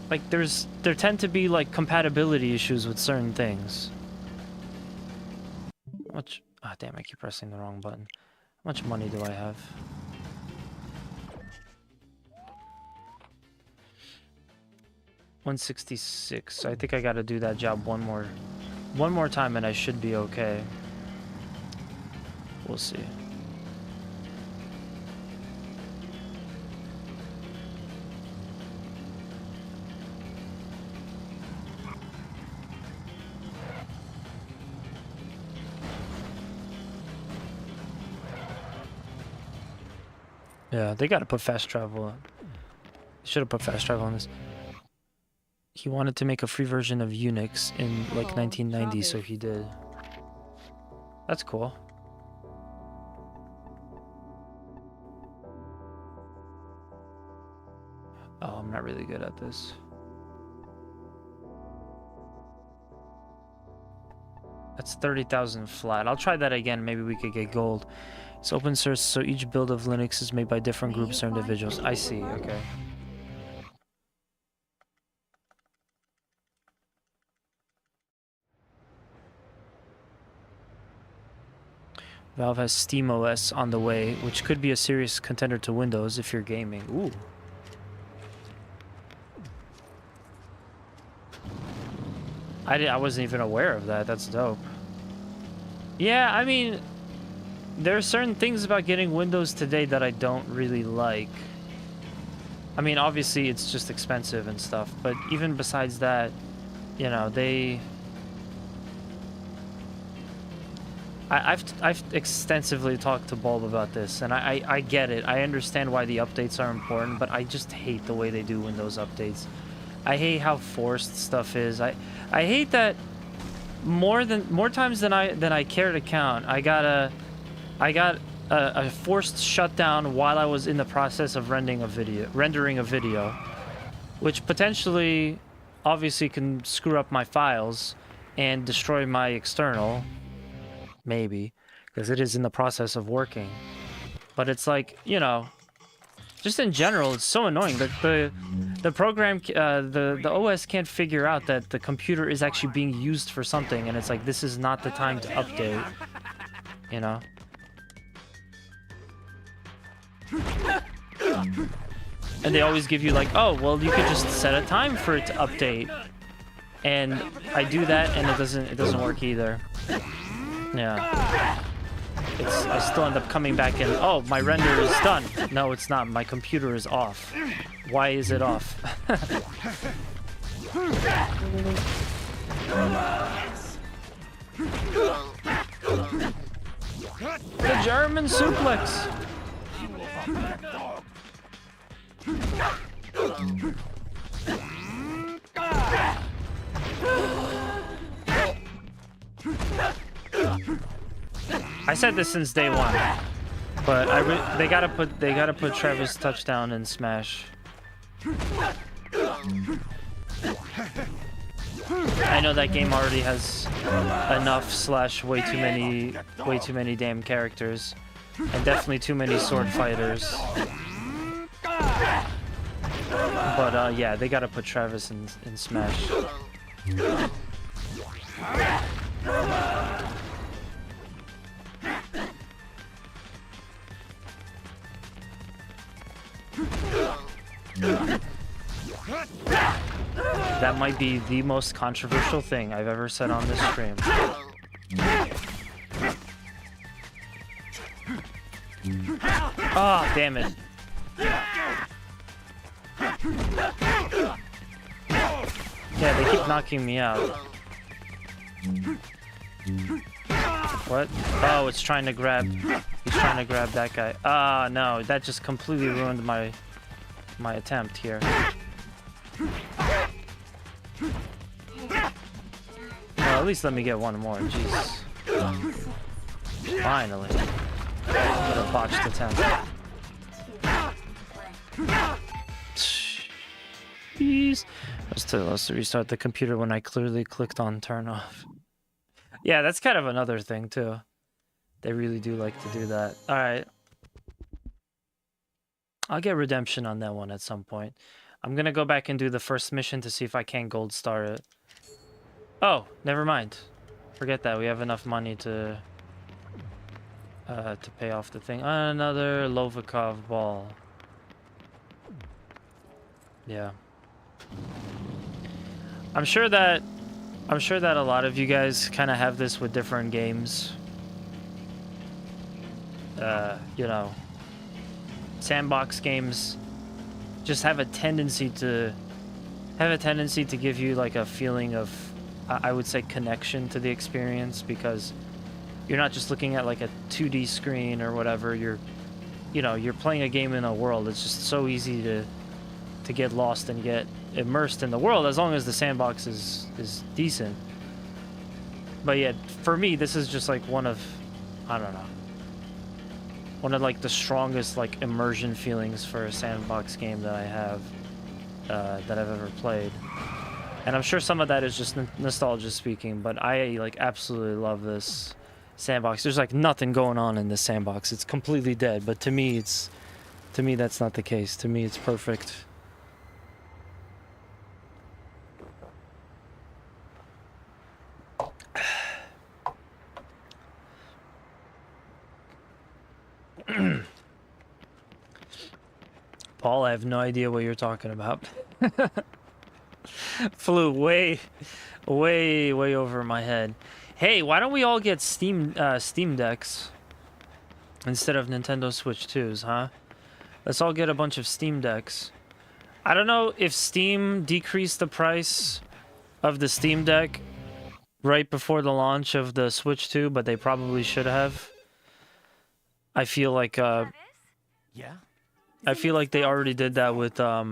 like there tend to be like compatibility issues with certain things. How much? Ah, damn! I keep pressing the wrong button. How much money do I have? $166. I think I got to do that job one more time, and I should be okay. We'll see. Yeah, they gotta put fast travel. Should have put fast travel on this. He wanted to make a free version of Unix in like 1990, so he did. That's cool. Oh, I'm not really good at this. That's 30,000 flat. I'll try that again. Maybe we could get gold. It's open source, so each build of Linux is made by different groups or individuals. I see, okay. Valve has SteamOS on the way, which could be a serious contender to Windows if you're gaming. Ooh. I wasn't even aware of that. That's dope. Yeah, I mean, there are certain things about getting Windows today that I don't really like. I mean, obviously, it's just expensive and stuff, but even besides that, you know, I've extensively talked to Bulb about this, and I get it. I understand why the updates are important, but I just hate the way they do Windows updates. I hate how forced stuff is. I hate that more times than I care to count. I got a forced shutdown while I was in the process of rendering a video, which potentially, obviously, can screw up my files and destroy my external. Maybe, because it is in the process of working. But it's like, you know, just in general, it's so annoying that the program, the OS can't figure out that the computer is actually being used for something, and it's like, this is not the time to update, you know? And they always give you like, oh, well, you could just set a time for it to update. And I do that, and it doesn't work either. Yeah. I still end up coming back and, oh, my render is done. No, it's not. My computer is off. Why is it off? The German suplex. I said this since day one, but they gotta put Travis touchdown in Smash. I know that game already has enough / way too many damn characters, and definitely too many sword fighters. But yeah, they gotta put Travis in Smash. That might be the most controversial thing I've ever said on this stream. Oh, damn it. Yeah, they keep knocking me out. What? Oh, it's trying to grab... He's trying to grab that guy. Ah, no, that just completely ruined my attempt here. Well, at least let me get one more. Jeez. Finally. What a botched attempt. Jeez. Let's restart the computer when I clearly clicked on turn off. Yeah, that's kind of another thing too. They really do like to do that. All right. I'll get redemption on that one at some point. I'm gonna go back and do the first mission to see if I can gold star it. Oh, never mind. Forget that. We have enough money to pay off the thing. Another Lovikov ball. Yeah. I'm sure that a lot of you guys kind of have this with different games. You know, sandbox games just have a tendency to give you like a feeling of, I would say, connection to the experience, because you're not just looking at like a 2D screen or whatever. You're playing a game in a world. It's just so easy to get lost and get immersed in the world, as long as the sandbox is decent. But yeah, for me, this is just like one of like the strongest like immersion feelings for a sandbox game that I have, that I've ever played. And I'm sure some of that is just nostalgia speaking, but I like absolutely love this sandbox. There's like nothing going on in this sandbox. It's completely dead, but to me that's not the case. To me it's perfect. Paul, I have no idea what you're talking about. Flew way over my head. Hey, why don't we all get Steam Decks instead of Nintendo Switch 2s, huh? Let's all get a bunch of Steam Decks. I don't know if Steam decreased the price of the Steam Deck right before the launch of the Switch 2, but they probably should have. I feel like
Yeah?
I feel like they already did that with
Wait a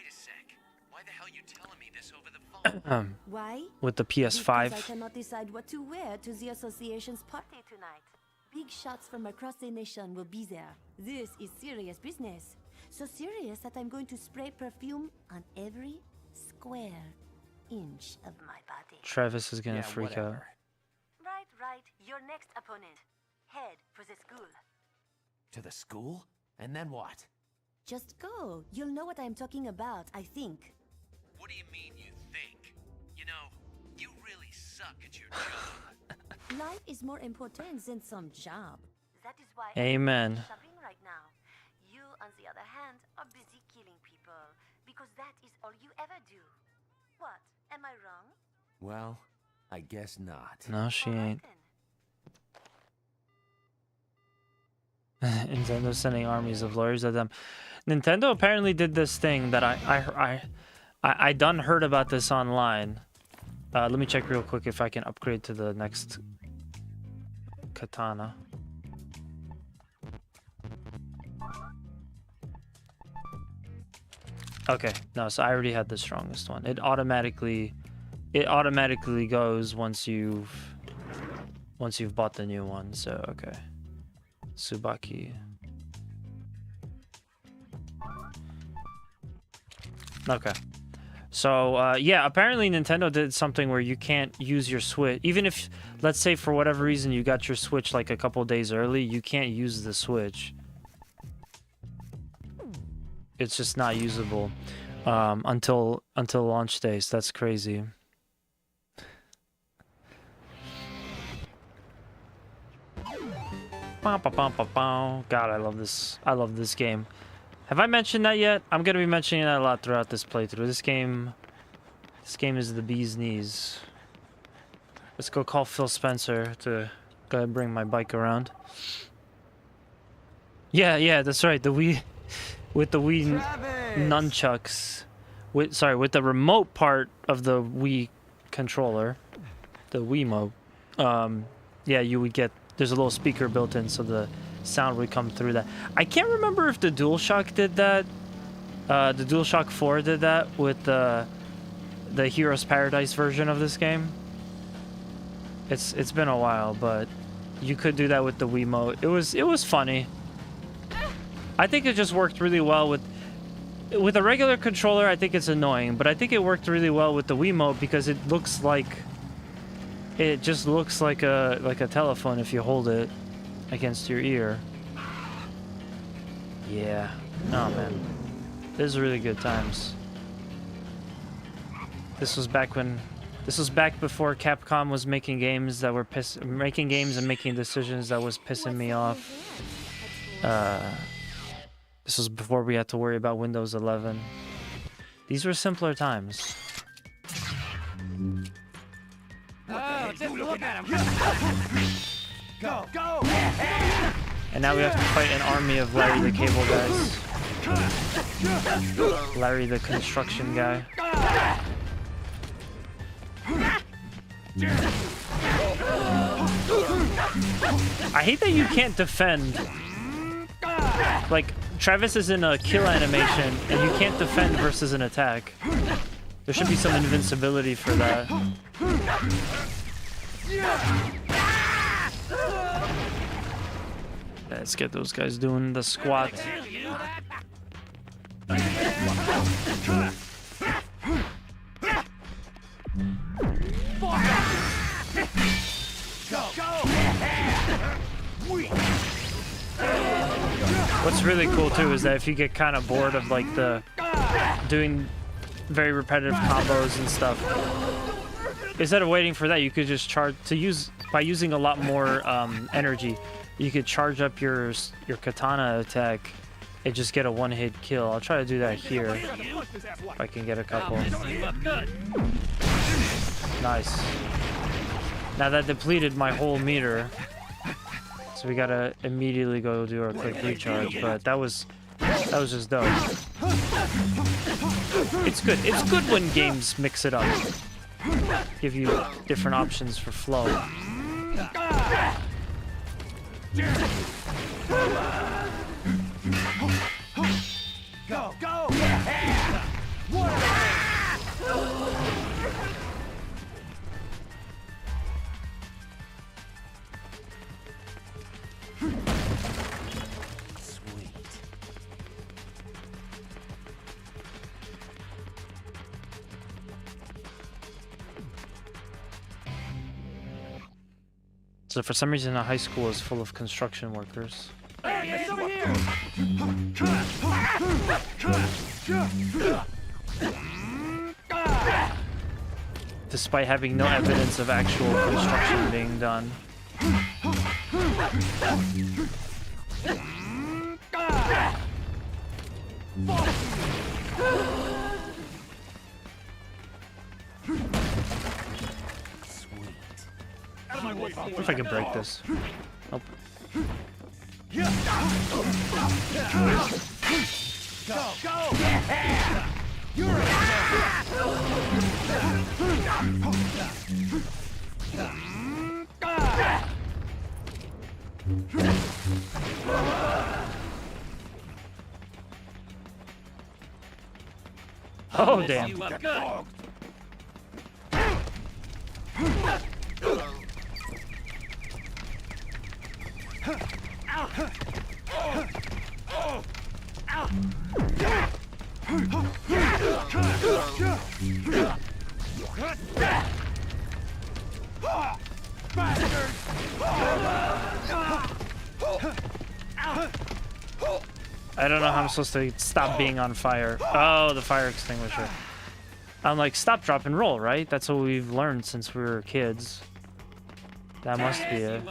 sec. Why the hell are you telling me this over the phone?
Why?
with the
Because
PS5.
I cannot decide what to wear to the association's party tonight. Big shots from across the nation will be there. This is serious business. So serious that I'm going to spray perfume on every square inch of my body.
Travis is gonna freak out.
Right. Your next opponent. Head for the school.
To the school? And then what?
Just go. You'll know what I'm talking about, I think.
What do you mean you think? You know, you really suck at your job.
Life is more important than some job.
That is why
Amen.
I'm shopping right now. You, on the other hand, are busy killing people because that is all you ever do. What? Am I wrong?
Well, I guess not.
No, she
All right
ain't.
then.
Nintendo's sending armies of lawyers at them. Nintendo apparently did this thing that I done heard about this online. Let me check real quick if I can upgrade to the next katana. Okay, no, so I already had the strongest one. It automatically goes once you've once you've bought the new one. So okay, Tsubaki. Okay. So yeah, apparently Nintendo did something where you can't use your Switch, even if, let's say for whatever reason you got your Switch like a couple days early, you can't use the Switch. It's just not usable until launch days. That's crazy. God, I love this. I love this game. Have I mentioned that yet? I'm gonna be mentioning that a lot throughout this playthrough. This game is the bee's knees. Let's go call Phil Spencer to go ahead and bring my bike around. Yeah, that's right. The Wii, with the Wii nunchucks, with the remote part of the Wii controller, the Wiimote. Yeah, you would get. There's a little speaker built in, so the sound would come through that. I can't remember if the DualShock did that. The DualShock 4 did that with the Heroes Paradise version of this game. It's been a while, but you could do that with the Wiimote. It was funny. I think it just worked really well with a regular controller. I think it's annoying, but I think it worked really well with the Wiimote because it just looks like a telephone if you hold it against your ear. Yeah. Oh man, this is really good times. This was back before Capcom was making games that were making decisions that was pissing me off. This was before we had to worry about Windows 11. These were simpler times.
Oh, just look at him. Go, go.
And now we have to fight an army of Larry the Cable guys. Larry the construction guy. I hate that you can't defend. Like, Travis is in a kill animation, and you can't defend versus an attack. There should be some invincibility for that. Let's get those guys doing the squat. What's really cool too is that if you get kind of bored of like doing very repetitive combos and stuff, instead of waiting for that, you could just by using a lot more energy. You could charge up your katana attack and just get a one-hit kill. I'll try to do that here if I can get a couple. Nice. Now that depleted my whole meter, so we gotta immediately go do our quick recharge. But that was just dope. It's good. It's good when games mix it up, give you different options for flow.
Go, go.
So for some reason, a high school is full of construction workers.
Hey, it's over here.
Despite having no evidence of actual construction being done. What if I could break this? Nope.
Go, go. You're
Oh, damn. I don't know how I'm supposed to stop being on fire. Oh, the fire extinguisher. I'm like, stop, drop, and roll, right? That's what we've learned since we were kids. That must be it.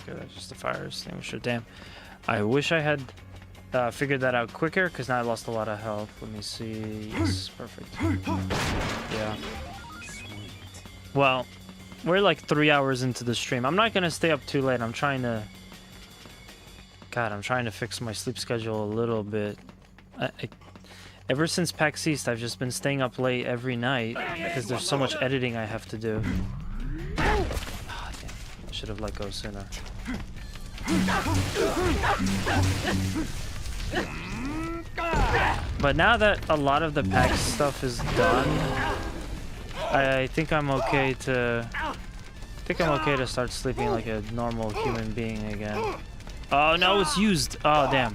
Okay, that's just the fire extinguisher. Damn. I wish I had figured that out quicker, because now I lost a lot of health. Let me see. Yes, perfect. Yeah. Well, we're like 3 hours into the stream. I'm not going to stay up too late. I'm trying to... God, I'm trying to fix my sleep schedule a little bit. Ever since PAX East, I've just been staying up late every night because there's so much editing I have to do. Oh, damn. I should have let go sooner. But now that a lot of the PAX stuff is done, I think I'm okay to... start sleeping like a normal human being again. Oh no, it's used. Oh damn.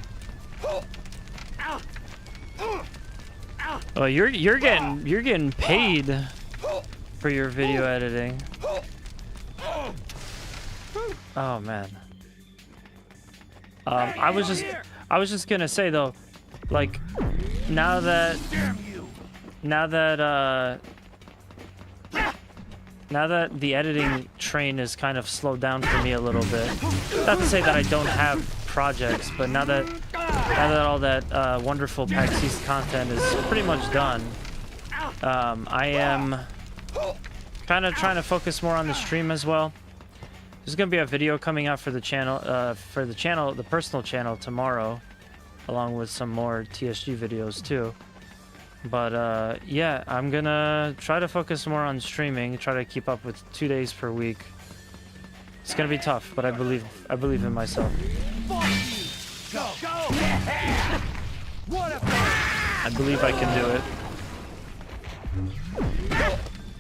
Oh, you're getting paid for your video editing. Oh man. I was just gonna say though, like now that the editing train is kind of slowed down for me a little bit. Not to say that I don't have projects, but now that all that wonderful PAX East content is pretty much done, I am kind of trying to focus more on the stream as well. There's gonna be a video coming out for the channel, the personal channel tomorrow, along with some more TSG videos too. But yeah, I'm gonna try to focus more on streaming, try to keep up with 2 days per week. It's gonna be tough, but I believe in myself. I believe I can do it.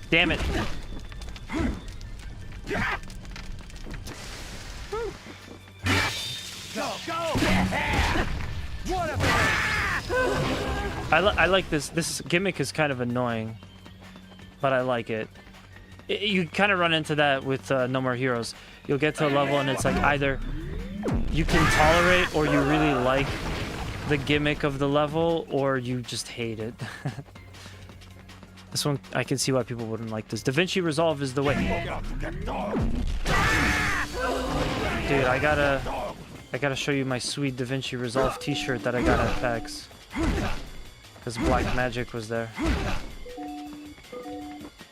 Damn it. I like this. This gimmick is kind of annoying, but I like it. You kind of run into that with No More Heroes. You'll get to a level and it's like either you can tolerate or you really like the gimmick of the level, or you just hate it. This one, I can see why people wouldn't like this. DaVinci Resolve is the way. Dude, I gotta show you my sweet DaVinci Resolve t-shirt that I got at PAX. Because Black Magic was there.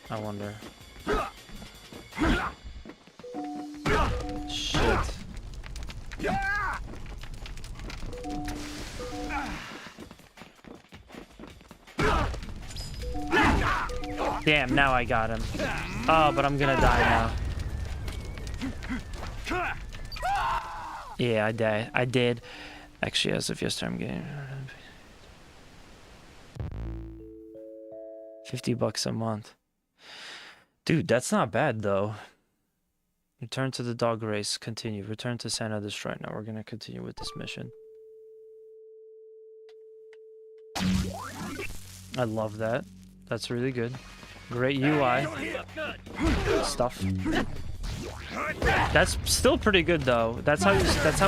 I wonder. Shit. Damn, now I got him. Oh, but I'm gonna die now. Yeah, I did. Actually, as of yesterday, I'm getting... $50 a month. Dude, that's not bad, though. Return to the dog race. Continue. Return to Santa Destroy. Now we're gonna continue with this mission. I love that. That's really good. Great UI stuff. That's still pretty good though. That's how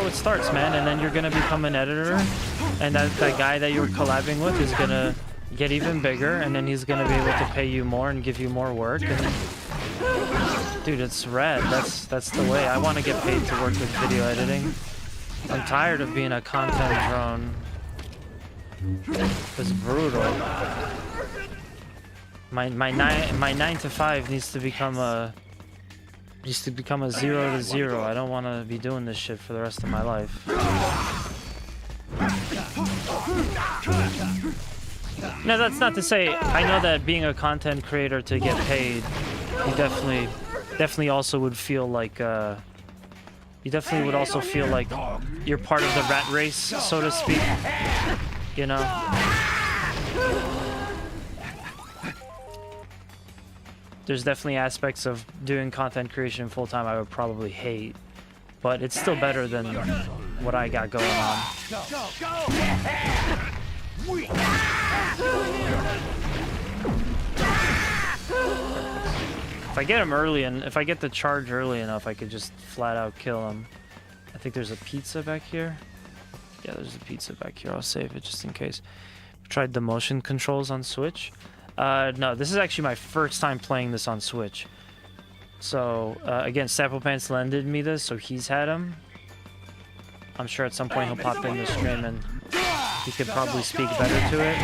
it starts, man. And then you're gonna become an editor, and that guy that you're collabing with is gonna get even bigger, and then he's gonna be able to pay you more and give you more work. And dude, it's rad. That's the way. I want to get paid to work with video editing. I'm tired of being a content drone. It's brutal. My 9 to 5 needs to become a 0 to 0. I don't want to be doing this shit for the rest of my life. No, that's not to say. I know that being a content creator to get paid, you definitely also would feel like you definitely would also feel like you're part of the rat race, so to speak. You know. There's definitely aspects of doing content creation full time I would probably hate, but it's still better than what I got going on. If I get him early, and if I get the charge early enough, I could just flat out kill him. I think there's a pizza back here. Yeah, there's a pizza back here. I'll save it just in case. I've tried the motion controls on Switch. No, this is actually my first time playing this on Switch. So, again, Sapple Pants lended me this, so he's had him. I'm sure at some point he'll pop in the stream and he could probably speak better to it.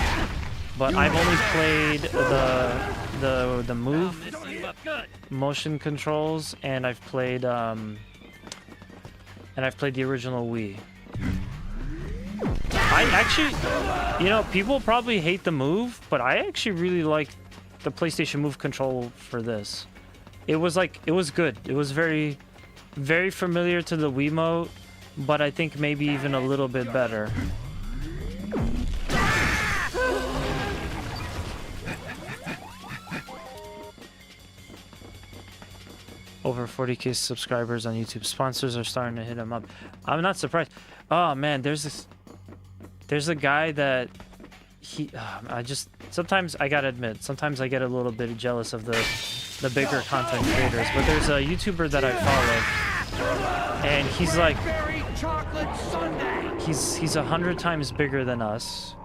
But I've only played the move motion controls, and I've played the original Wii. I actually, you know, people probably hate the move, but I actually really like the PlayStation Move control for this. It was good. It was very, very familiar to the Wiimote, but I think maybe even a little bit better. Over 40K subscribers on YouTube. Sponsors are starting to hit him up. I'm not surprised. Oh man, there's a guy that sometimes I gotta admit, sometimes I get a little bit jealous of the bigger content creators, but there's a YouTuber that I follow, and he's like, he's 100 times bigger than us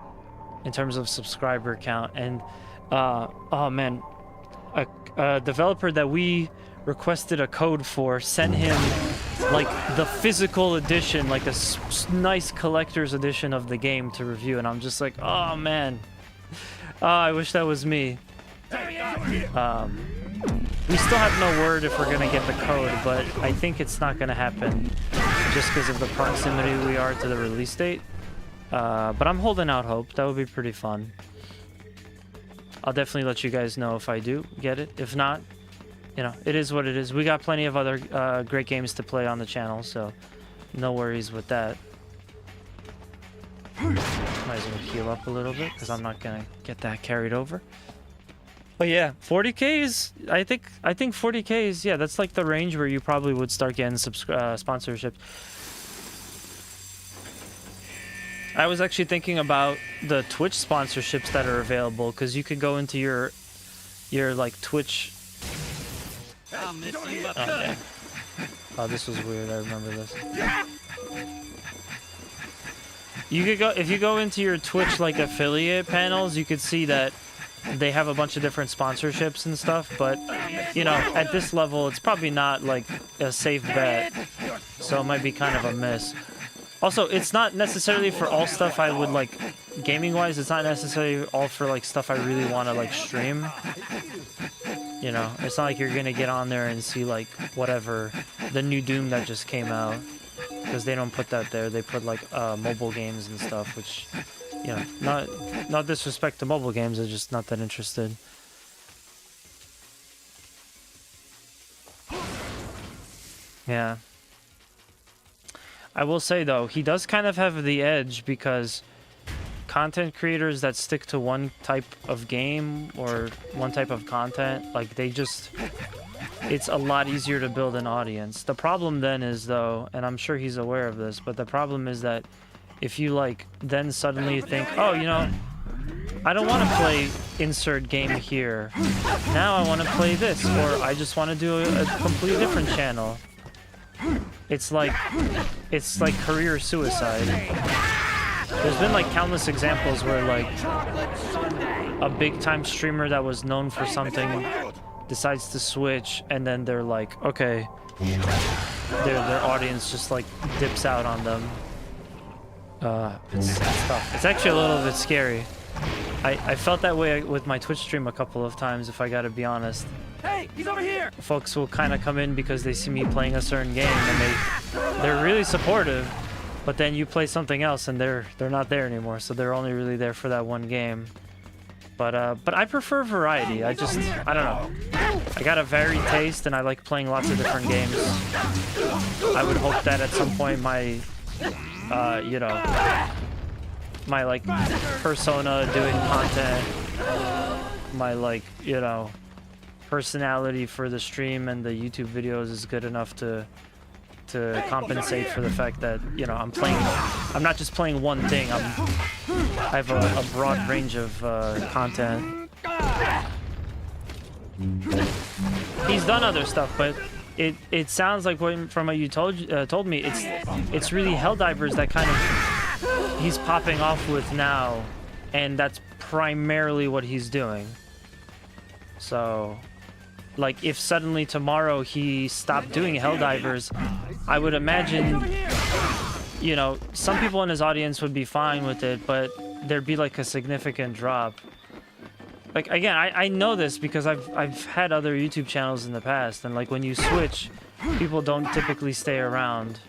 in terms of subscriber count, and oh man, a developer that we requested a code for sent him like the physical edition, like a nice collector's edition of the game to review, and I'm just like, oh man, I wish that was me. We still have no word if we're gonna get the code, but I think it's not gonna happen just because of the proximity we are to the release date. But I'm holding out hope. That would be pretty fun. I'll definitely let you guys know if I do get it. If not, you know, it is what it is. We got plenty of other great games to play on the channel, so no worries with that. Might as well heal up a little bit because I'm not gonna get that carried over. But yeah, 40K is, I think 40K is, yeah, that's like the range where you probably would start getting sponsorships. I was actually thinking about the Twitch sponsorships that are available, because you could go into your like Twitch. Oh, oh, this was weird. I remember this. You could go, if you go into your Twitch like affiliate panels, you could see that they have a bunch of different sponsorships and stuff, but you know, at this level it's probably not like a safe bet, so it might be kind of a miss. Also, it's not necessarily for all stuff I would like gaming wise. It's not necessarily all for like stuff I really want to like stream. You know, it's not like you're gonna get on there and see like whatever the new Doom that just came out, because they don't put that there. They put like mobile games and stuff, which, you know, not disrespect to mobile games, I'm just not that interested. Yeah. I will say though, he does kind of have the edge, because content creators that stick to one type of game or one type of content, like they just, it's a lot easier to build an audience. The problem then is though, and I'm sure he's aware of this, but the problem is that if you like then suddenly think, oh, you know, I don't want to play insert game here, now I want to play this, or I just want to do a completely different channel. It's like career suicide. There's been like countless examples where like a big time streamer that was known for something decides to switch, and then they're like, okay, their audience just like dips out on them. It's tough. It's actually a little bit scary. I felt that way with my Twitch stream a couple of times, if I gotta be honest.
Hey, he's over here.
Folks will kind of come in because they see me playing a certain game, and they're really supportive, but then you play something else and they're not there anymore, so they're only really there for that one game. But I prefer variety. I don't know. I got a varied taste, and I like playing lots of different games. I would hope that at some point my, you know, my like persona doing content, my like, you know, personality for the stream and the YouTube videos is good enough to compensate for the fact that, you know, I'm not just playing one thing. I have a broad range of content. He's done other stuff, but it sounds like from what you told me, it's really Helldivers that kind of he's popping off with now, and that's primarily what he's doing. So, like, if suddenly tomorrow he stopped doing Helldivers, I would imagine, you know, some people in his audience would be fine with it, but there'd be like a significant drop. Like, again, I know this because I've had other YouTube channels in the past, and like when you switch, people don't typically stay around.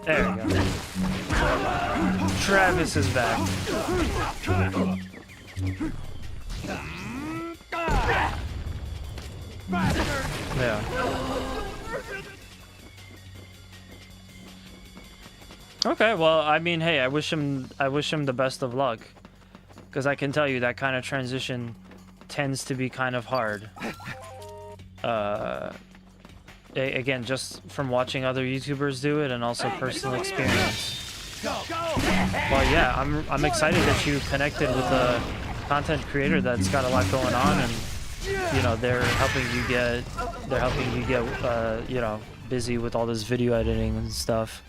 There we go. Travis is back. Yeah. Okay, well, I mean, hey, I wish him the best of luck, because I can tell you that kind of transition tends to be kind of hard. Again, just from watching other YouTubers do it and also personal experience. Well, yeah, I'm excited that you connected with a content creator that's got a lot going on, and you know they're helping you get you know, busy with all this video editing and stuff.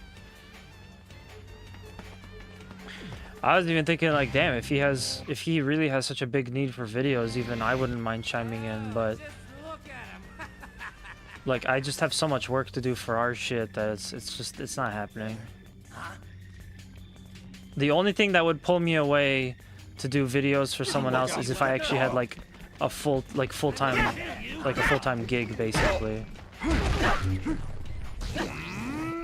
I was even thinking, like, damn, if he really has such a big need for videos, even I wouldn't mind chiming in, but like, I just have so much work to do for our shit that it's not happening. The only thing that would pull me away to do videos for someone else is if I actually had like a full-time gig, basically.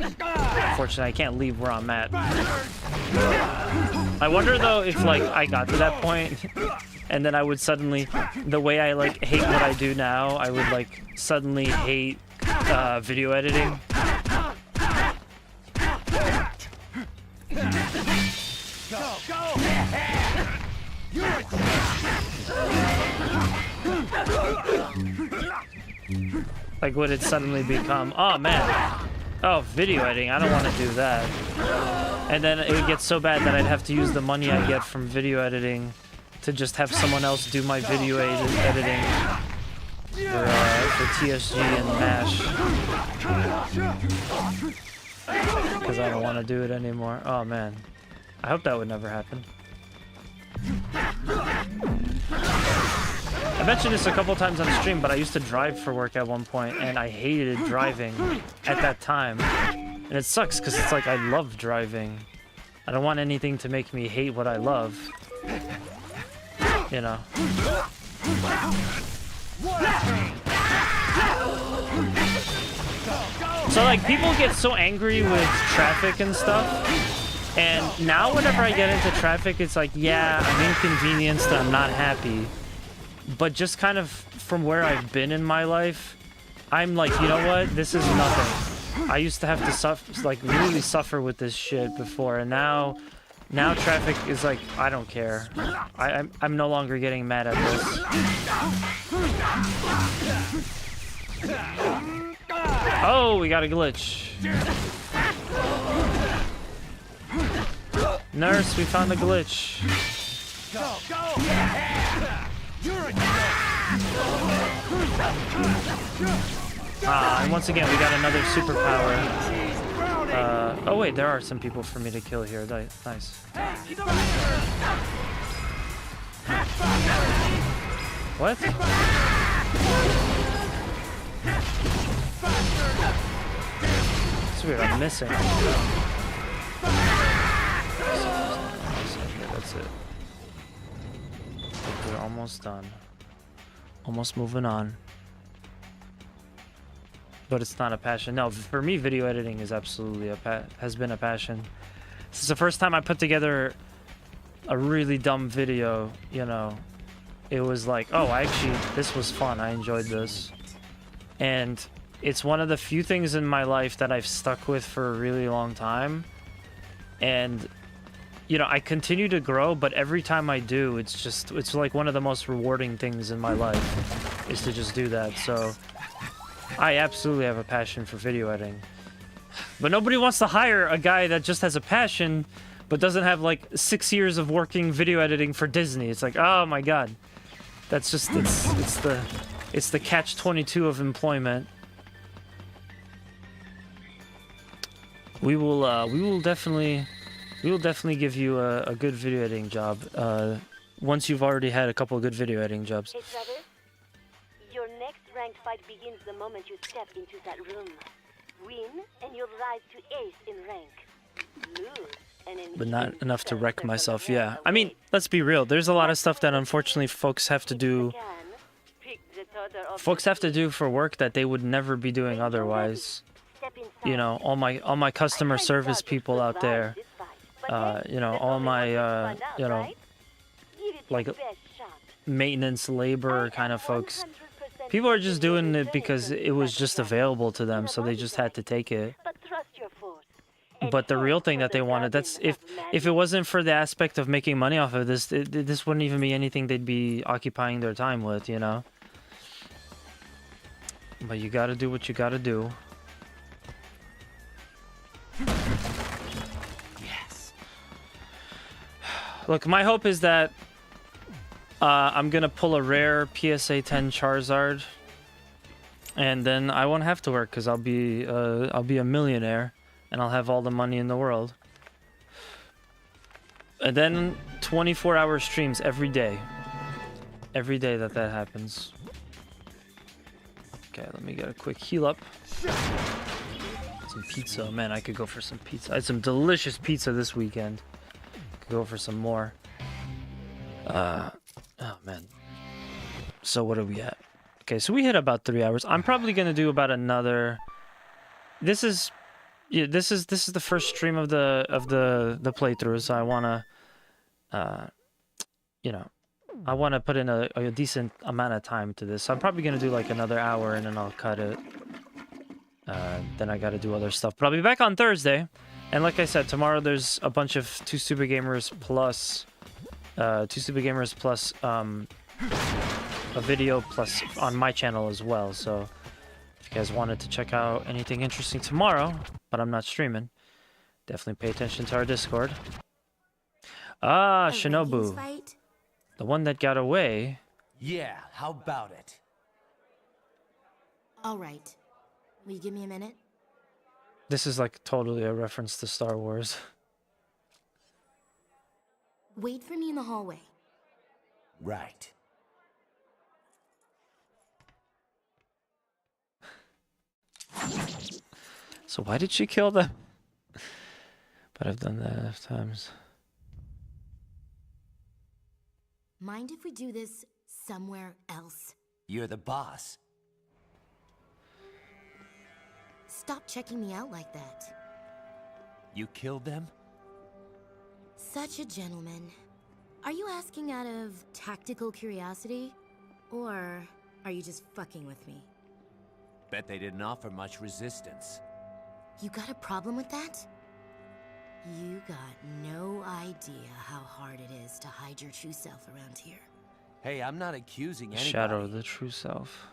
Unfortunately, I can't leave where I'm at. I wonder though if like I got to that point and then I would suddenly, the way I like hate what I do now, I would like suddenly hate video editing. Like, would it suddenly become, oh man, oh, video editing, I don't want to do that. And then it would get so bad that I'd have to use the money I get from video editing to just have someone else do my video editing for TSG and MASH. Because I don't want to do it anymore. Oh man, I hope that would never happen. I mentioned this a couple times on stream, but I used to drive for work at one point, and I hated driving at that time. And it sucks, because it's like I love driving. I don't want anything to make me hate what I love. You know. So, like, people get so angry with traffic and stuff. And now whenever I get into traffic, it's like, yeah, I'm inconvenienced and I'm not happy. But just kind of from where I've been in my life, I'm like, you know what? This is nothing. I used to have to suffer, like, really suffer with this shit before, and now traffic is like, I don't care. I'm no longer getting mad at this. Oh, we got a glitch. Nurse, we found a glitch. And once again, we got another superpower. Oh wait, there are some people for me to kill here. Nice. What? It's weird, I'm missing. Yeah, that's it. We're almost done. Almost moving on. But it's not a passion. No, for me, video editing is absolutely has been a passion. This is the first time I put together a really dumb video, you know. It was like, oh, this was fun. I enjoyed this. And it's one of the few things in my life that I've stuck with for a really long time. And, you know, I continue to grow, but every time I do, it's like one of the most rewarding things in my life is to just do that. So I absolutely have a passion for video editing. But nobody wants to hire a guy that just has a passion, but doesn't have like 6 years of working video editing for Disney. It's like, oh my God. That's just, it's the catch-22 of employment. We will definitely give you a good video editing job once you've already had a couple of good video editing jobs.
Hey, Travis, your next ranked fight begins the moment you step into that room. Win, and you'll rise to ace in rank. Lose, and
But not enough to wreck myself. Yeah, I mean, let's be real. There's a lot of stuff that unfortunately folks have to do. Folks have to do for work that they would never be doing otherwise. You know, all my customer service people out there. You know, all my you know, like maintenance labor kind of folks. People are just doing it because it was just available to them, so they just had to take it. But the real thing that they wanted, that's if it wasn't for the aspect of making money off of this, this wouldn't even be anything they'd be occupying their time with, you know? But you gotta do what you gotta do.
Yes.
Look, my hope is that I'm gonna pull a rare PSA 10 Charizard, and then I won't have to work because I'll be a millionaire, and I'll have all the money in the world. And then 24-hour streams every day. Every day that happens. Okay, let me get a quick heal up. Some pizza. Man, I could go for some pizza. I had some delicious pizza this weekend. Could go for some more. Oh man. So what are we at? Okay, so we hit about 3 hours. I'm probably gonna do about another. This is the first stream of the playthrough, so I wanna, you know, I wanna put in a decent amount of time to this. So I'm probably gonna do like another hour and then I'll cut it. Then I gotta do other stuff. But I'll be back on Thursday, and like I said, tomorrow there's a bunch of Two Stupid Gamers plus a video plus on my channel as well. So if you guys wanted to check out anything interesting tomorrow, but I'm not streaming, definitely pay attention to our Discord. Ah, Shinobu, the one that got away.
Yeah, how about it?
All right. Will you give me a minute?
This is like totally a reference to Star Wars.
Wait for me in the hallway.
Right.
So why did she kill them? But I've done that enough times.
Mind if we do this somewhere else?
You're the boss.
Stop checking me out like that.
You killed them?
Such a gentleman. Are you asking out of tactical curiosity? Or are you just fucking with me?
Bet they didn't offer much resistance.
You got a problem with that? You got no idea how hard it is to hide your true self around here.
Hey, I'm not accusing anybody.
Shadow of the true self.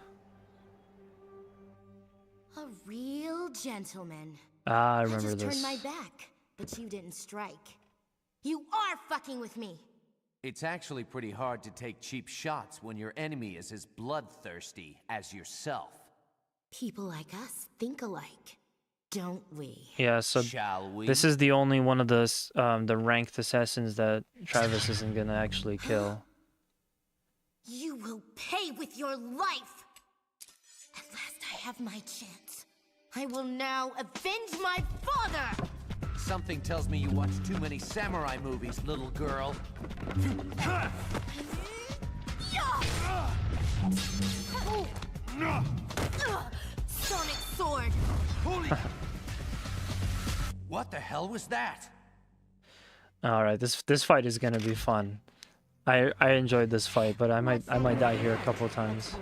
A real gentleman.
Ah, I remember
just
this.
turned my back, but you didn't strike. You are fucking with me.
It's actually pretty hard to take cheap shots when your enemy is as bloodthirsty as yourself.
People like us think alike, don't we?
Yeah, so
Shall we?
this is the only one of the ranked assassins that Travis isn't gonna actually kill.
You will pay with your life! At last I have my chance. I will now avenge my father!
Something tells me you watch too many samurai movies, little girl.
Sonic sword.
What the hell was that?
All right, this fight is gonna be fun. I enjoyed this fight, but I might die here a couple times.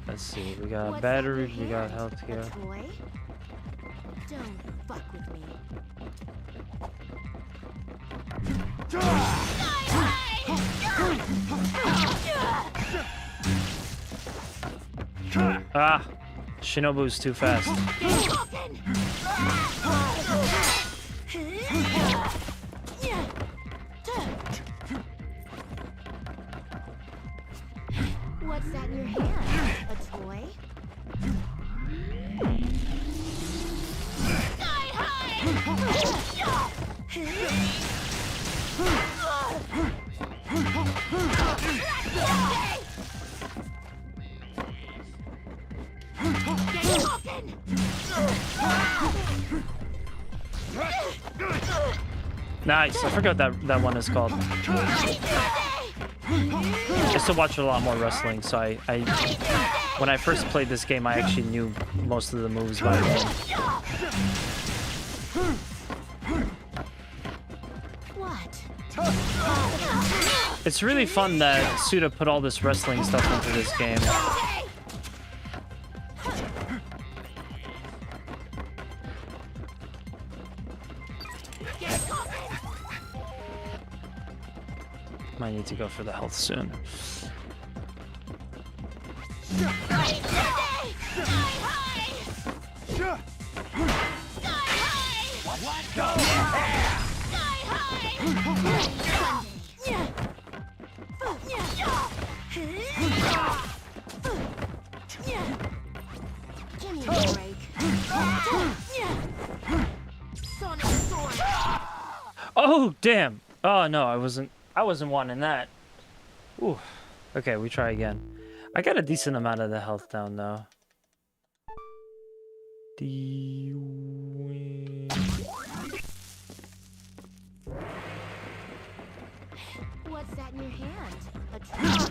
Let's see. We got battery. We got health here.
Don't fuck with me.
Ah, Shinobu's too fast.
What's that in your hand? A toy? Die high!
Nice. I forgot that one is called. I used to watch a lot more wrestling, so I when I first played this game, I actually knew most of the moves by then.
What?
It's really fun that Suda put all this wrestling stuff into this game. Might need to go for the health soon.
Give me a break. Sonic sword.
Oh damn! Oh no, I wasn't wanting that. Ooh. Okay, we try again. I got a decent amount of the health down though.
What's that in your hand? A trap?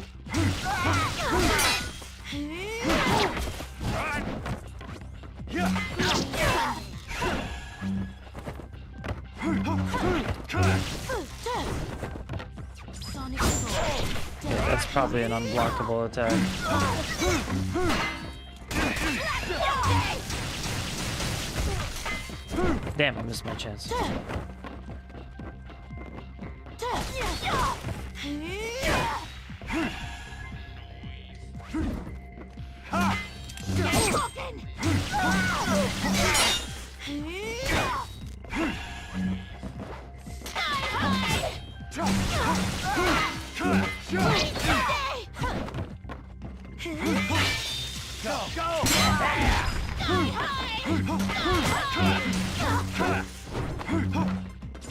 Sonic sword.
Yeah, that's probably an unblockable attack. Damn, I missed my chance.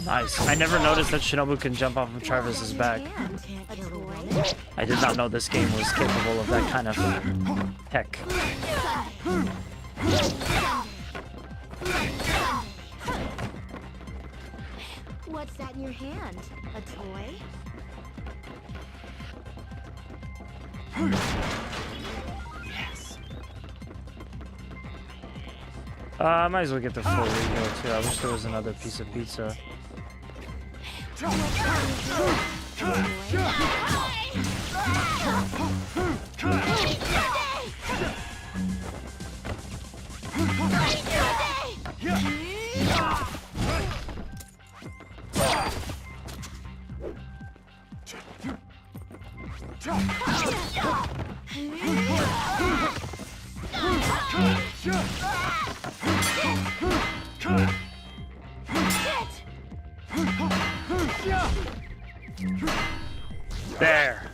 Nice. I never noticed that Shinobu can jump off of Travis's back. I did not know this game was capable of that kind of tech.
What's that in your hand? A toy?
Yes.
I might as well get the full reheal too. I wish there was another piece of pizza. There!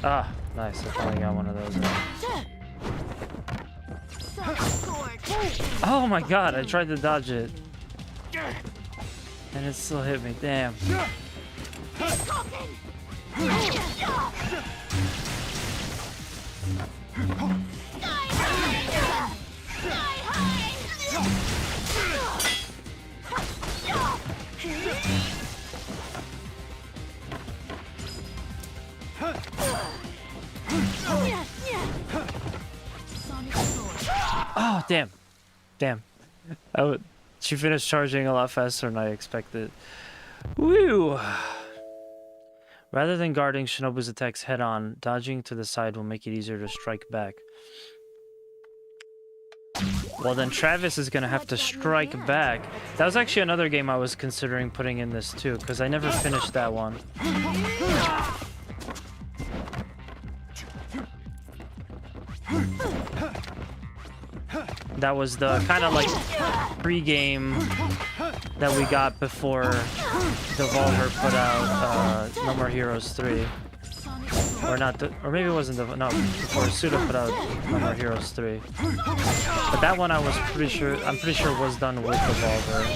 Ah, nice. I finally got one of those. Oh my god, I tried to dodge it. And it still hit me. Damn. Oh, damn. Damn. She finished charging a lot faster than I expected. Woo! Rather than guarding Shinobu's attacks head-on, dodging to the side will make it easier to strike back. Well, then Travis is gonna have to strike back. That was actually another game I was considering putting in this too, because I never finished that one. That was the kind of like pre-game that we got before Devolver put out No More Heroes 3. Or not, or maybe it wasn't no, before Suda put out No More Heroes 3. But that one I'm pretty sure was done with Devolver.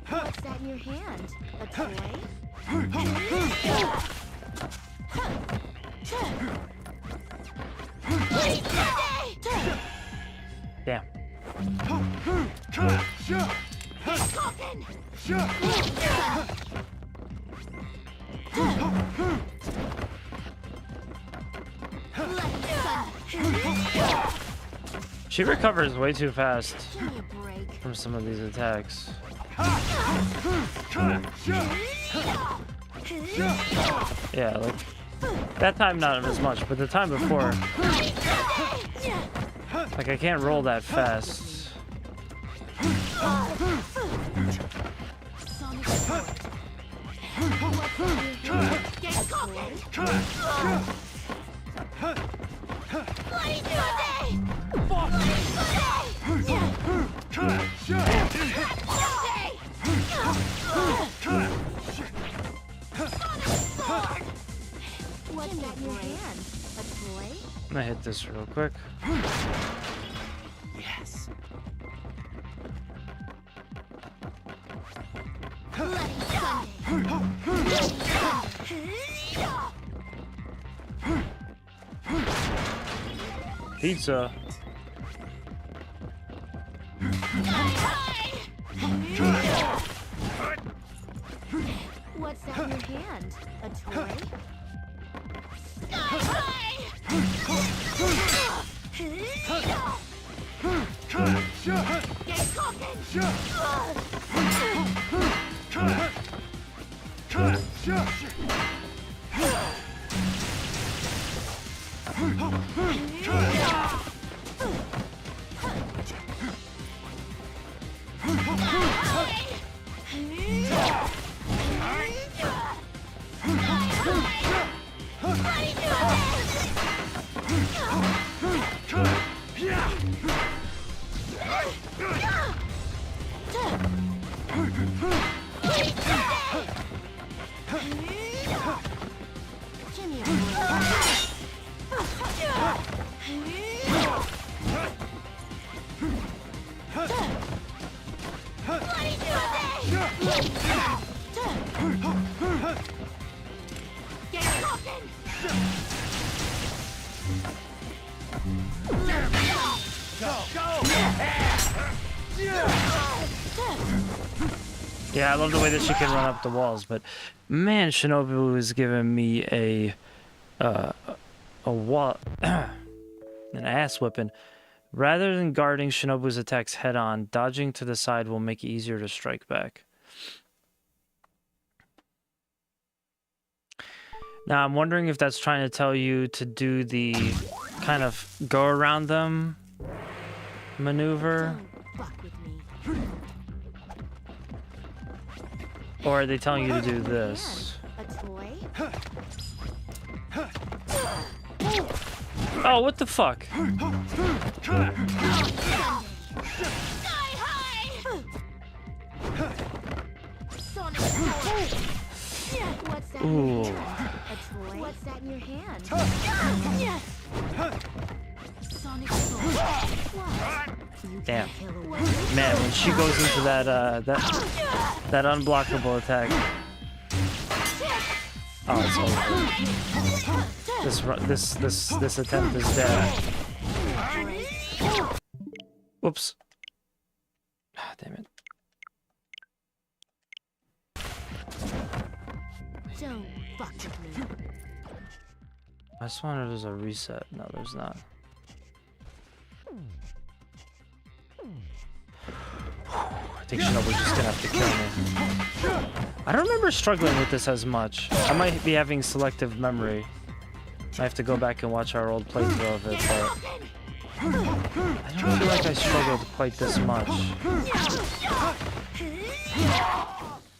What's that in your hand? A toy?
Damn. She recovers way too fast from some of these attacks. Yeah, like that time not as much, but the time before, like I can't roll that fast.
What's that in your hand? A toy?
I'm gonna hit this real quick.
Yes.
Pizza.
What's that in your hand? A toy?
Yeah, I love the way that she can run up the walls, but man, Shinobu is giving me a wall, an ass whipping. Rather than guarding Shinobu's attacks head-on, dodging to the side will make it easier to strike back. Now, I'm wondering if that's trying to tell you to do the kind of go around them maneuver.
Don't fuck with me.
Or are they telling you to do this?
A toy?
Oh, what the fuck?
What's that
Ooh.
in your hand? A toy? What's that in your hand? Sonic Sword. What? You
Damn.
can kill a wizard.
Man, when she goes into that unblockable attack. Oh, it's over. This attempt is dead. Whoops. Ah, damn it.
Don't fuck with me.
I just wanted there's a reset. No, there's not. I think Shinobu's just gonna have to kill me. I don't remember struggling with this as much. I might be having selective memory. I have to go back and watch our old playthrough of it, but I don't feel like I struggled quite this much.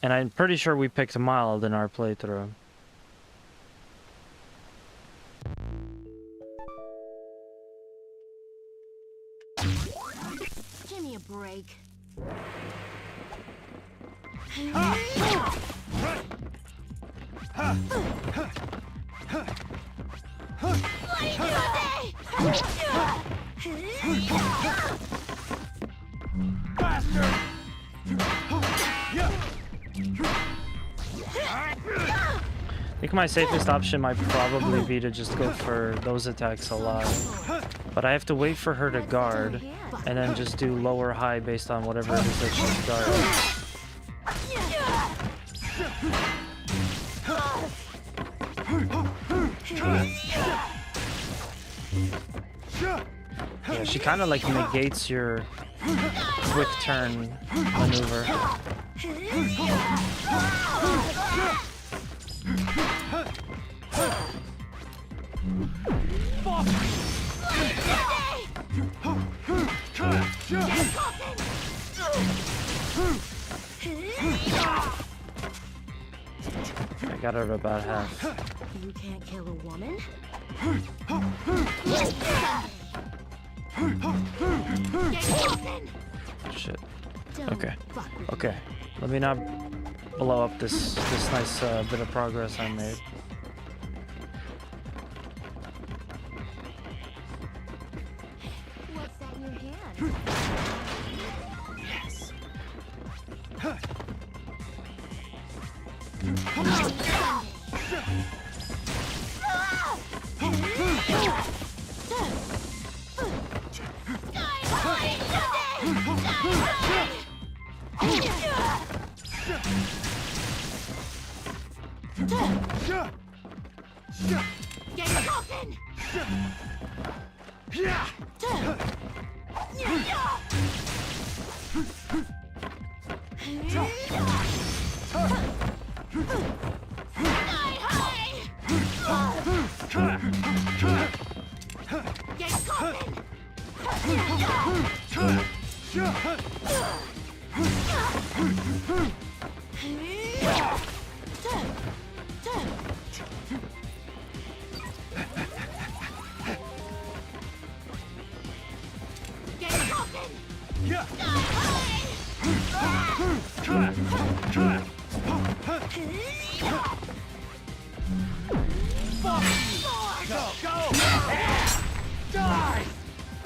And I'm pretty sure we picked mild in our playthrough.
Give me a break.
I think my safest option might probably be to just go for those attacks a lot. But I have to wait for her to guard, and then just do lower high based on whatever it is that she's guarding. Yeah, she kind of like negates your quick turn maneuver. I got her to about half.
You can't kill a woman?
Shit. Okay. Okay. Let me not blow up this nice bit of progress I made.
What's that in your hand?
Yes.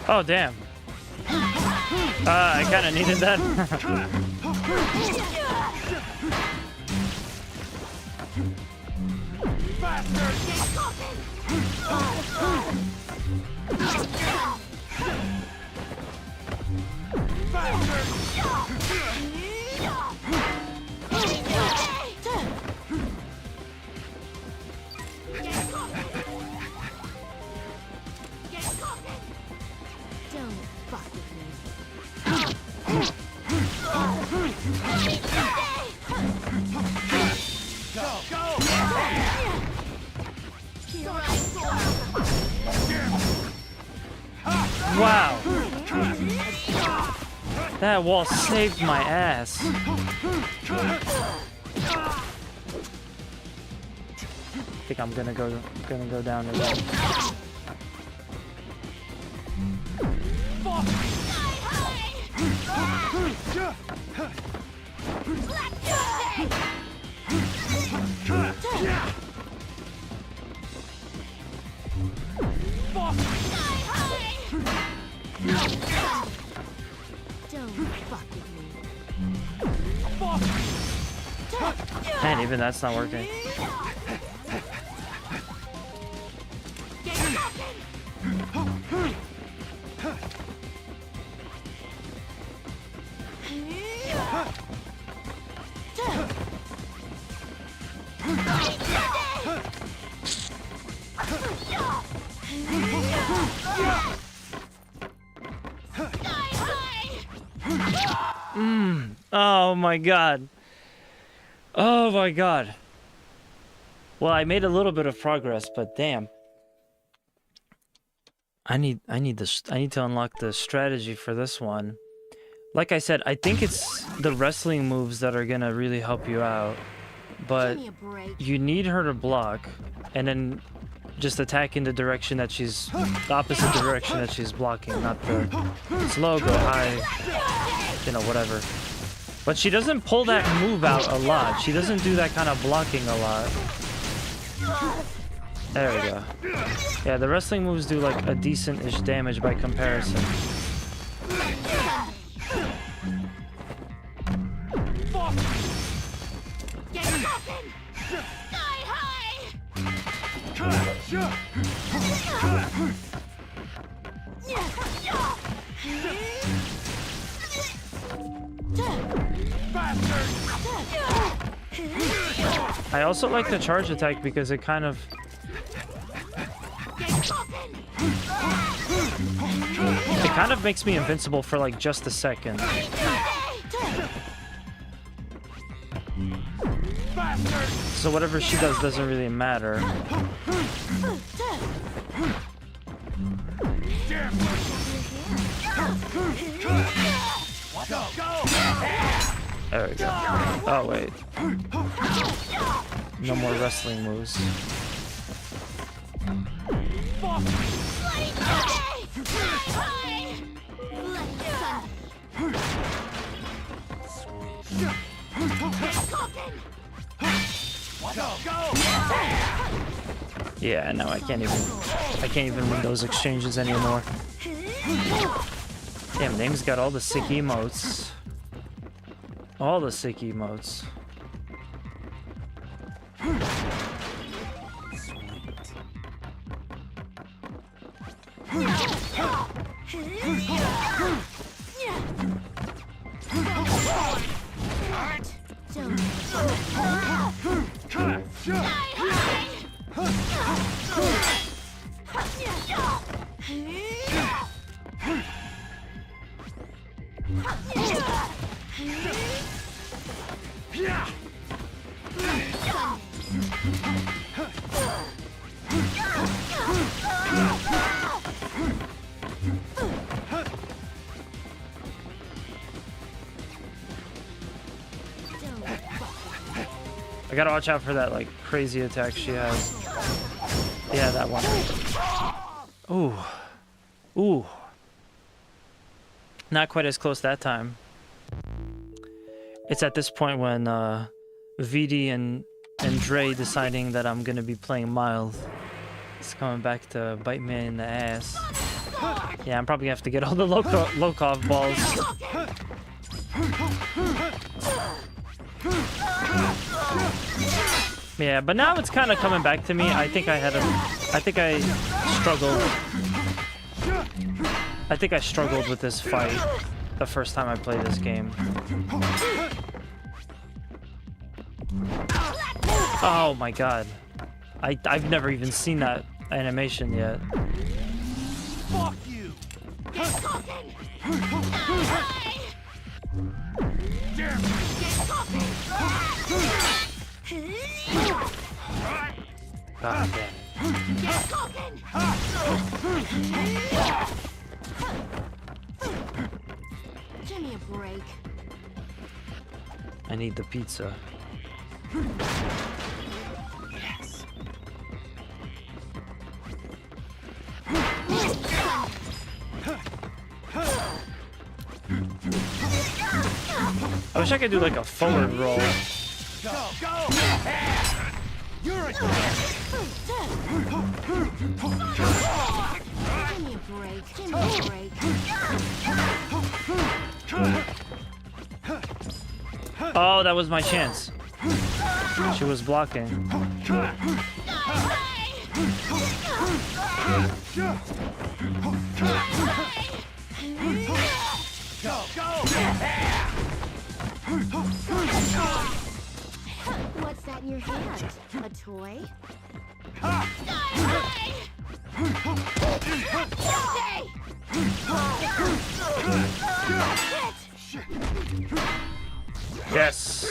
Oh, damn. I kind of needed that.
Don't fuck with me.
Wow. That wall saved my ass. I think I'm gonna go down again.
Don't fuck with me.
Man, even that's not working. Oh my god. Oh my god. Well, I made a little bit of progress, but damn. I need to unlock the strategy for this one. Like I said, I think it's the wrestling moves that are gonna really help you out. But you need her to block, and then just attack in the direction that she's, the opposite direction that she's blocking, not the slow, go high, you know, whatever. But she doesn't pull that move out a lot. She doesn't do that kind of blocking a lot. There we go. Yeah, the wrestling moves do like a decent-ish damage by comparison. I also like the charge attack because it kind of... It kind of makes me invincible for like just a second. So whatever she does doesn't really matter. There we go. Oh wait. No more wrestling moves. Yeah, no, I can't even win those exchanges anymore. Damn, Name's got all the sick emotes. All the sick emotes. I gotta watch out for that, like, crazy attack she has. Yeah, that one. Ooh. Ooh. Not quite as close that time. It's at this point when, VD and Dre deciding that I'm gonna be playing mild. It's coming back to bite me in the ass. Yeah, I'm probably gonna have to get all the Lokov balls. Yeah, but now it's kind of coming back to me. I think I struggled with this fight the first time I played this game. Oh my god. I've never even seen that animation yet.
Fuck you!
God damn it.
Give me a break.
I need the pizza.
Yes.
I wish I could do like a forward roll.
Go! Go! You're a
Give me a break. Give me a break.
Oh, that was my chance. She was blocking.
Go! Go!
What's that in your hand? A toy?
Yes.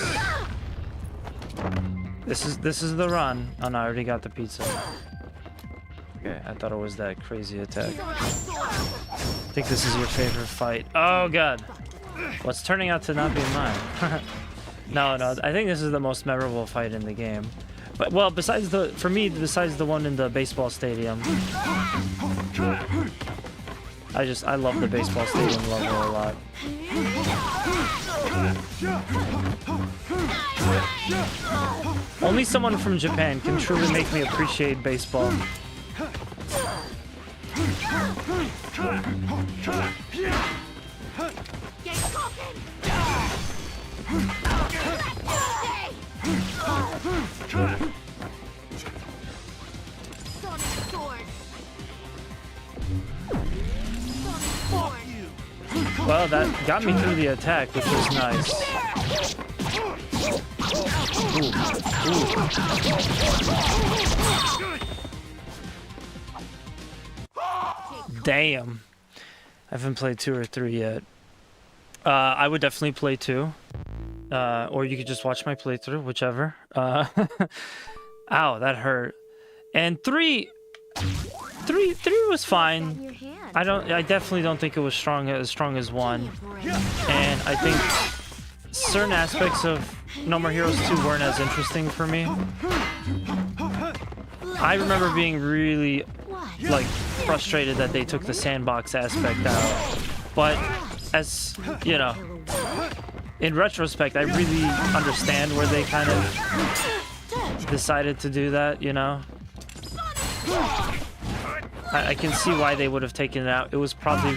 This is the run. Oh no, I already got the pizza. Okay, I thought it was that crazy attack. I think this is your favorite fight. Oh god. What's turning out to not be mine? No, I think this is the most memorable fight in the game. But well, besides the one in the baseball stadium. I love the baseball stadium level a lot. Only someone from Japan can truly make me appreciate baseball. Well, that got me through the attack, which was nice. Ooh. Damn. I haven't played 2 or 3 yet. I would definitely play 2. Or you could just watch my playthrough, whichever. Ow, that hurt. And 3 was fine. I definitely don't think it was as strong as 1. And I think certain aspects of No More Heroes 2 weren't as interesting for me. I remember being really like frustrated that they took the sandbox aspect out. But as you know, in retrospect, I really understand where they kind of decided to do that, you know? I can see why they would have taken it out. It was probably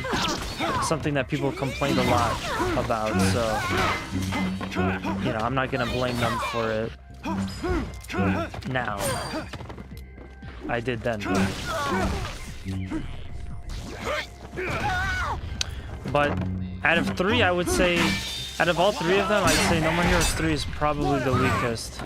something that people complained a lot about, so you know, I'm not gonna blame them for it now. I did then. But out of 3, I would say, out of all 3 of them, I'd say No More Heroes 3 is probably the weakest.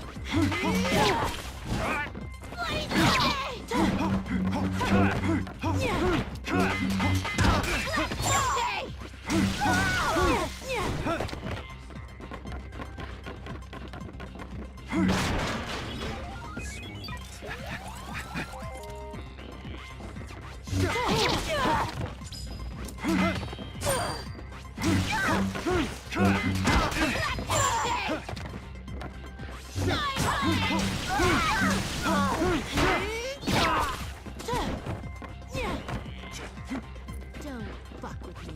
Don't fuck with me.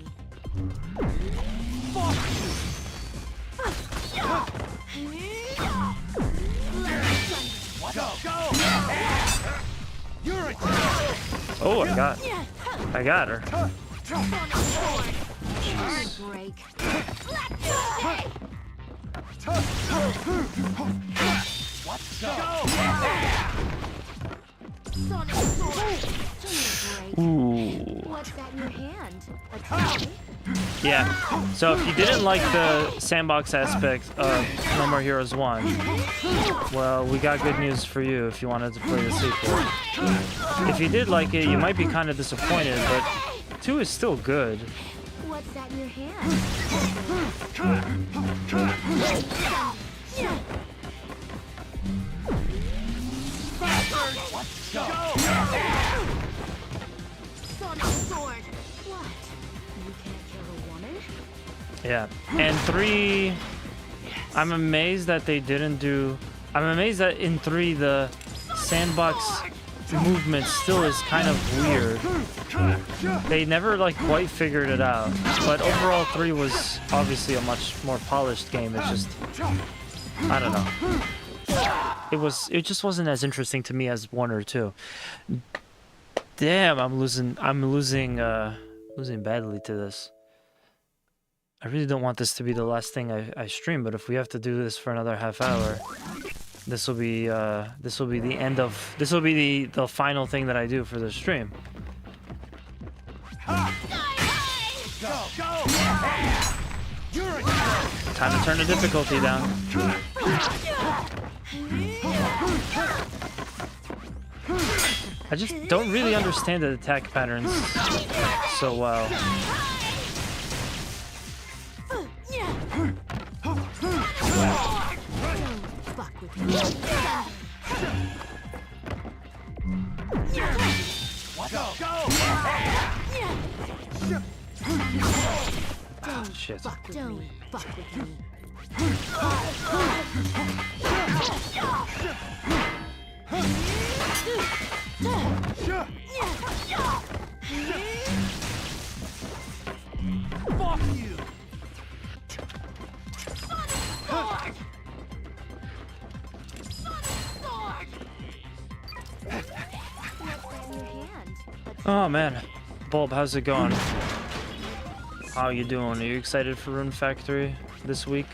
Oh, I got her. Ooh.
What's that in your hand? A toy?
Yeah. So if you didn't like the sandbox aspect of No More Heroes 1, well, we got good news for you if you wanted to play the sequel. If you did like it, you might be kind of disappointed, but 2 is still good.
What's that in your hand? Sonic sword. What? You can't kill a woman?
Yeah. And 3, I'm amazed that they didn't do... I'm amazed that in 3 the sandbox movement still is kind of weird. They never like quite figured it out. But overall 3 was obviously a much more polished game. It's just... I don't know. It just wasn't as interesting to me as 1 or 2. Damn, I'm losing badly to this. I really don't want this to be the last thing I stream, but if we have to do this for another half hour, this will be the end of the final thing that I do for the stream. Time to turn the difficulty down. I just don't really understand the attack patterns so well.
Fuck with me.
Shit.
Don't fuck with me.
Fuck you!
Sword! Sword! What's in your hand?
Oh man, Bulb, how's it going? How you doing? Are you excited for Rune Factory this week?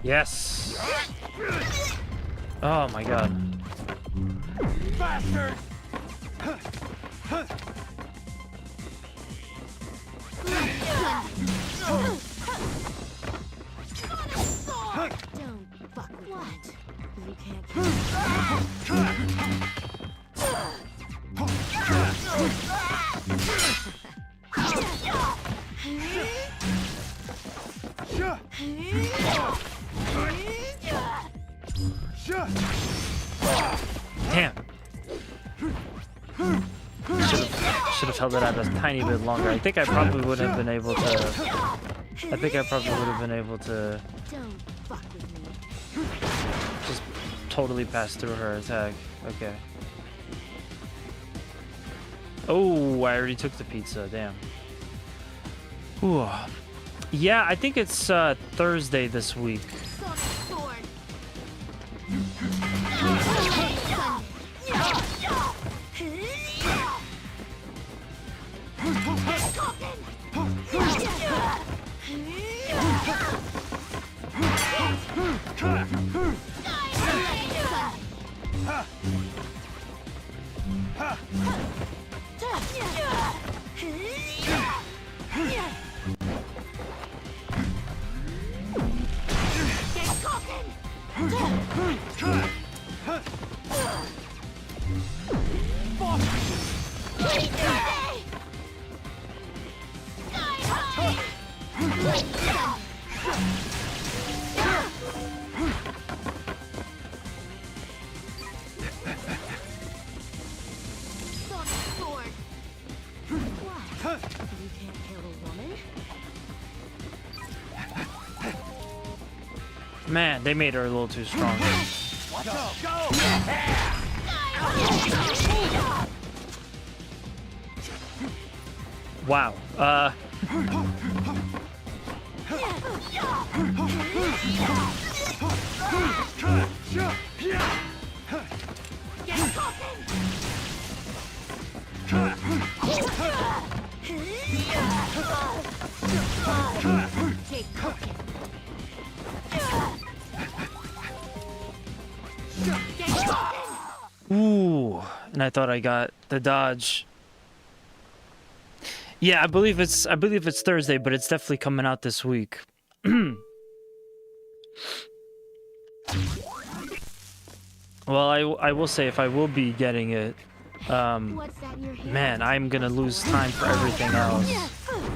Yes. Oh my god.
Bastard!
Don't fuck with what? You can't
Damn. Should have held it out a tiny bit longer. I think I probably would have been able to.
Don't fuck with me.
Just totally pass through her attack. Okay. Oh, I already took the pizza. Damn. Ooh. Yeah, I think it's Thursday this week.
Sword.
Man, they made her a little too strong. Wow. Ooh, and I thought I got the dodge. Yeah, I believe it's Thursday, but it's definitely coming out this week. Well, I will say if I will be getting it, man, I'm gonna lose time for everything else,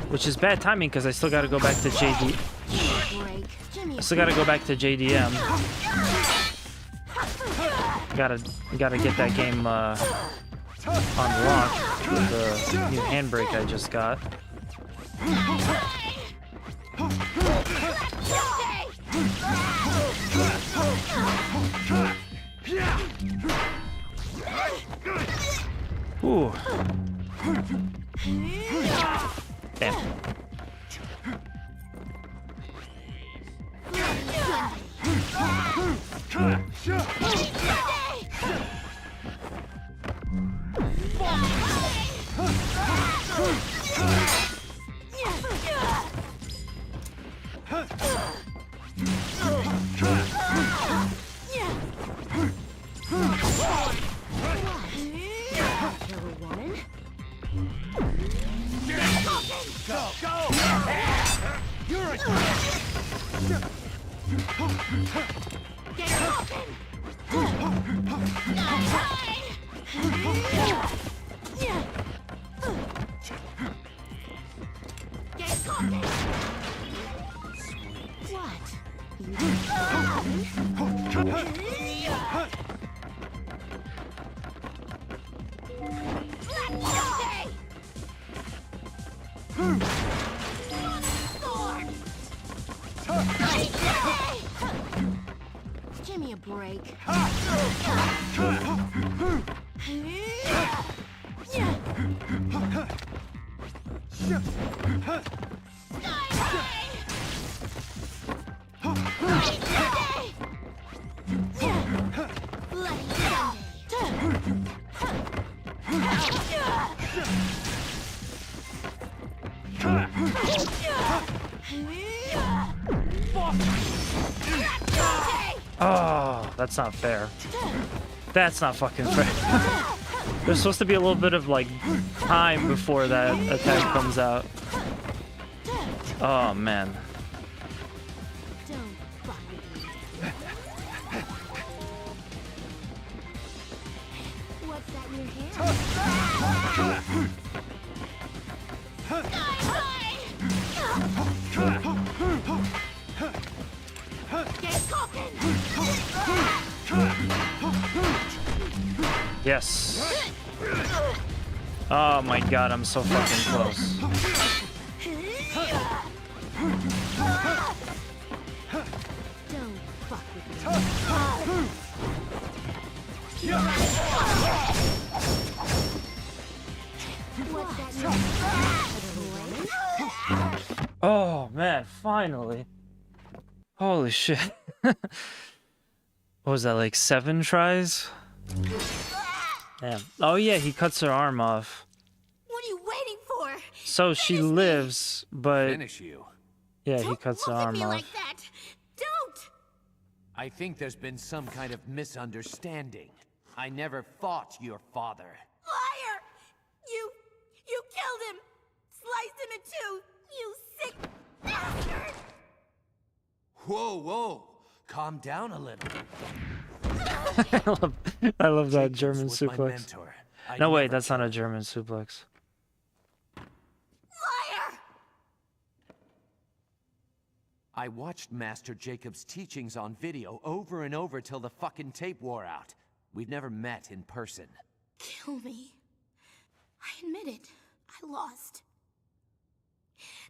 which is bad timing because I still gotta go back to JD. I still gotta go back to JDM. Gotta get that game unlocked with the new handbrake I just got. Ooh. Damn.
Go! Go! You're a
Get open! Get open! What? Give me a break.
Oh, that's not fair. That's not fucking fair. There's supposed to be a little bit of like time before that attack comes out. Oh man.
What's that in your hair?
Yes. Oh my god, I'm so fucking close.
Don't fuck with me.
Oh man, finally. Holy shit. What was that, like 7 tries? Damn. Oh yeah, he cuts her arm off.
What are you waiting for?
So she lives, but
Finish you.
yeah, he cuts her arm off.
Like that. Don't!
I think there's been some kind of misunderstanding. I never fought your father.
Liar! You killed him! Sliced him in two! You sick bastard!
Whoa, whoa! Calm down a little.
I love that
Jacobs
German
was my
suplex.
mentor. I
No, wait,
never
that's not
killed
a German suplex.
Liar!
I watched Master Jacobs' teachings on video over and over till the fucking tape wore out. We've never met in person.
Kill me. I admit it. I lost.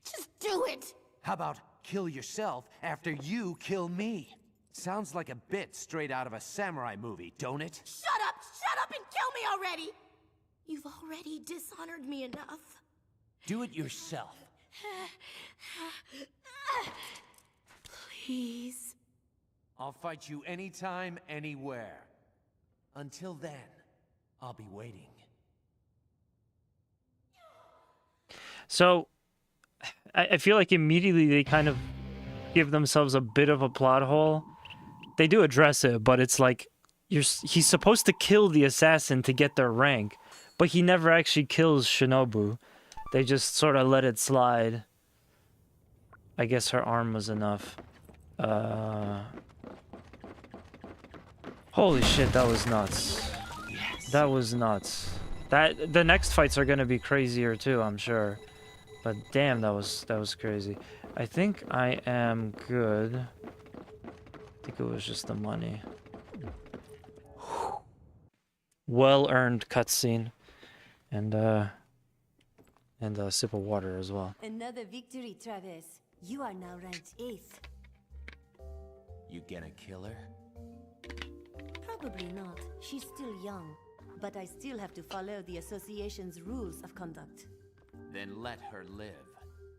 Just do it!
How about kill yourself after you kill me? Sounds like a bit straight out of a samurai movie, don't it?
Shut up and kill me already! You've already dishonored me enough.
Do it yourself.
Please.
I'll fight you anytime, anywhere. Until then, I'll be waiting.
So, I feel like immediately they kind of give themselves a bit of a plot hole. They do address it, but it's like he's supposed to kill the assassin to get their rank, but he never actually kills Shinobu. They just sort of let it slide. I guess her arm was enough. Holy shit, that was nuts.
Yes.
That was nuts. The next fights are gonna be crazier too, I'm sure. But damn, that was crazy. I think I am good. I think it was just the money. Well-earned cutscene, and a sip of water as well.
Another victory, Travis. You are now ranked 8th.
You gonna kill her?
Probably not. She's still young. But I still have to follow the association's rules of conduct.
Then let her live.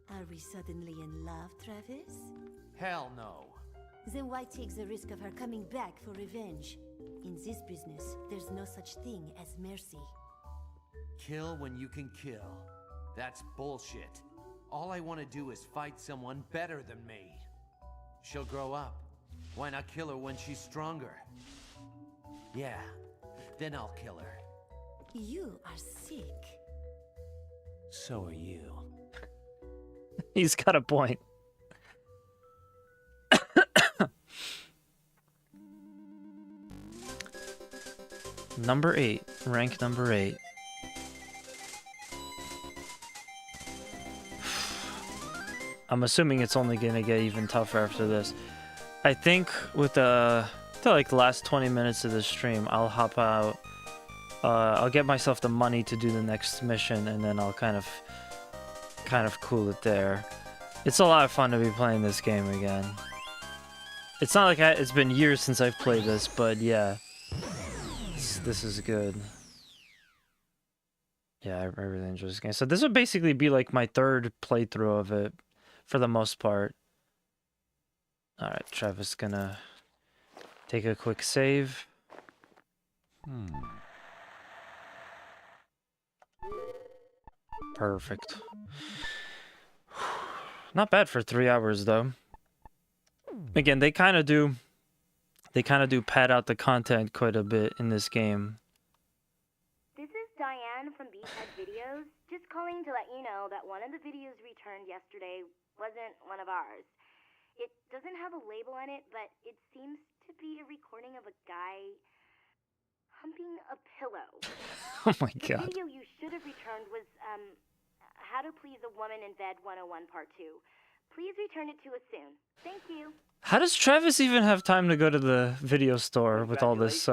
Are we suddenly in love, Travis?
Hell no.
Then why take the risk of her coming back for revenge? In this business, there's no such thing as mercy.
Kill when you can kill. That's bullshit. All I want to do is fight someone better than me. She'll grow up. Why not kill her when she's stronger? Yeah, then I'll kill her.
You are sick.
So are you.
He's got a point. Number 8. Rank number 8. I'm assuming it's only gonna get even tougher after this. I think with the last 20 minutes of the stream, I'll hop out. I'll get myself the money to do the next mission, and then I'll kind of cool it there. It's a lot of fun to be playing this game again. It's not like it's been years since I've played this, but yeah, this is good. Yeah, I really enjoy this game. So this would basically be like my third playthrough of it, for the most part. Alright, Travis gonna take a quick save. Perfect. Not bad for 3 hours though. Again, they kind of do pad out the content quite a bit in this game.
This is Diane from Beachhead Videos. Just calling to let you know that one of the videos returned yesterday wasn't one of ours. It doesn't have a label on it, but it seems to be a recording of a guy humping a pillow.
Oh my god.
The video you should have returned was How to Please a Woman in Bed 101 Part 2. Please return it to us soon. Thank you.
How does Travis even have time to go to the video store with all this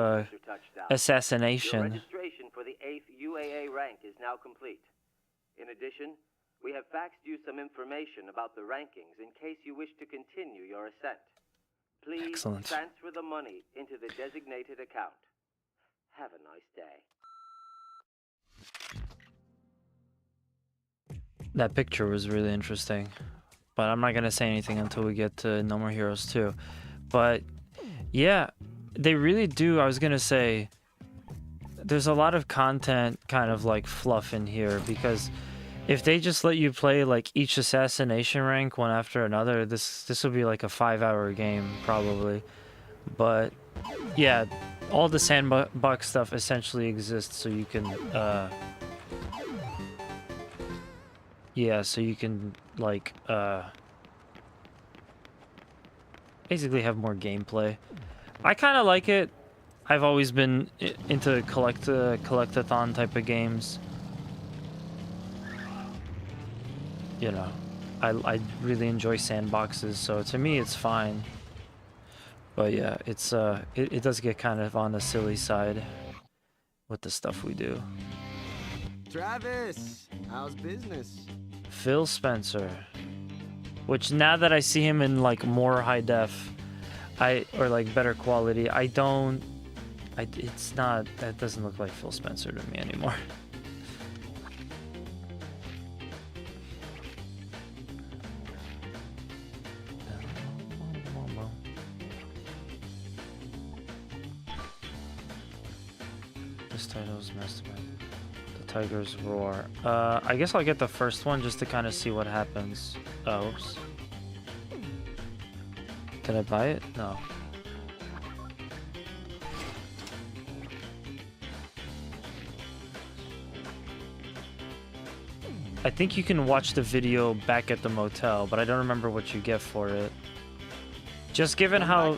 assassination?
Your registration for the 8th UAA rank is now complete. In addition, we have faxed you some information about the rankings in case you wish to continue your ascent. Please transfer the money into the designated account. Have a nice day.
That picture was really interesting, but I'm not gonna say anything until we get to No More Heroes 2. But yeah, they really do. I was gonna say there's a lot of content kind of like fluff in here, because if they just let you play like each assassination rank one after another, this would be like a 5-hour game probably. But yeah, all the sandbox stuff essentially exists so you can so you can like basically have more gameplay. I kind of like it. I've always been into collectathon type of games. You know, I really enjoy sandboxes, so to me it's fine. But yeah, it's it does get kind of on the silly side with the stuff we do.
Travis, how's business?
Phil Spencer, which now that I see him in like more high def, or like better quality, it's not, that doesn't look like Phil Spencer to me anymore. This title's mastermind. The Tiger's Roar. I guess I'll get the first one just to kind of see what happens. Oh, oops. Did I buy it? No. I think you can watch the video back at the motel, but I don't remember what you get for it. Just given how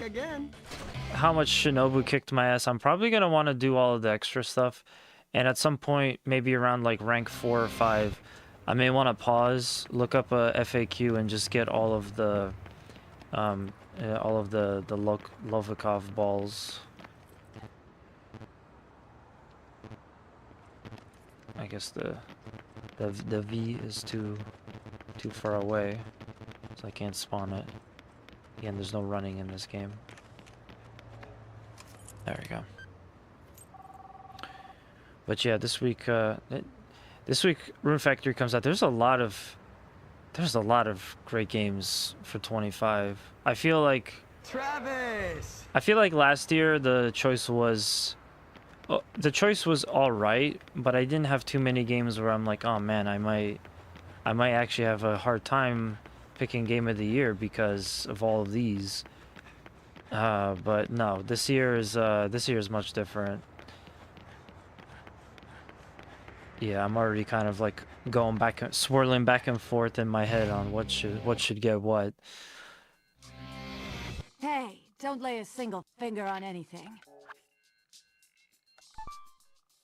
much Shinobu kicked my ass, I'm probably gonna want to do all of the extra stuff, and at some point, maybe around like rank 4 or 5, I may want to pause, look up a FAQ, and just get all of the Lovikov balls. I guess the V is too far away, so I can't spawn it. Again, there's no running in this game. There we go. But yeah, this week Rune Factory comes out. There's a lot of great games for 25. I feel like last year the choice was all right, but I didn't have too many games where I'm like, oh man, I might actually have a hard time picking game of the year because of all of these. But no, this year is much different. Yeah, I'm already kind of like going back, swirling back and forth in my head on what should get what.
Hey, don't lay a single finger on anything.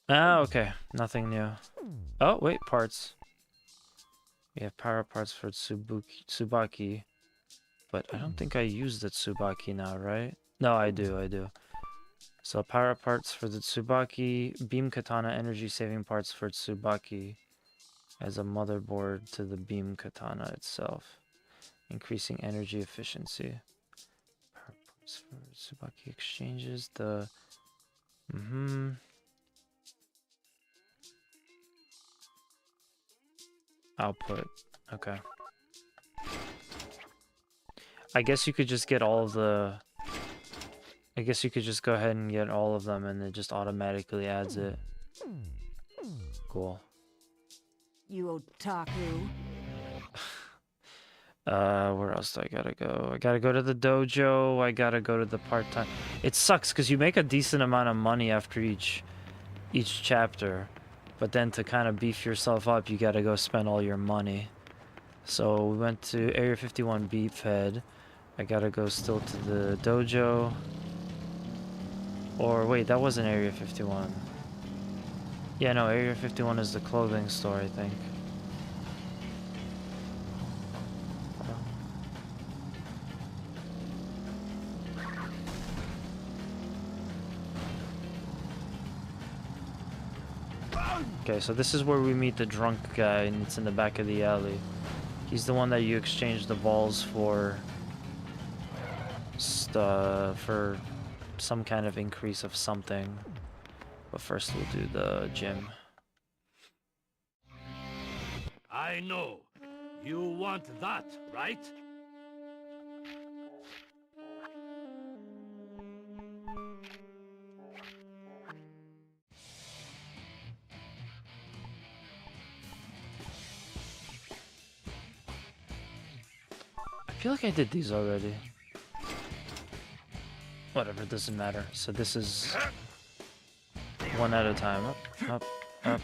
Ah, okay. Nothing new. Oh, wait, parts. We have power parts for Tsubaki. But I don't think I use the Tsubaki now, right? No, I do. So power parts for the Tsubaki, beam katana energy saving parts for Tsubaki as a motherboard to the beam katana itself. Increasing energy efficiency. Power parts for Tsubaki exchanges, the... Output. Okay. I guess you could just get all of the... I guess you could just go ahead and get all of them and it just automatically adds it. Cool.
You otaku.
Where else do I gotta go? I gotta go to the dojo. I gotta go to the part-time. It sucks because you make a decent amount of money after each chapter, but then to kind of beef yourself up, you gotta go spend all your money. So we went to Area 51 Beefhead. I gotta go still to the dojo. Or wait, that wasn't Area 51. Yeah, no, Area 51 is the clothing store, I think. Okay, so this is where we meet the drunk guy, and it's in the back of the alley. He's the one that you exchange the balls for for some kind of increase of something. But first we'll do the gym.
I know. You want that, right?
I feel like I did these already. Whatever, it doesn't matter. So this is one at a time. Up, up, up.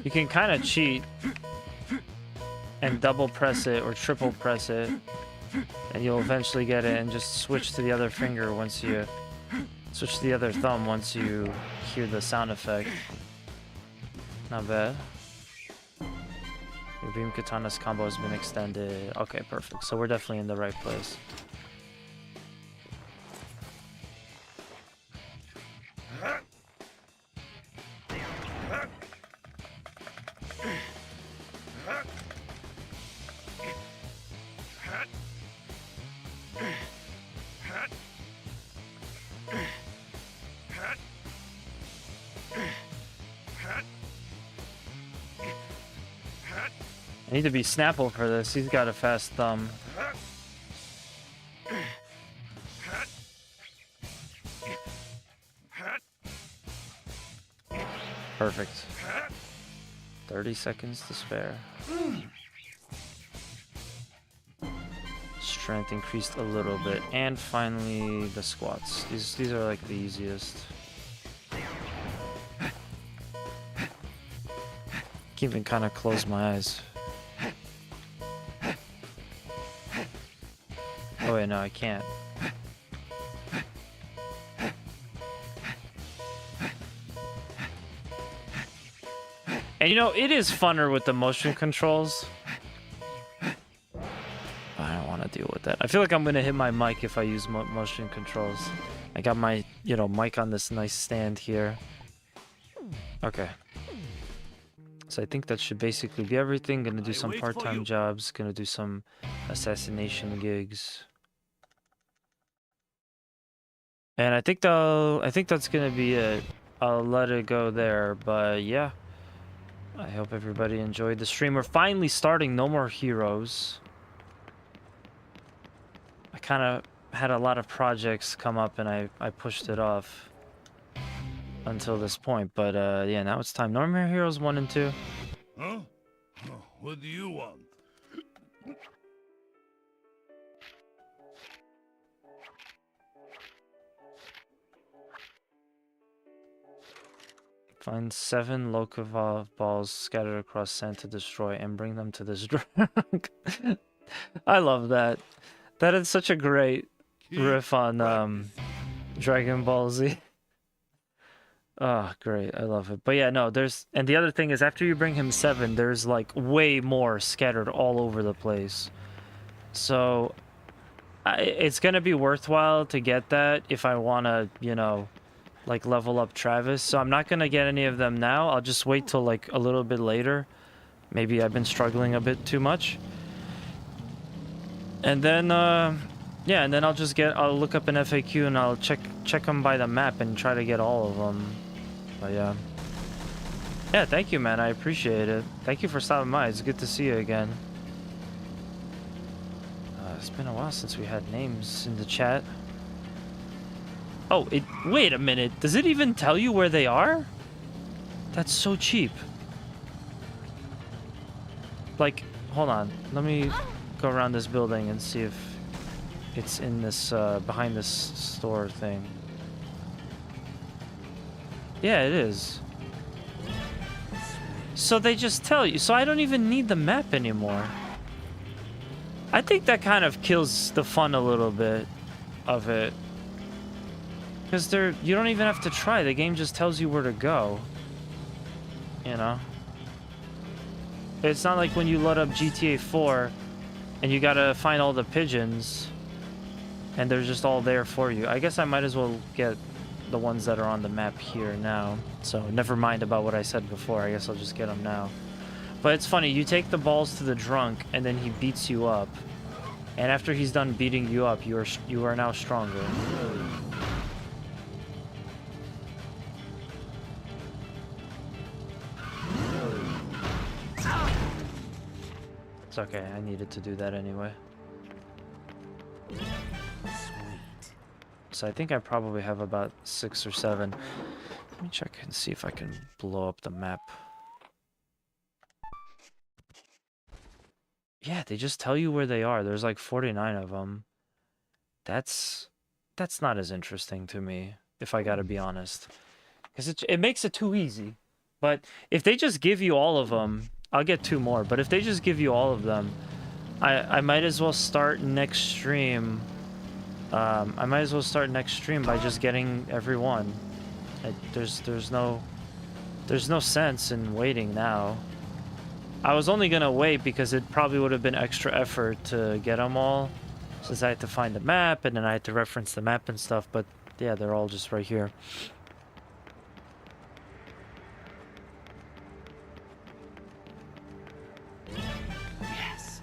You can kind of cheat and double press it or triple press it, and you'll eventually get it, and just switch to the other finger once you switch to the other thumb once you hear the sound effect. Not bad. Your beam katana's combo has been extended. Okay, perfect. So we're definitely in the right place. I need to be Snapple for this. He's got a fast thumb. Perfect. 30 seconds to spare. Strength increased a little bit. And finally, the squats. These are like the easiest. Can't even kind of close my eyes. Oh wait, no, I can't. And you know, it is funner with the motion controls. I don't want to deal with that. I feel like I'm gonna hit my mic if I use motion controls. I got my, mic on this nice stand here. Okay. So I think that should basically be everything. Gonna do some part-time jobs. Gonna do some assassination gigs. And I think that's gonna be it. I'll let it go there, but yeah. I hope everybody enjoyed the stream. We're finally starting No More Heroes. I kind of had a lot of projects come up and I pushed it off until this point, but yeah, now it's time. No More Heroes 1 and 2.
Huh? What do you want?
Find 7 Lokovov balls scattered across sand to destroy and bring them to this drunk. I love that. That is such a great riff on Dragon Ball Z. Oh, great. I love it. But yeah, no, and the other thing is after you bring him 7, there's like way more scattered all over the place. So it's going to be worthwhile to get that if I want to, you know, like level up Travis. So I'm not going to get any of them now. I'll just wait till like a little bit later. Maybe I've been struggling a bit too much. And then yeah, and then I'll look up an FAQ and I'll check them by the map and try to get all of them. But yeah. Yeah, thank you, man. I appreciate it. Thank you for stopping by. It's good to see you again. It's been a while since we had names in the chat. Oh, wait a minute. Does it even tell you where they are? That's so cheap. Like, hold on. Let me go around this building and see if it's in this, behind this store thing. Yeah, it is. So they just tell you. So I don't even need the map anymore. I think that kind of kills the fun a little bit of it. Because you don't even have to try. The game just tells you where to go. You know? It's not like when you load up GTA 4 and you gotta find all the pigeons and they're just all there for you. I guess I might as well get the ones that are on the map here now. So never mind about what I said before. I guess I'll just get them now. But it's funny, you take the balls to the drunk and then he beats you up. And after he's done beating you up, you are now stronger. It's okay, I needed to do that anyway.
Sweet.
So I think I probably have about 6 or 7. Let me check and see if I can blow up the map. Yeah, they just tell you where they are. There's like 49 of them. That's not as interesting to me, if I gotta be honest. Because it makes it too easy. But if they just give you all of them, I'll get 2 more. But if they just give you all of them, I might as well start next stream. I might as well start next stream by just getting every one. There's no sense in waiting now. I was only gonna wait because it probably would have been extra effort to get them all, since I had to find the map and then I had to reference the map and stuff. But yeah, they're all just right here.
Yes.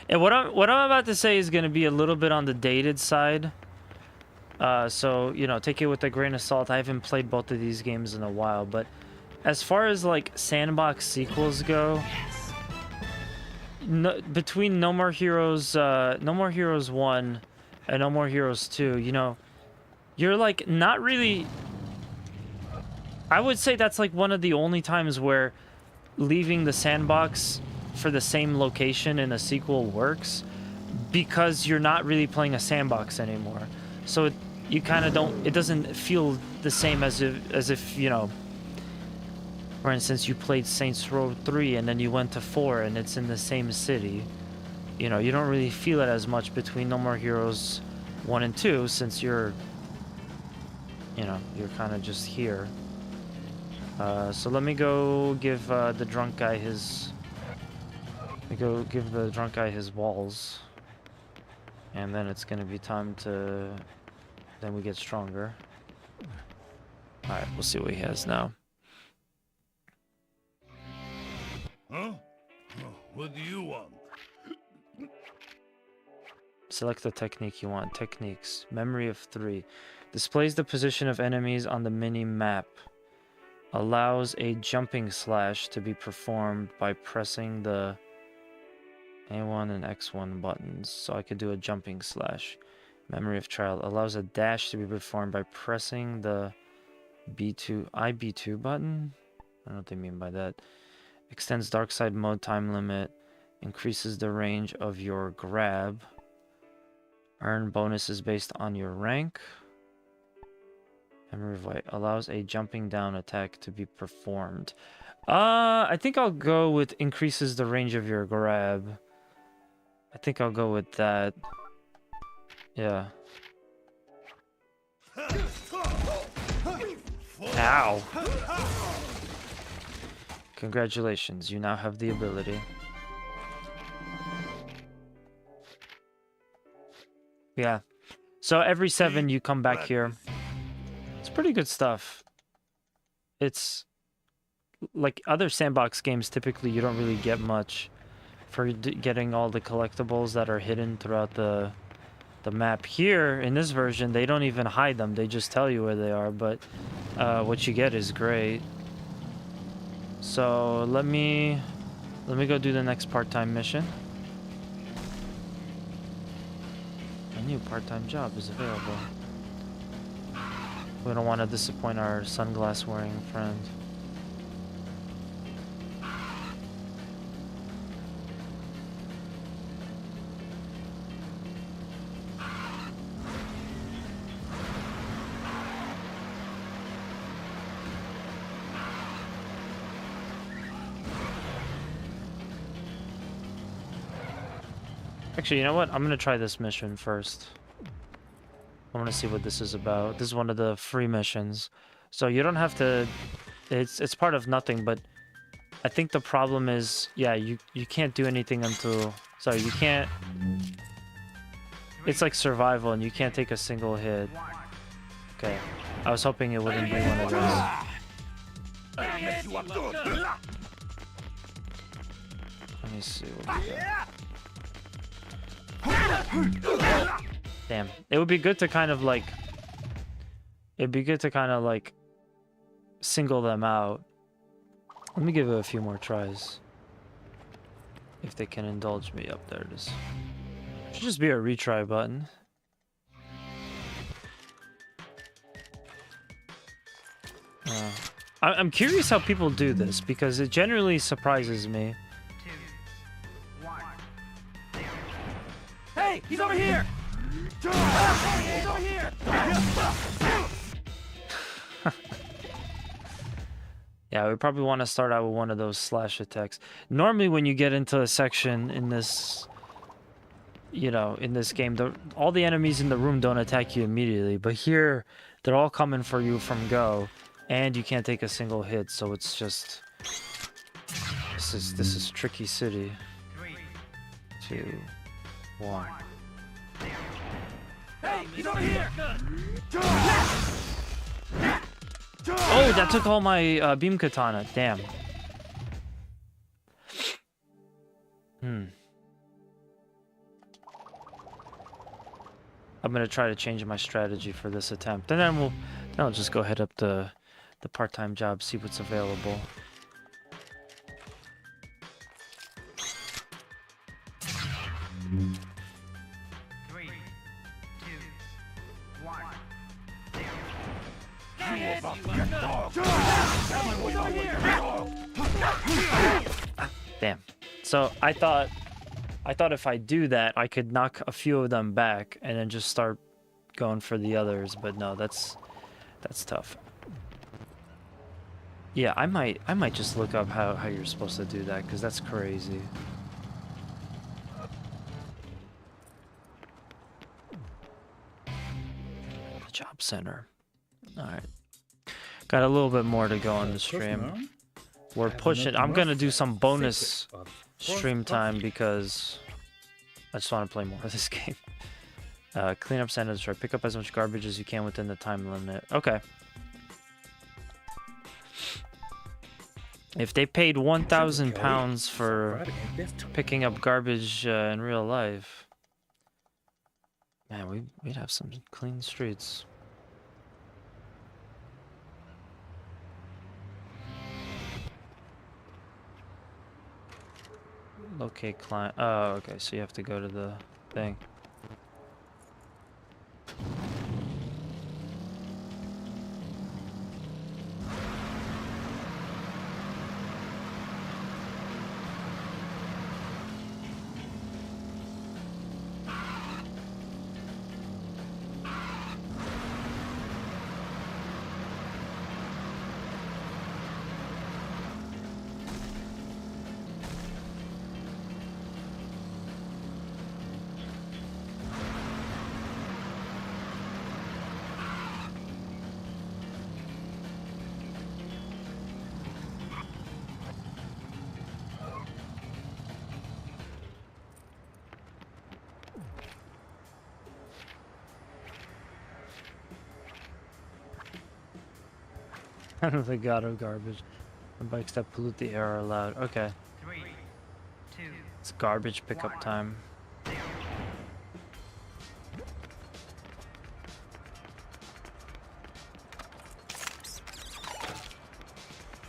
And what I'm about to say is gonna be a little bit on the dated side. So you know, take it with a grain of salt. I haven't played both of these games in a while, but as far as like sandbox sequels go,
Yes.
between No More Heroes 1 and No More Heroes 2, you know, you're like not really. I would say that's like one of the only times where leaving the sandbox for the same location in a sequel works, because you're not really playing a sandbox anymore. So you kind of don't. It doesn't feel the same as if you know. For instance, you played Saints Row 3 and then you went to 4 and it's in the same city. You know, you don't really feel it as much between No More Heroes 1 and 2 since you're kind of just here. So let me go give the drunk guy his... Let me go give the drunk guy his walls. And then it's gonna be time to... Then we get stronger. Alright, we'll see what he has now.
Huh? What do you want?
Select the technique you want. Techniques. Memory of 3. Displays the position of enemies on the mini-map. Allows a jumping slash to be performed by pressing the A1 and X1 buttons. So I could do a jumping slash. Memory of Child. Allows a dash to be performed by pressing the IB2 button? I don't know what they mean by that. Extends dark side mode time limit. Increases the range of your grab. Earn bonuses based on your rank. Memory Void allows a jumping down attack to be performed. I think I'll go with increases the range of your grab. I think I'll go with that. Yeah. Ow. Congratulations, you now have the ability. Yeah. So every 7 you come back here. It's pretty good stuff. It's like other sandbox games, typically you don't really get much for getting all the collectibles that are hidden throughout the map. Here in this version, they don't even hide them, they just tell you where they are, but what you get is great. So let me go do the next part-time mission. A new part-time job is available. We don't want to disappoint our sunglass wearing friend. Actually, you know what? I'm gonna try this mission first. I want to see what this is about. This is one of the free missions. So you don't have to... It's part of nothing, but I think the problem is... Yeah, you can't do anything until... Sorry, you can't... It's like survival, and you can't take a single hit. Okay. I was hoping it wouldn't be one of those. Let me see what we got. Damn. It would be good to kind of like... It'd be good to kind of like... single them out. Let me give it a few more tries. If they can indulge me. Up there it is. Should just be a retry button. I'm curious how people do this, because it generally surprises me.
Hey, he's over here! Hey, he's over here!
Yeah, we probably want to start out with one of those slash attacks. Normally when you get into a section in this, you know, in this game, all the enemies in the room don't attack you immediately, but here they're all coming for you from go, and you can't take a single hit, so it's just... This is Tricky City. 2, 1.
Hey, he's over here!
Oh, that took all my beam katana. Damn. I'm gonna try to change my strategy for this attempt, and then I'll just go head up the part-time job, see what's available. Damn. So I thought if I do that, I could knock a few of them back and then just start going for the others, but no, that's tough. Yeah, I might just look up how you're supposed to do that, because that's crazy. The job center. Alright. Got a little bit more to go on the stream. We're pushing. I'm gonna do some bonus stream time because I just want to play more of this game. Clean up Santa Destroy. Pick up as much garbage as you can within the time limit. Okay. If they paid £1,000 for picking up garbage in real life, man, we'd have some clean streets. Locate client. Oh, okay, so you have to go to the thing. The god of garbage. The bikes that pollute the air are allowed. Okay.
3, 2,
It's garbage pickup time.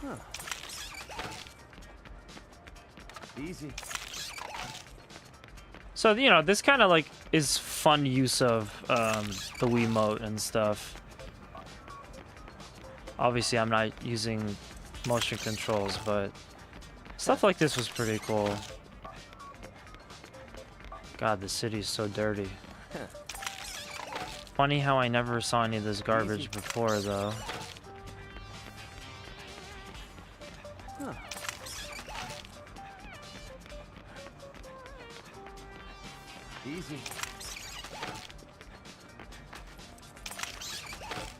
Huh. Easy.
So, you know, this kind of like is fun use of the Wiimote and stuff. Obviously, I'm not using motion controls, but stuff like this was pretty cool. God, the city's so dirty. Funny how I never saw any of this garbage before, though.
Huh. Easy.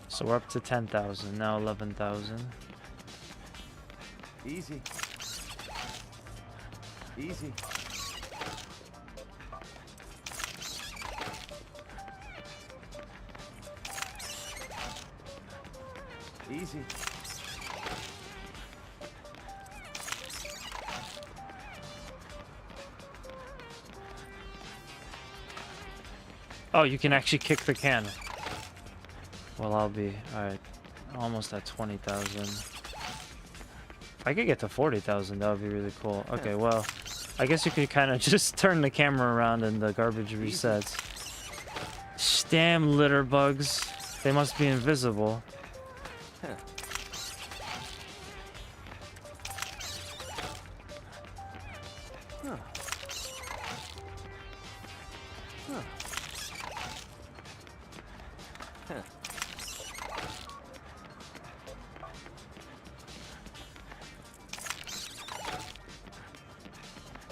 So we're up to 10,000, now 11,000.
Easy. Easy. Easy.
Oh, you can actually kick the can. Well, I'll be alright. Almost at 20,000. If I could get to 40,000, that would be really cool. Okay, well, I guess you could kind of just turn the camera around and the garbage resets. Damn litter bugs. They must be invisible.
Huh. Huh. Huh. Huh.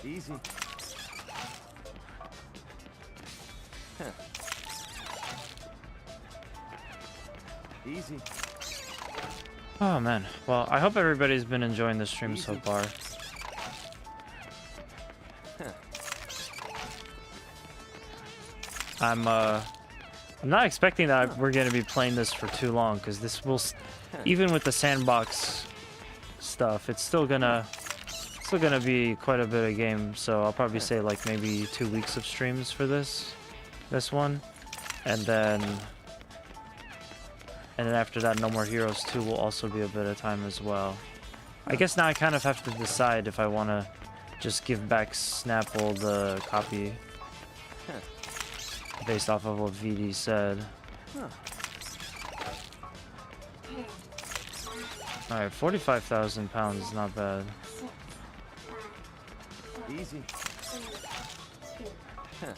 Easy. Huh. Easy.
Oh man. Well, I hope everybody's been enjoying the stream so far.
Huh.
I'm not expecting that we're going to be playing this for too long, because this will even with the sandbox stuff, it's still gonna be quite a bit of game. So I'll probably say like maybe 2 weeks of streams for this one, and then after that, No More Heroes 2 will also be a bit of time as well. I guess now I kind of have to decide if I want to just give back Snapple the copy based off of what VD said.
Huh.
Alright, 45,000 pounds is not bad.
Easy. Huh.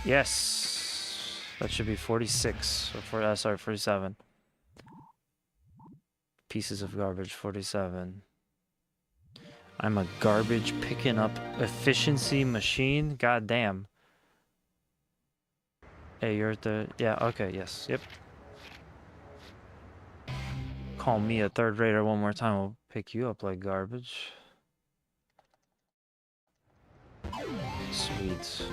Yes! That should be 46. Or sorry, 47. Pieces of garbage, 47. I'm a garbage picking up efficiency machine? God damn. Hey, you're at the... Yeah, okay, yes, yep. Call me a third rater one more time, we'll pick you up like garbage. Sweet.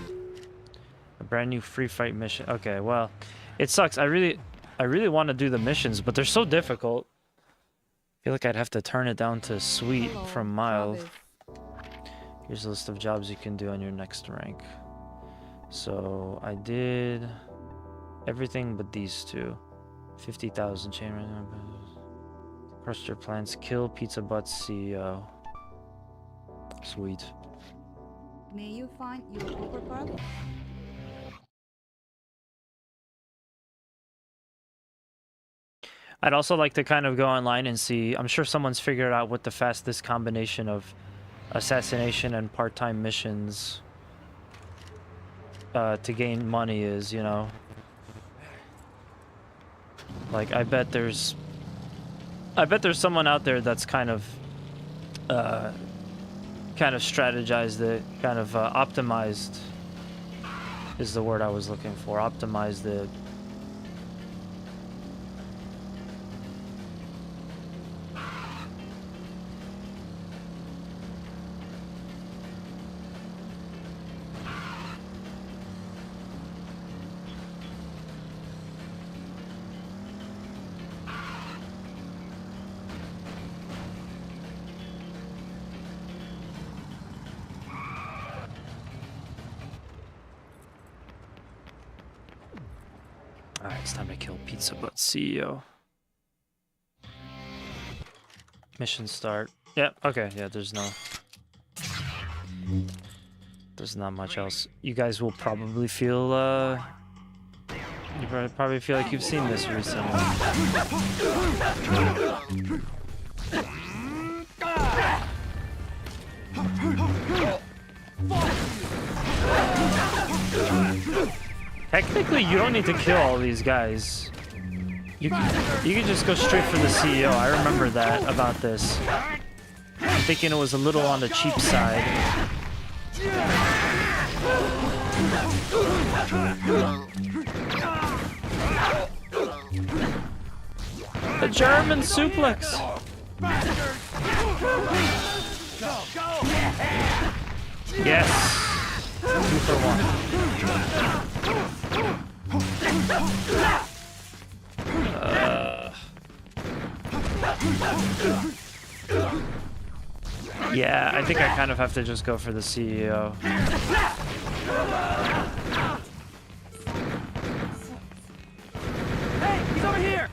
A brand new free fight mission. Okay, well, it sucks. I really want to do the missions, but they're so difficult. I feel like I'd have to turn it down to sweet from mild. Here's a list of jobs you can do on your next rank. So I did everything but these two. 50,000 chain random. Crushed your plans. Kill Pizza Butt CEO. Sweet.
May you find your poker card?
I'd also like to kind of go online and see. I'm sure someone's figured out what the fastest combination of assassination and part-time missions to gain money is, you know. Like, I bet there's someone out there that's kind of strategized it, kind of optimized is the word I was looking for. Optimized it. Alright, it's time to kill Pizza Butt CEO. Mission start. Yep, okay, yeah, there's not much else. You guys will probably feel, you probably feel like you've seen this recently. Technically, you don't need to kill all these guys. You can just go straight for the CEO. I remember that about this. I'm thinking it was a little on the cheap side. The German suplex. Yes. 2 for 1. Yeah, I think I kind of have to just go for the CEO.
Hey, he's over here.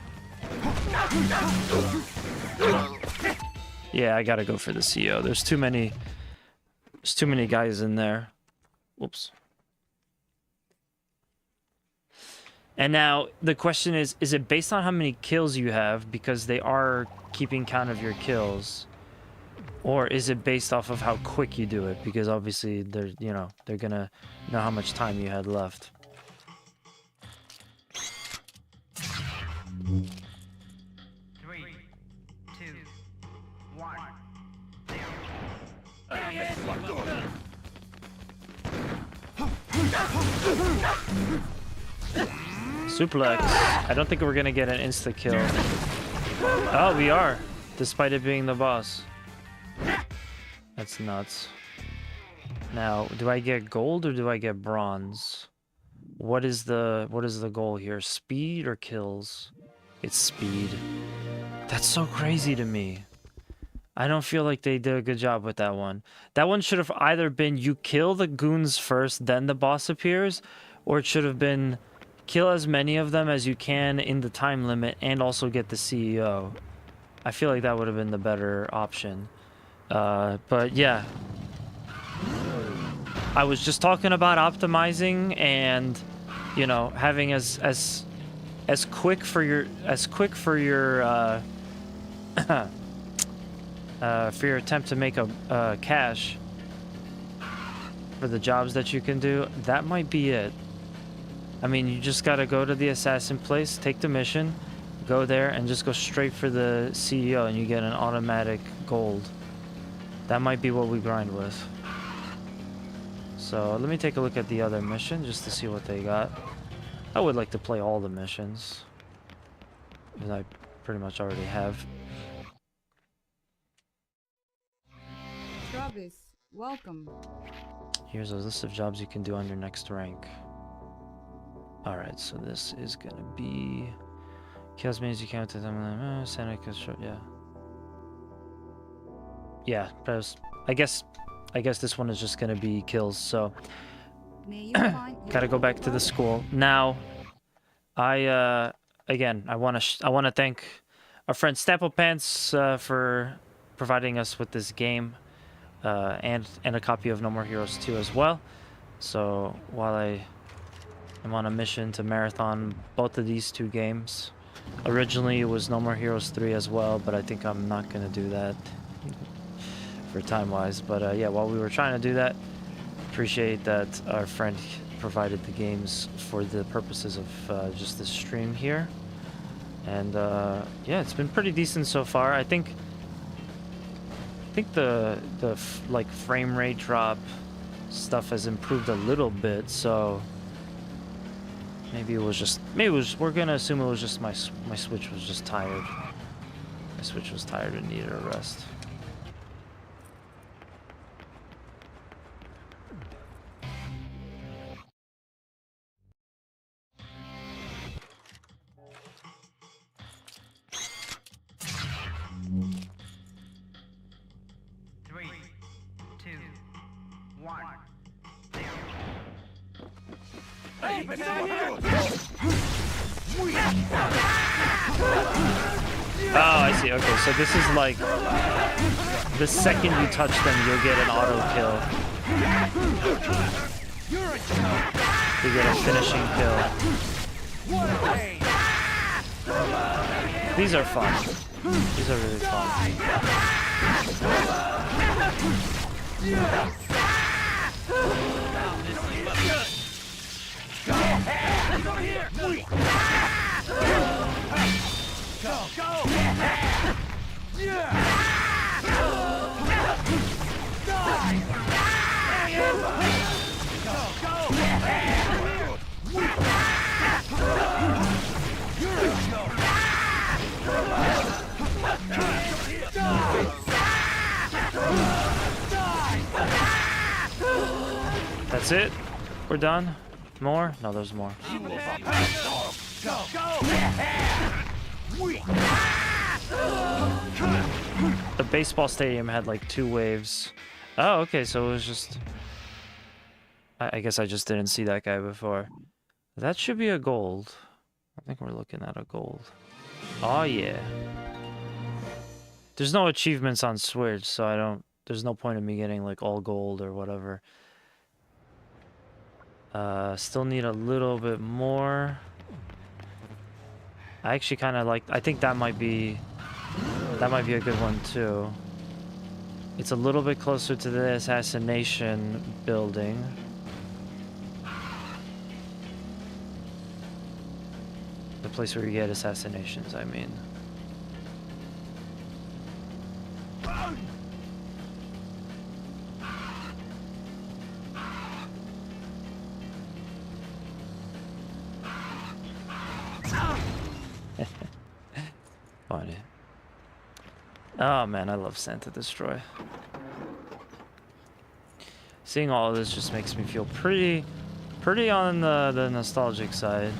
Yeah, I gotta go for the CEO. There's too many guys in there. Whoops. And now the question is it based on how many kills you have, because they are keeping count of your kills, or is it based off of how quick you do it? Because obviously they're gonna know how much time you had left. Suplex. I don't think we're gonna get an insta kill. Oh, we are, despite it being the boss. That's nuts. Now, do I get gold or do I get bronze? What is the goal here? Speed or kills? It's speed. That's so crazy to me. I don't feel like they did a good job with that one. That one should have either been you kill the goons first, then the boss appears, or it should have been kill as many of them as you can in the time limit and also get the CEO. I feel like that would have been the better option. But yeah. I was just talking about optimizing and, you know, having as quick for your for your attempt to make a cash for the jobs that you can do. That might be it. I mean, you just gotta go to the assassin place, take the mission, go there, and just go straight for the CEO, and you get an automatic gold. That might be what we grind with. So let me take a look at the other mission just to see what they got. I would like to play all the missions, because I pretty much already have.
Travis, welcome.
Here's a list of jobs you can do on your next rank. Alright, so this is gonna be... Kills means you count to them. Seneca, yeah. Yeah, I guess this one is just gonna be kills, so... Gotta go back to the school. Now, again, I wanna thank our friend Stample Pants for providing us with this game. And a copy of No More Heroes 2 as well. So while I'm on a mission to marathon both of these 2 games. Originally it was No More Heroes 3 as well, but I think I'm not gonna do that for time-wise. But yeah, while we were trying to do that, appreciate that our friend provided the games for the purposes of just this stream here. And yeah, it's been pretty decent so far. I think the like frame rate drop stuff has improved a little bit, so we're gonna assume it was just my Switch was just tired. My Switch was tired and needed a rest.
Hey, he's over here!
Oh, I see. Okay, so this is like the second you touch them, you'll get an auto kill. You get a finishing kill. These are fun. These are really fun.
Go ahead! He's over here! Go! Go! Yeah! Die! Go! Go! You're a joke!
That's it? We're done? More? No, there's more. The baseball stadium had like 2 waves. Oh, okay, so it was just... I guess I just didn't see that guy before. That should be a gold. I think we're looking at a gold. Oh, yeah. There's no achievements on Switch, so I don't... There's no point in me getting like all gold or whatever. Still need a little bit more. I actually kind of like... I think that might be a good one too. It's a little bit closer to the assassination building. The place where you get assassinations, I mean. Funny. Oh man, I love Santa Destroy. Seeing all of this just makes me feel pretty on the nostalgic side.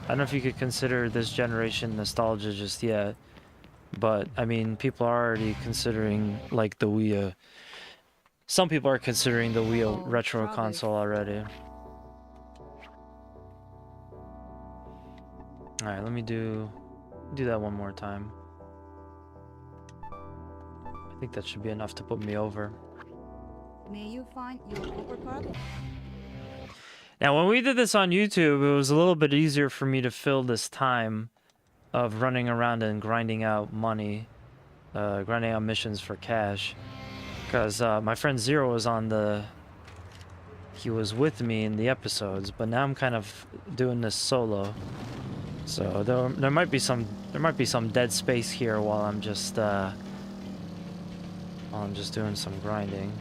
I don't know if you could consider this generation nostalgia just yet, but I mean, people are already considering like the Wii U. Some people are considering the Wii U retro console already. All right, let me do that one more time. I think that should be enough to put me over.
May you find your overcard?
Now, when we did this on YouTube, it was a little bit easier for me to fill this time of running around and grinding out money, grinding out missions for cash, because my friend Zero was he was with me in the episodes, but now I'm kind of doing this solo. So there might be some dead space here while I'm just doing some grinding.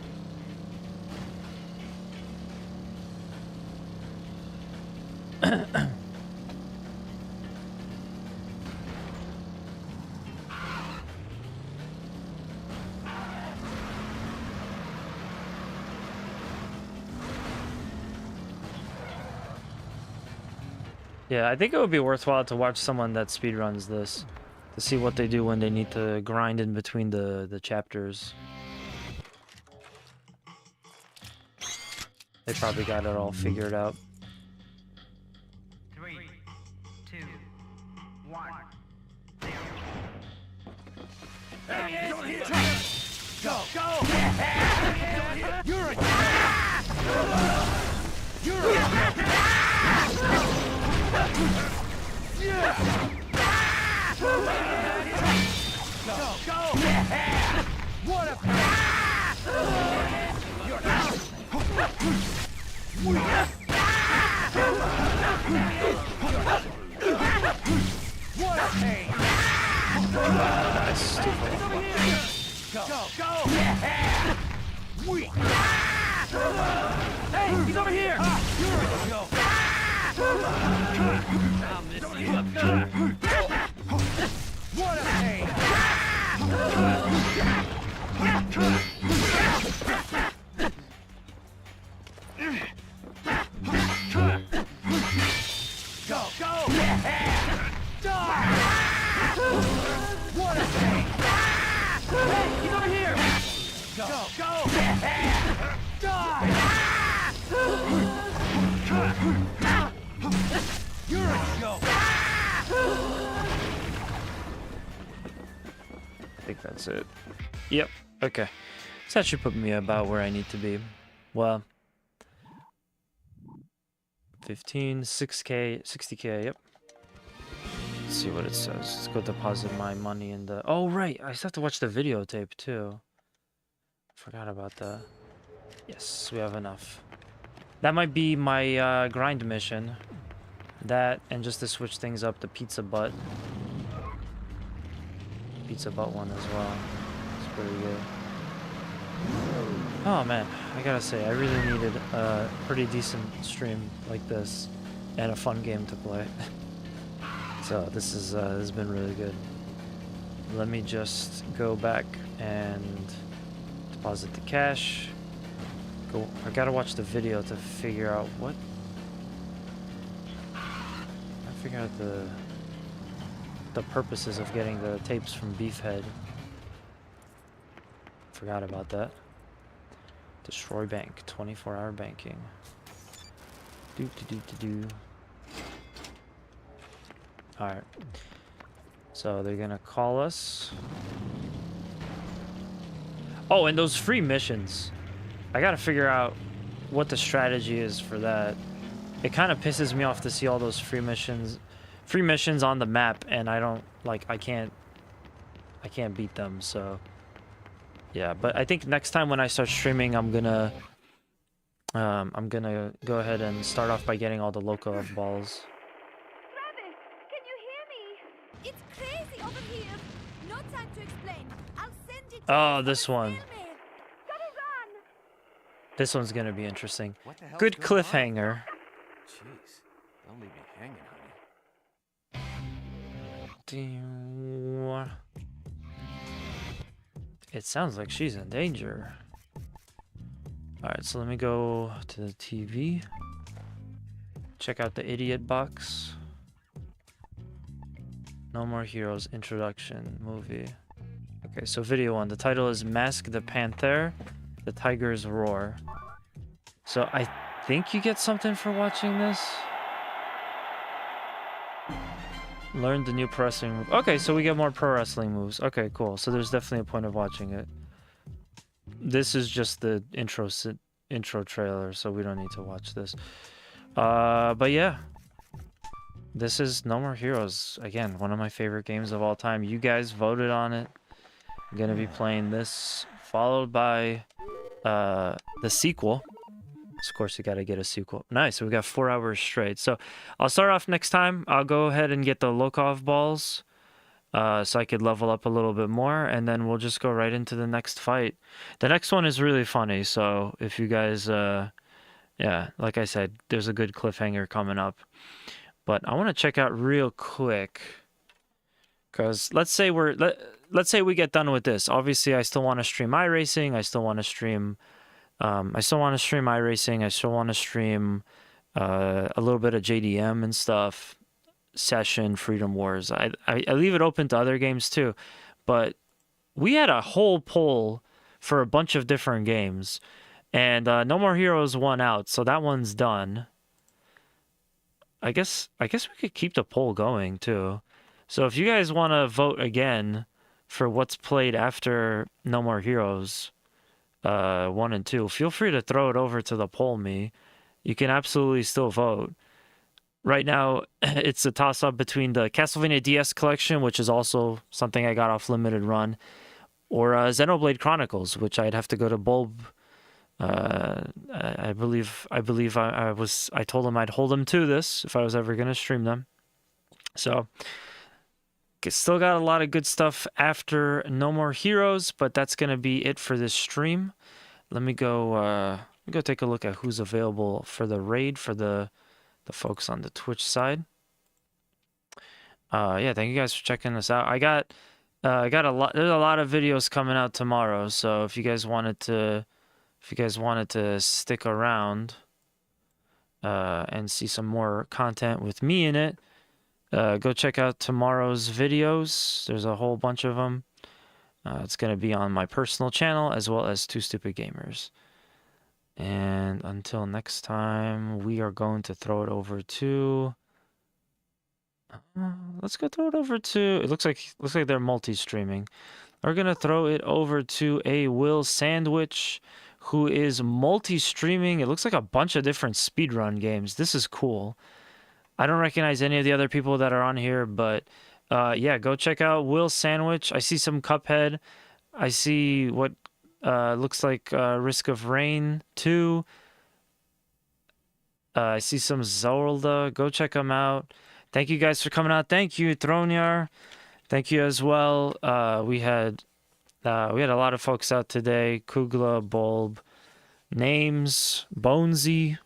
Yeah, I think it would be worthwhile to watch someone that speedruns this to see what they do when they need to grind in between the chapters. They probably got it all figured out.
3, 2, 1. Hey, don't hit! Go! Go! You're a... You're a... Yeah! Go! Go! What a... You're out! What a pain!
That's stupid.
Go! Go! Hey, he's over here! You're a joke! I'll miss you up there. What a pain! Go! Go! Die! What a pain! Hey, he's over here! Go! Go! Die! You're a joke!
think that's it. Yep. Okay. So that should put me about where I need to be. Well, 15, 6K, 60K, yep. Let's see what it says. Let's go deposit my money in the... Oh, right. I still have to watch the videotape, too. Forgot about that. Yes, we have enough. That might be my grind mission. That, and just to switch things up, the pizza butt. Pizza butt one as well. It's pretty good. Oh man, I gotta say, I really needed a pretty decent stream like this and a fun game to play. So this has been really good. Let me just go back and deposit the cash. I gotta watch the video to figure out what. I figure out the purposes of getting the tapes from Beefhead. Forgot about that. Destroy bank, 24-hour banking. Do. Alright. So they're gonna call us. Oh, and those free missions. I gotta figure out what the strategy is for that. It kind of pisses me off to see all those free missions on the map, and I don't like. I can't beat them. So yeah, but I think next time when I start streaming, I'm gonna go ahead and start off by getting all the local balls.
Travis, can you hear me? It's crazy over here. No time to explain. I'll send it to
Oh,
you.
this one.
Gotta run.
This one's gonna be interesting.
What the hell's
Good
going on?
cliffhanger.
Jeez, don't leave me hanging, honey.
It sounds like she's in danger. Alright, so let me go to the TV. Check out the idiot box. No More Heroes introduction movie. Okay, so video one. The title is Mask the Panther, The Tiger's Roar. So I think you get something for watching this. Learn the new pro wrestling move. Okay, so we get more pro wrestling moves. Okay, cool. So there's definitely a point of watching it. This is just the intro trailer, so we don't need to watch this. But yeah. This is No More Heroes. Again, one of my favorite games of all time. You guys voted on it. I'm gonna be playing this, followed by the sequel. Of course, you gotta get a sequel. Nice, we got 4 hours straight. So I'll start off next time. I'll go ahead and get the Lokov balls so I could level up a little bit more, and then we'll just go right into the next fight. The next one is really funny, so if you guys, yeah, like I said, there's a good cliffhanger coming up. But I want to check out real quick, because let's say we get done with this. Obviously, I still want to stream iRacing. I still want to stream iRacing. I still want to stream a little bit of JDM and stuff. Session, Freedom Wars. I leave it open to other games too. But we had a whole poll for a bunch of different games. And No More Heroes won out, so that one's done. I guess we could keep the poll going too. So if you guys want to vote again for what's played after No More Heroes 1 and 2, feel free to throw it over to the poll me. You can absolutely still vote. Right now, it's a toss-up between the Castlevania DS collection, which is also something I got off Limited Run, or Xenoblade Chronicles, which I'd have to go to Bulb. I believe I told him I'd hold him to this if I was ever going to stream them. So, still got a lot of good stuff after No More Heroes, but that's going to be it for this stream. Let me go take a look at who's available for the raid for the folks on the Twitch side. Yeah, thank you guys for checking this out. I got a lot. There's a lot of videos coming out tomorrow, so if you guys wanted to stick around and see some more content with me in it, go check out tomorrow's videos. There's a whole bunch of them. It's going to be on my personal channel as well as Two Stupid Gamers. And until next time, we are going to throw it over to... let's go throw it over to... It looks like they're multi-streaming. We're going to throw it over to a Will Sandwich, who is multi-streaming. It looks like a bunch of different speedrun games. This is cool. I don't recognize any of the other people that are on here, but yeah, go check out Will Sandwich. I see some Cuphead. I see what looks like Risk of Rain 2. I see some Zelda. Go check them out. Thank you guys for coming out. Thank you, Thronyar. Thank you as well. We had a lot of folks out today. Kugla, Bulb, Names, Bonesy.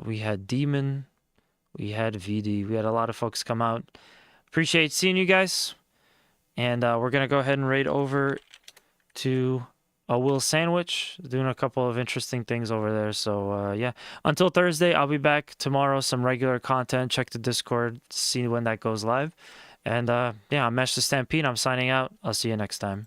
We had Demon. We had VD. We had a lot of folks come out. Appreciate seeing you guys. And we're going to go ahead and raid over to a Will Sandwich. Doing a couple of interesting things over there. So, yeah. Until Thursday, I'll be back tomorrow. Some regular content. Check the Discord. See when that goes live. And, yeah, I'm Mesh the Stampede. I'm signing out. I'll see you next time.